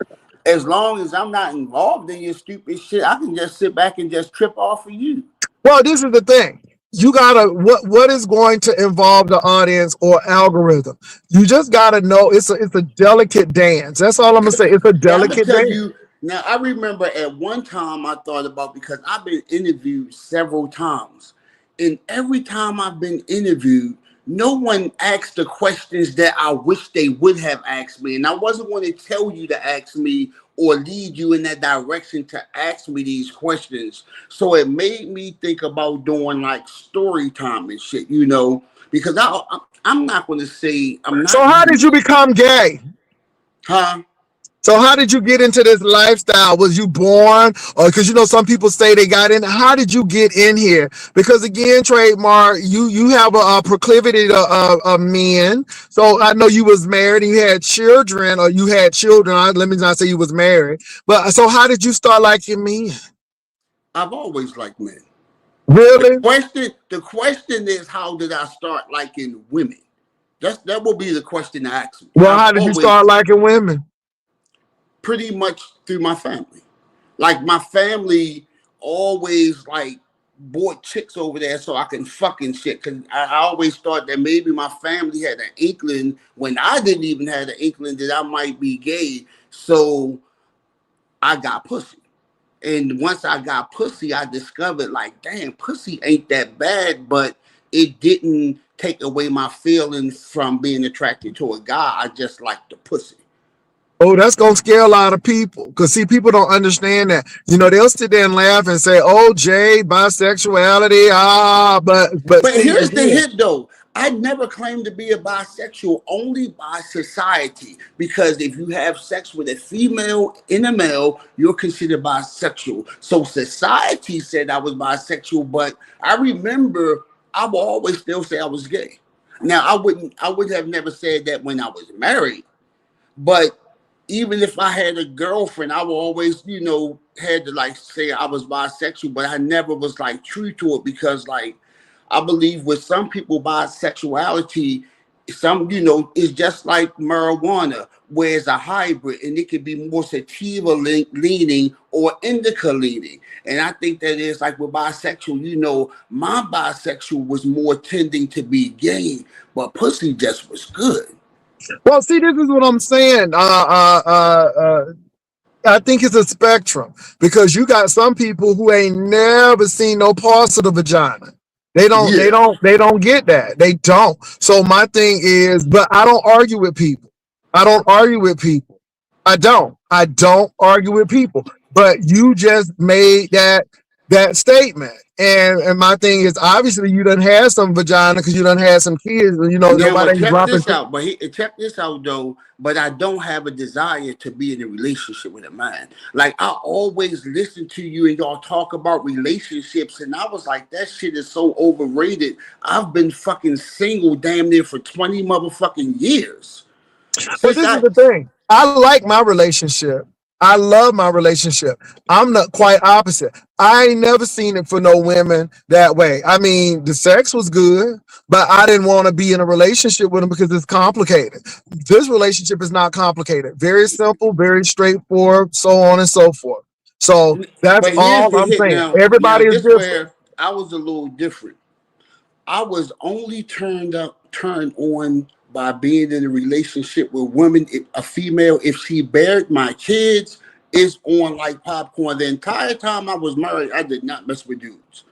As long as I'm not involved in your stupid shit, I can just sit back and just trip off of you. Well, this is the thing. You gotta what is going to involve the audience or algorithm. You just gotta know it's a delicate dance. That's all I'm gonna say. It's a Now I'm gonna delicate tell dance. you. Now I remember at one time I thought about because I've been interviewed several times, and every time I've been interviewed, no one asked the questions that I wish they would have asked me, and I wasn't going to tell you to ask me or lead you in that direction to ask me these questions. So it made me think about doing like story time and shit, because I'm not going to say I'm So not how even, did you become gay? huh? So how did you get into this lifestyle? Was you born, or because some people say they got in? How did you get in here? Because again, trademark, you have a proclivity to men. So I know you was married and you had children, or you had children. Let me not say you was married. But so how did you start liking men? I've always liked men. The Really? question, the question is, how did I start liking women? That will be the question to ask me. Well, I've how did you always start liking women? pretty much through my family. Like my family always like bought chicks over there so I can fucking shit. Cause I always thought that maybe my family had an inkling when I didn't even have an inkling that I might be gay. So I got pussy. And once I got pussy, I discovered like, damn, pussy ain't that bad, but it didn't take away my feelings from being attracted to a guy. I just like the pussy. Oh, that's gonna scare a lot of people. Cause see, people don't understand that. They'll sit there and laugh and say, "Oh, Jay, bisexuality." But But see here's the again. hit though. I never claimed to be a bisexual, only by society. Because if you have sex with a female and a male, you're considered bisexual. So society said I was bisexual, but I remember I will always still say I was gay. Now I would have never said that when I was married, but even if I had a girlfriend, I would always, had to like say I was bisexual, but I never was like true to it because like I believe with some people bisexuality, is just like marijuana, where it's a hybrid and it could be more sativa leaning or indica leaning. And I think that is like with bisexual, my bisexual was more tending to be gay, but pussy just was good. Well, see, this is what I'm saying. I think it's a spectrum because you got some people who ain't never seen no parts of the vagina. They don't. They Yeah. don't. They don't get that. They don't. So my thing is, but I don't argue with people. I don't argue with people. I don't. I don't argue with people. but you just made that statement. And my thing is, obviously you done had some vagina because you done had some kids, and Now, nobody but ain't check dropping. this out. Check this out though. But I don't have a desire to be in a relationship with a man. Like I always listen to you and y'all talk about relationships, and I was like, that shit is so overrated. I've been fucking single damn near for 20 motherfucking years. But Since this is I the thing. I like my relationship. I love my relationship. I'm not quite opposite. I ain't never seen it for no women that way. I mean, the sex was good, but I didn't want to be in a relationship with them because it's complicated. This relationship is not complicated. Very simple, very straightforward, so on and so forth. So that's but here's all the I'm hit saying. now. Now Everybody is this different. where I was a little different. I was only turned on by being in a relationship with women. A female, if she bared my kids, is on like popcorn. The entire time I was married, I did not mess with dudes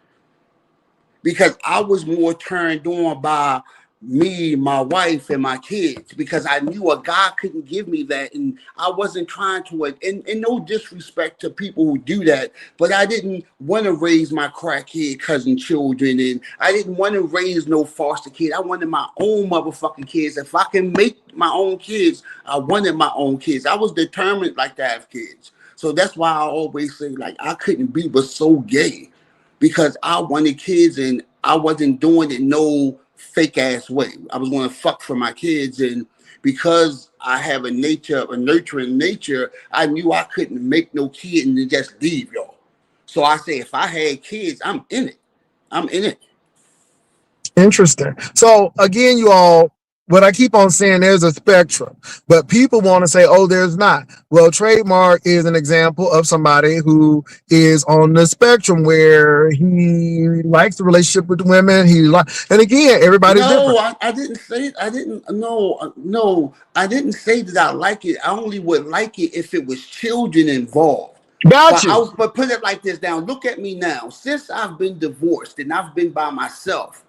because I was more turned on by me, my wife, and my kids because I knew a guy couldn't give me that, and I wasn't trying to. And no disrespect to people who do that, but I didn't want to raise my crackhead cousin children, and I didn't want to raise no foster kid. I wanted my own motherfucking kids. If I can make my own kids, I wanted my own kids. I was determined like to have kids. So that's why I always say like I couldn't be but so gay because I wanted kids and I wasn't doing it no fake ass way. I was going to fuck for my kids, and because I have a nurturing nature, I knew I couldn't make no kid and then just leave y'all. So I say, if I had kids, I'm in it. I'm in it. Interesting. So again, you all, what I keep on saying, there's a spectrum, but people want to say, oh, there's not. Well, Trademark is an example of somebody who is on the spectrum where he likes the relationship with women. And again, everybody's No, different. I didn't say I didn't no I didn't say that I like it. I only would like it if it was children involved. Got But you. but put it like this down. Look at me now. Since I've been divorced and I've been by myself,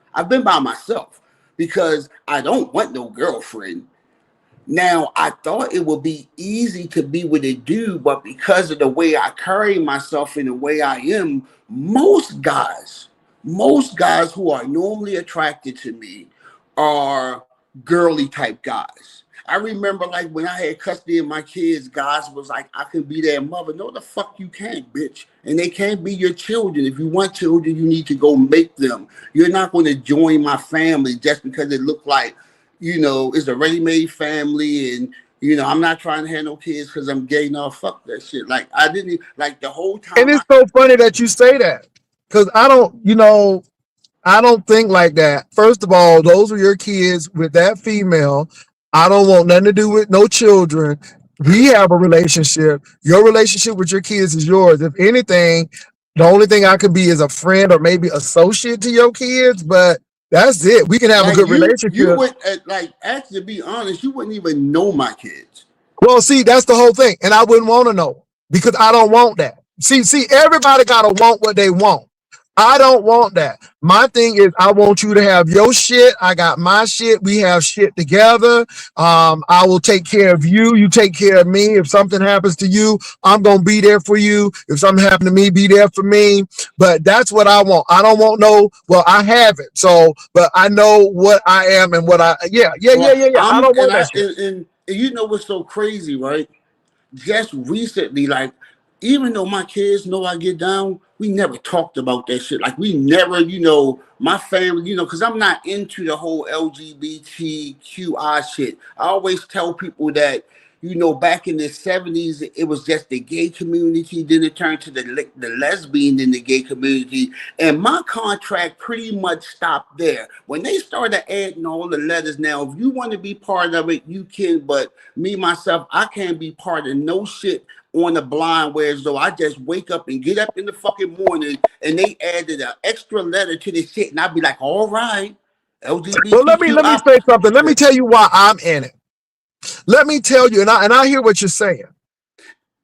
because I don't want no girlfriend. Now, I thought it would be easy to be with a dude, but because of the way I carry myself and the way I am, most guys who are normally attracted to me are girly type guys. I remember like when I had custody of my kids, guys was like, I can be their mother. No, the fuck you can't, bitch. And they can't be your children. If you want children, you need to go make them. You're not going to join my family just because it looked like it's a ready-made family, and I'm not trying to have no kids because I'm gay. No, fuck that shit. Like I didn't like the whole And time. it's so funny that you say that because I don't think like that. First of all, those are your kids with that female. I don't want nothing to do with no children. We have a relationship. Your relationship with your kids is yours. If anything, the only thing I could be is a friend or maybe associate to your kids, but that's it. We can have a Like good you relationship. would like actually to be honest, you wouldn't even know my kids. Well, see, that's the whole thing. And I wouldn't want to know because I don't want that. See, everybody gotta want what they want. I don't want that. My thing is I want you to have your shit. I got my shit. We have shit together. I will take care of you. You take care of me. If something happens to you, I'm gonna be there for you. If something happened to me, be there for me. But that's what I want. I don't want no, well, I have it. So, but I know what I am and what yeah. I I'm don't and want that I shit. and you know what's so crazy, right? Just recently, like, even though my kids know I get down, we never talked about that shit. Like, we never, my family, because I'm not into the whole LGBTQI shit. I always tell people that, back in the 70s, it was just the gay community. Then it turned to the lesbian in the gay community. And my contract pretty much stopped there. When they started adding all the letters, now, if you want to be part of it, you can. But me, myself, I can't be part of no shit on the blind, whereas though I just wake up and get up in the fucking morning and they added an extra letter to this shit. And I'd be like, all right, Well, let me LGBTQI. say something. Let me tell you why I'm in it. Let me tell you, and I hear what you're saying,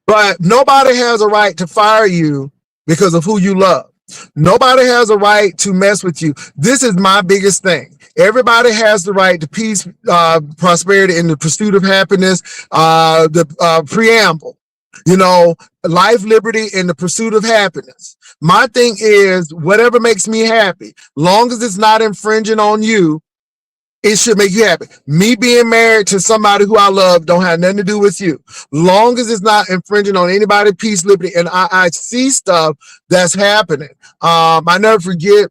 but nobody has a right to fire you because of who you love. Nobody has a right to mess with you. This is my biggest thing. Everybody has the right to peace, prosperity, and the pursuit of happiness. The preamble. You know, life, liberty, and the pursuit of happiness. My thing is whatever makes me happy, long as it's not infringing on you, it should make you happy. Me being married to somebody who I love don't have nothing to do with you. Long as it's not infringing on anybody's peace, liberty, and I see stuff that's happening. I never forget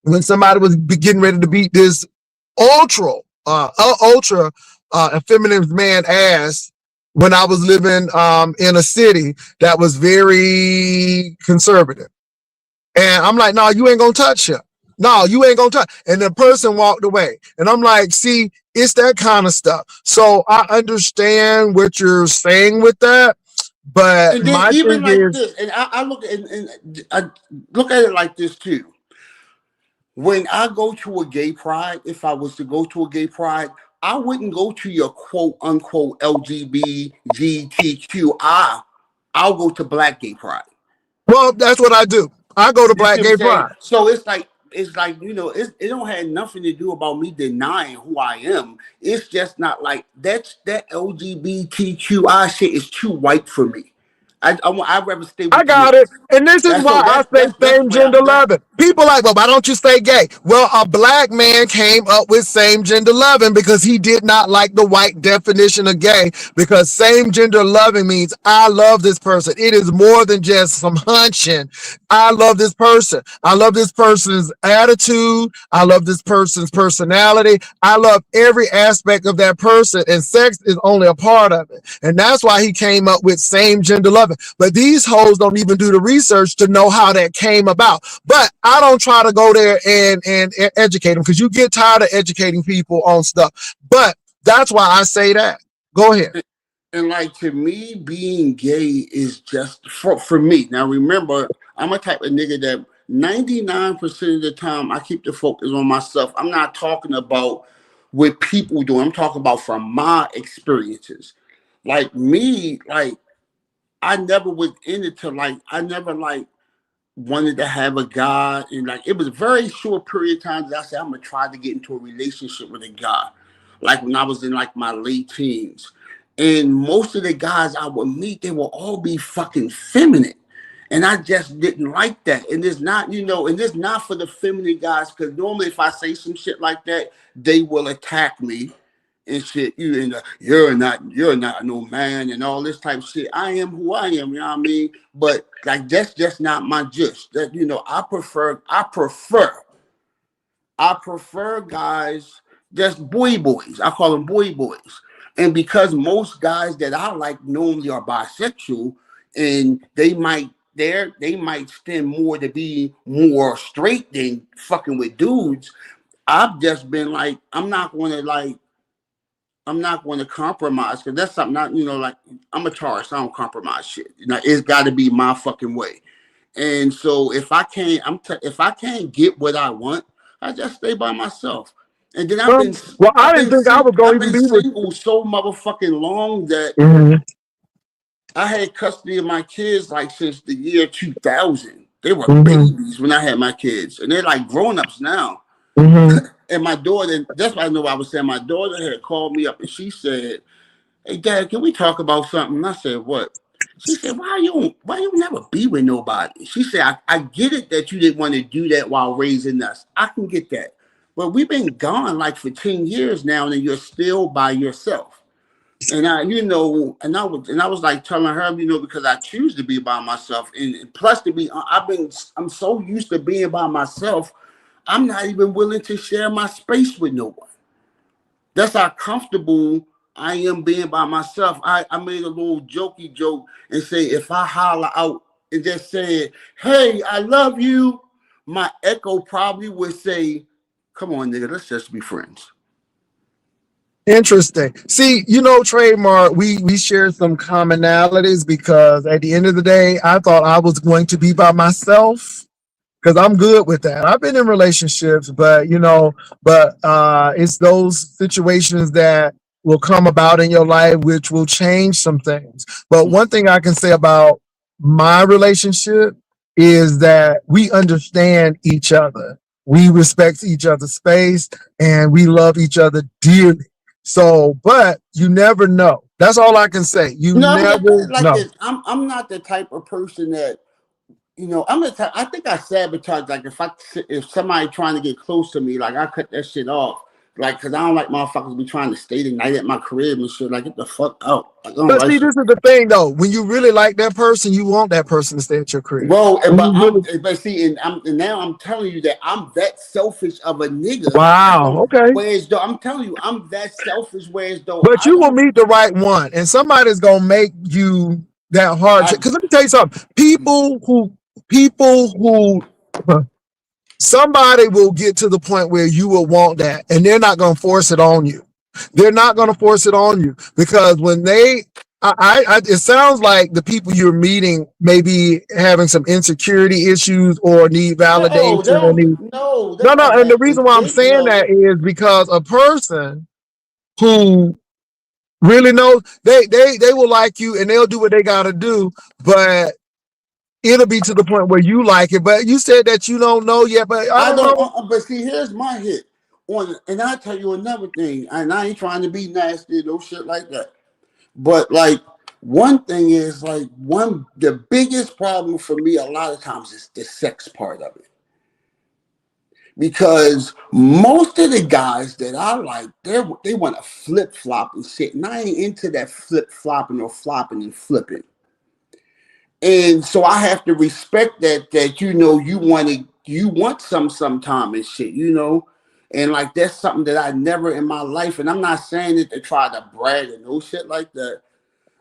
when somebody was getting ready to beat this ultra, effeminate man ass when I was living in a city that was very conservative. And I'm like, no, you ain't gonna touch him. No, you ain't gonna touch. And the person walked away. And I'm like, see, it's that kind of stuff. So I understand what you're saying with that. But And then my even thing like is, this, and I look and I look at it like this too. When I go to a gay pride, if I was to go to a gay pride, I wouldn't go to your quote unquote LGBTQI. I'll go to Black gay pride. well, that's what I do. I go to You see Black what I'm Gay saying? Pride. So it's like it don't have nothing to do about me denying who I am. It's just not like that LGBTQI shit is too white for me. I'd rather stay I with the got niggas. it. And this is That's so why I that's say that's that's same what I gender that's loving. People like, well, why don't you say gay? Well, a black man came up with same gender loving because he did not like the white definition of gay, because same gender loving means I love this person. It is more than just some hunching. I love this person. I love this person's attitude. I love this person's personality. I love every aspect of that person, and sex is only a part of it. And that's why he came up with same gender loving. But these hoes don't even do the research to know how that came about. But I don't try to go there and educate them, because you get tired of educating people on stuff. But that's why I say that. Go ahead. And like, to me, being gay is just for me. Now remember, I'm a type of nigga that 99% of the time I keep the focus on myself. I'm not talking about what people do. I'm talking about from my experiences. Like me, like I never was into like I never like wanted to have a guy, and like it was a very short period of time that I said I'm gonna try to get into a relationship with a guy. Like when I was in like my late teens. And most of the guys I would meet, they will all be fucking feminine. And I just didn't like that. And it's not, and it's not for the feminine guys, because normally if I say some shit like that, they will attack me and shit. You're not no man and all this type of shit. I am who I am, you know what I mean? But like that's just not my gist. That I prefer guys just boys. I call them boys. And because most guys that I like normally are bisexual, and they might stand more to be more straight than fucking with dudes. I've just been like, I'm not going to compromise, because that's something like I'm a Taurus. I don't compromise shit. It's got to be my fucking way. And so if I can't get what I want, I just stay by myself. And then I've Well, been well, I I've didn't been think I sing, was going I've to even been be with single so motherfucking long that you. I had custody of my kids like since the year 2000. They were Mm-hmm. babies when I had my kids, and they're like grown-ups now. Mm-hmm. And my daughter, that's why I know what I was saying. My daughter had called me up and she said, "Hey Dad, can we talk about something?" And I said, "What?" She said, why you never be with nobody?" She said, I get it that you didn't want to do that while raising us. I can get that. But we've been gone like for 10 years now, and you're still by yourself. And I was like telling her, because I choose to be by myself. And plus I'm so used to being by myself, I'm not even willing to share my space with no one. That's how comfortable I am being by myself. I made a little jokey joke and say, if I holler out and just say, "Hey, I love you," my echo probably would say, "Come on, nigga, let's just be friends." Interesting. See, Trademark, we share some commonalities, because at the end of the day, I thought I was going to be by myself, because I'm good with that. I've been in relationships, but it's those situations that will come about in your life which will change some things. But one thing I can say about my relationship is that we understand each other. We respect each other's space, and we love each other dearly. So, but you never know. That's all I can say. You No, I'm gonna put never it like know. this. I'm not the type of person that, I'm the type. I think I sabotage. Like if somebody trying to get close to me, like I cut that shit off. Like, cause I don't like motherfuckers be trying to stay the night at my crib and shit. Like, get the fuck out. Like, I don't But like see, shit. this is the thing though. When you really like that person, you want that person to stay at your crib. Bro, When but you really, but see, and now I'm telling you that I'm that selfish of a nigga. wow, okay. Whereas though I'm telling you, I'm that selfish. Whereas though But I you will don't, meet the right one, and somebody's gonna make you that hard. I Because let me tell you something. People who, somebody will get to the point where you will want that, and they're not gonna force it on you. They're not gonna force it on you because when they, it sounds like the people you're meeting may be having some insecurity issues or need no, they validation or don't, need. no, they No, no, don't and the have reason this why I'm shit. saying No, that is because a person who really knows they will like you and they'll do what they gotta do, but it'll be to the point where you like it. But you said that you don't know yet, but I I don't don't. know. But see, here's my hit on, and I'll tell you another thing. And I ain't trying to be nasty, no shit like that. But like one thing is like the biggest problem for me a lot of times is the sex part of it. Because most of the guys that I like, they want to flip flop and shit, and I ain't into that flip flopping or flopping and flipping. And so I have to respect that you want some sometime and shit, and like that's something that I never in my life, and I'm not saying it to try to brag or no shit like that,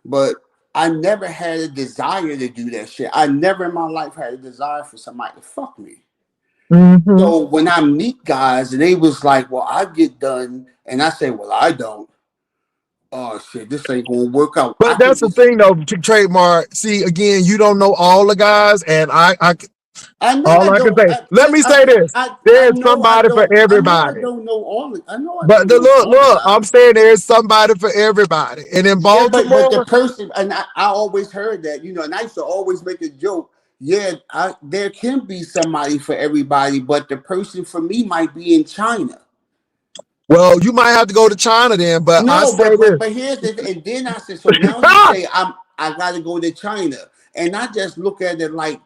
but I never had a desire to do that shit. I never in my life had a desire for somebody to fuck me. Mm-hmm. So when I meet guys and they was like, well, I get done, and I say, well, I don't. Oh shit, this ain't gonna work out. I But can that's the just thing, though. To trademark. See, again, you don't know all the guys, and I know all I I can don't. say. Let me say this: I there's know I somebody for don't. I know I everybody. don't know all. I know I But don't know look, all the look, I'm guys. saying there's somebody for everybody. And in Yeah, but the Baltimore, person, and I always heard that, and I used to always make a joke. Yeah, there can be somebody for everybody, but the person for me might be in China. well, you might have to go to China then. But I No, say but this. but here's the and then I said, so now you say I gotta go to China. And I just look at it like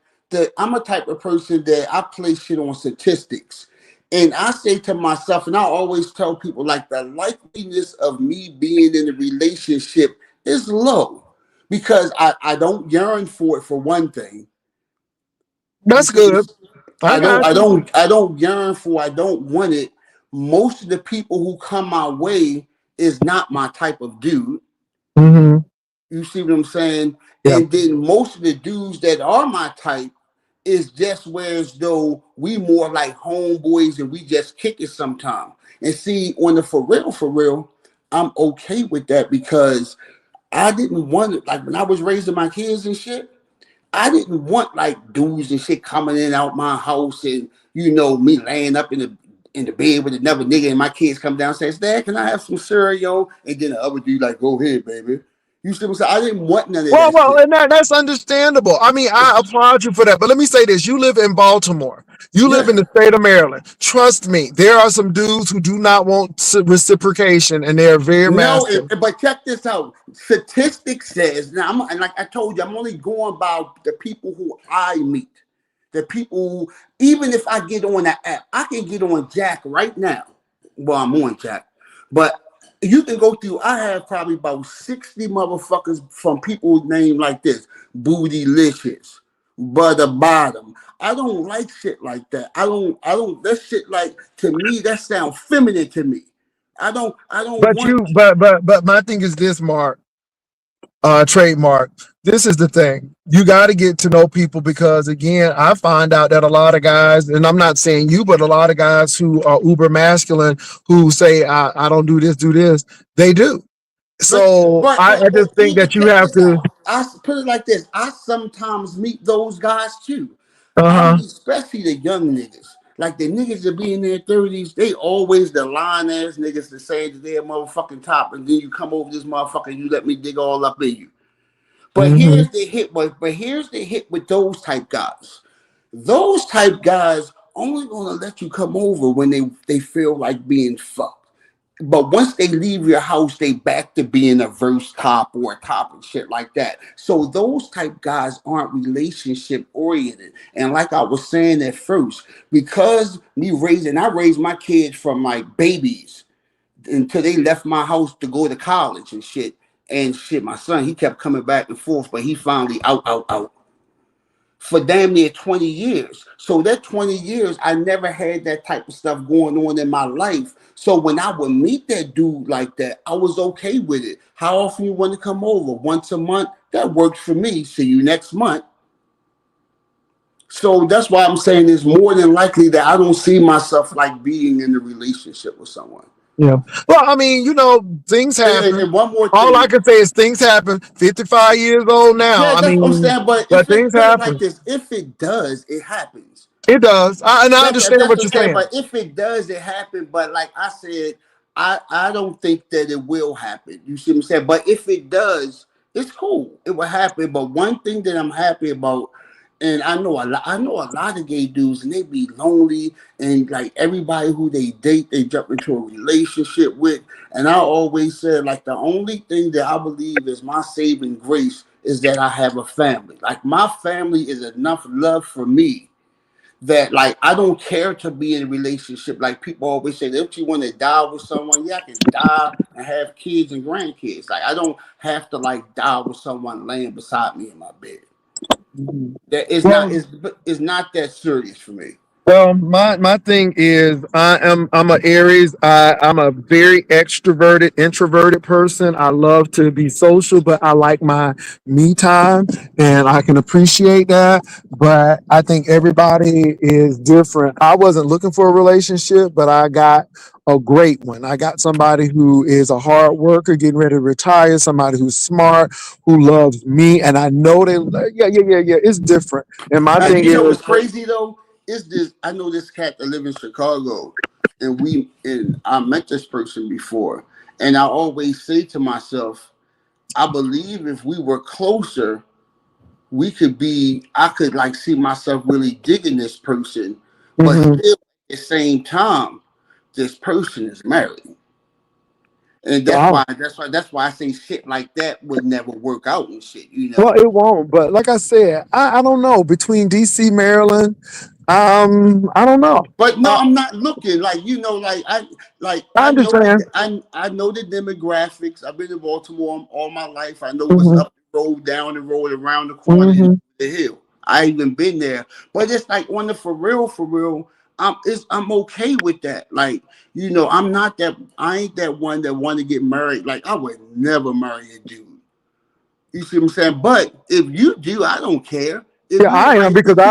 I'm a type of person that I place shit on statistics. And I say to myself, and I always tell people like the likeliness of me being in a relationship is low because I don't yearn for it for one thing. You That's see, good. I got you. I don't yearn for. I don't want it. Most of the people who come my way is not my type of dude. Mm-hmm. You see what I'm saying? Yeah. And then most of the dudes that are my type is just where as though we more like homeboys and we just kick it sometime. And see, on the for real, I'm okay with that because I didn't want it. Like when I was raising my kids and shit, I didn't want like dudes and shit coming in and out my house and me laying up in the bed with another nigga and my kids come downstairs, Dad, can I have some cereal? And then the other dude like, go ahead, baby. You see what I'm saying? I didn't want none of Well, that well, shit. and that's understandable. I mean, I applaud you for that. But let me say this: you live in Baltimore. You live Yeah. in the state of Maryland. Trust me, there are some dudes who do not want reciprocation, and they are very No, masculine. but check this out. Statistics says now, and like I told you, I'm only going by the people who I meet. The people who, even if I get on that app, I can get on Jack right now. Well, I'm on Jack, but you can go through. I have probably about 60 motherfuckers from people named like this: Bootylicious, Butter Bottom. I don't like shit like that. I don't. That shit like to me. That sounds feminine to me. I don't But want. but my thing is this, Mark, trademark. This is the thing. You got to get to know people because again, I find out that a lot of guys, and I'm not saying you, but a lot of guys who are uber masculine who say I don't do this, they do. So I just But think even that you check have this to. out. I put it like this. I sometimes meet those guys too. I Uh mean, especially the young niggas. Like the niggas that be in their 30s, they always the lying ass niggas that say that they're motherfucking top, and then you come over this motherfucker, you let me dig all up in you. But huh. here's the hit. But here's the hit with those type guys. Those type guys only gonna let you come over when they feel like being fucked. but once they leave your house, they back to being a verse cop or a cop and shit like that. So those type guys aren't relationship oriented. And like I was saying at first, because I raised my kids from like babies until they left my house to go to college and shit. And shit, my son, he kept coming back and forth, but he finally out for damn near 20 years. So that 20 years, I never had that type of stuff going on in my life. So when I would meet that dude like that, I was okay with it. How often you want to come over? Once a month? That works for me. See you next month. So that's why I'm saying it's more than likely that I don't see myself like being in a relationship with someone. Yeah. Well, I mean, things happen. And one more All I thing. can say is things happen. 55 years old now. Yeah, I that's what I'm mean, saying. But but if it things put it like happen. this, if it does, it happens. It does. And I That's understand that's what what you're I'm saying. saying. But if it does, it happen. But like I said, I don't think that it will happen. You see what I'm saying? But if it does, it's cool. It will happen. But one thing that I'm happy about, and I know a lot of gay dudes, and they be lonely, and like everybody who they date, they jump into a relationship with. And I always said, like, the only thing that I believe is my saving grace is that I have a family. Like, my family is enough love for me that like I don't care to be in a relationship. Like people always say, if you want to die with someone, yeah, I can die and have kids and grandkids. Like I don't have to like die with someone laying beside me in my bed. That is not Well, is not that serious for me. Well, my thing is I'm a Aries. I'm a very extroverted, introverted person. I love to be social, but I like my me time, and I can appreciate that. But I think everybody is different. I wasn't looking for a relationship, but I got a great one. I got somebody who is a hard worker, getting ready to retire. Somebody who's smart, who loves me, and I know they. Yeah. It's different. And my thing You know is. what's crazy though? Is this I know this cat that live in Chicago, and I met this person before, and I always say to myself, I believe if we were closer, I could like see myself really digging this person, but Mhm. still at the same time, this person is married. And Wow. that's why I say shit like that would never work out and shit, you Well, know. it won't. But like I said, I don't know. Between DC, Maryland, I don't know. But no, I'm not looking like I understand. I know the demographics. I've been in Baltimore all my life. I know what's Hmm. up the road, down the road, around the corner, and Hmm. the hill. I even been there, but it's like on the for real. I'm okay with that. Like I'm not that. I ain't that one that want to get married. Like I would never marry a dude. You see what I'm saying? But if you do, I don't care. If Yeah, you I am invite me because to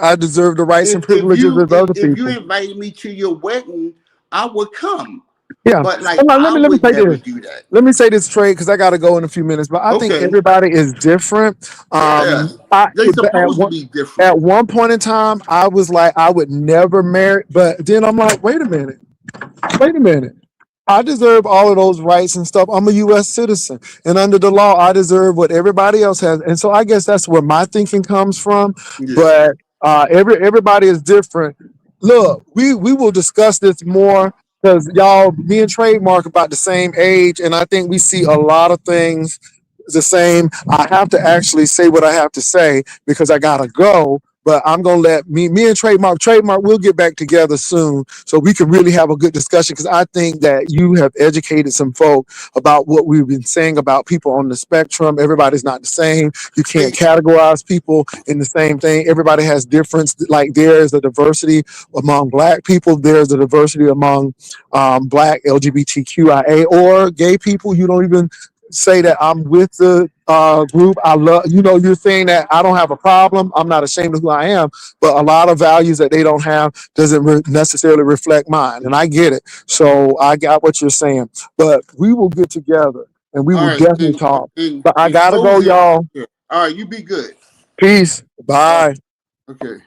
I deserve the rights and privileges as other if you people. invited me to your wedding, I would come. Yeah. But like Hold on, I let me would say never this. do that. Let me say this trade because I got to go in a few minutes. But I think Okay. everybody is different. Yeah. I They but supposed to be different. at one point in time, I was like, I would never marry. But then I'm like, wait a minute. Wait a minute. I deserve all of those rights and stuff. I'm a U.S. citizen, and under the law, I deserve what everybody else has. And so I guess that's where my thinking comes from. Yeah. But everybody is different. Look, we will discuss this more because y'all, me and Trademark about the same age, and I think we see a lot of things the same. I have to actually say what I have to say because I gotta go. But I'm gonna let me and Trademark, we'll get back together soon so we can really have a good discussion because I think that you have educated some folk about what we've been saying about people on the spectrum. Everybody's not the same. You can't Hey, categorize people in the same thing. Everybody has difference. Like there is a diversity among Black people. There's a diversity among Black LGBTQIA or gay people. You don't even say that I'm with the group. I love, you're saying that I don't have a problem. I'm not ashamed of who I am, but a lot of values that they don't have doesn't necessarily reflect mine. And I get it. So I got what you're saying, but we will get together and we all will right. definitely talk. But I In gotta go, closing, y'all. yeah. All right, you be good. Peace. All right, Bye. okay.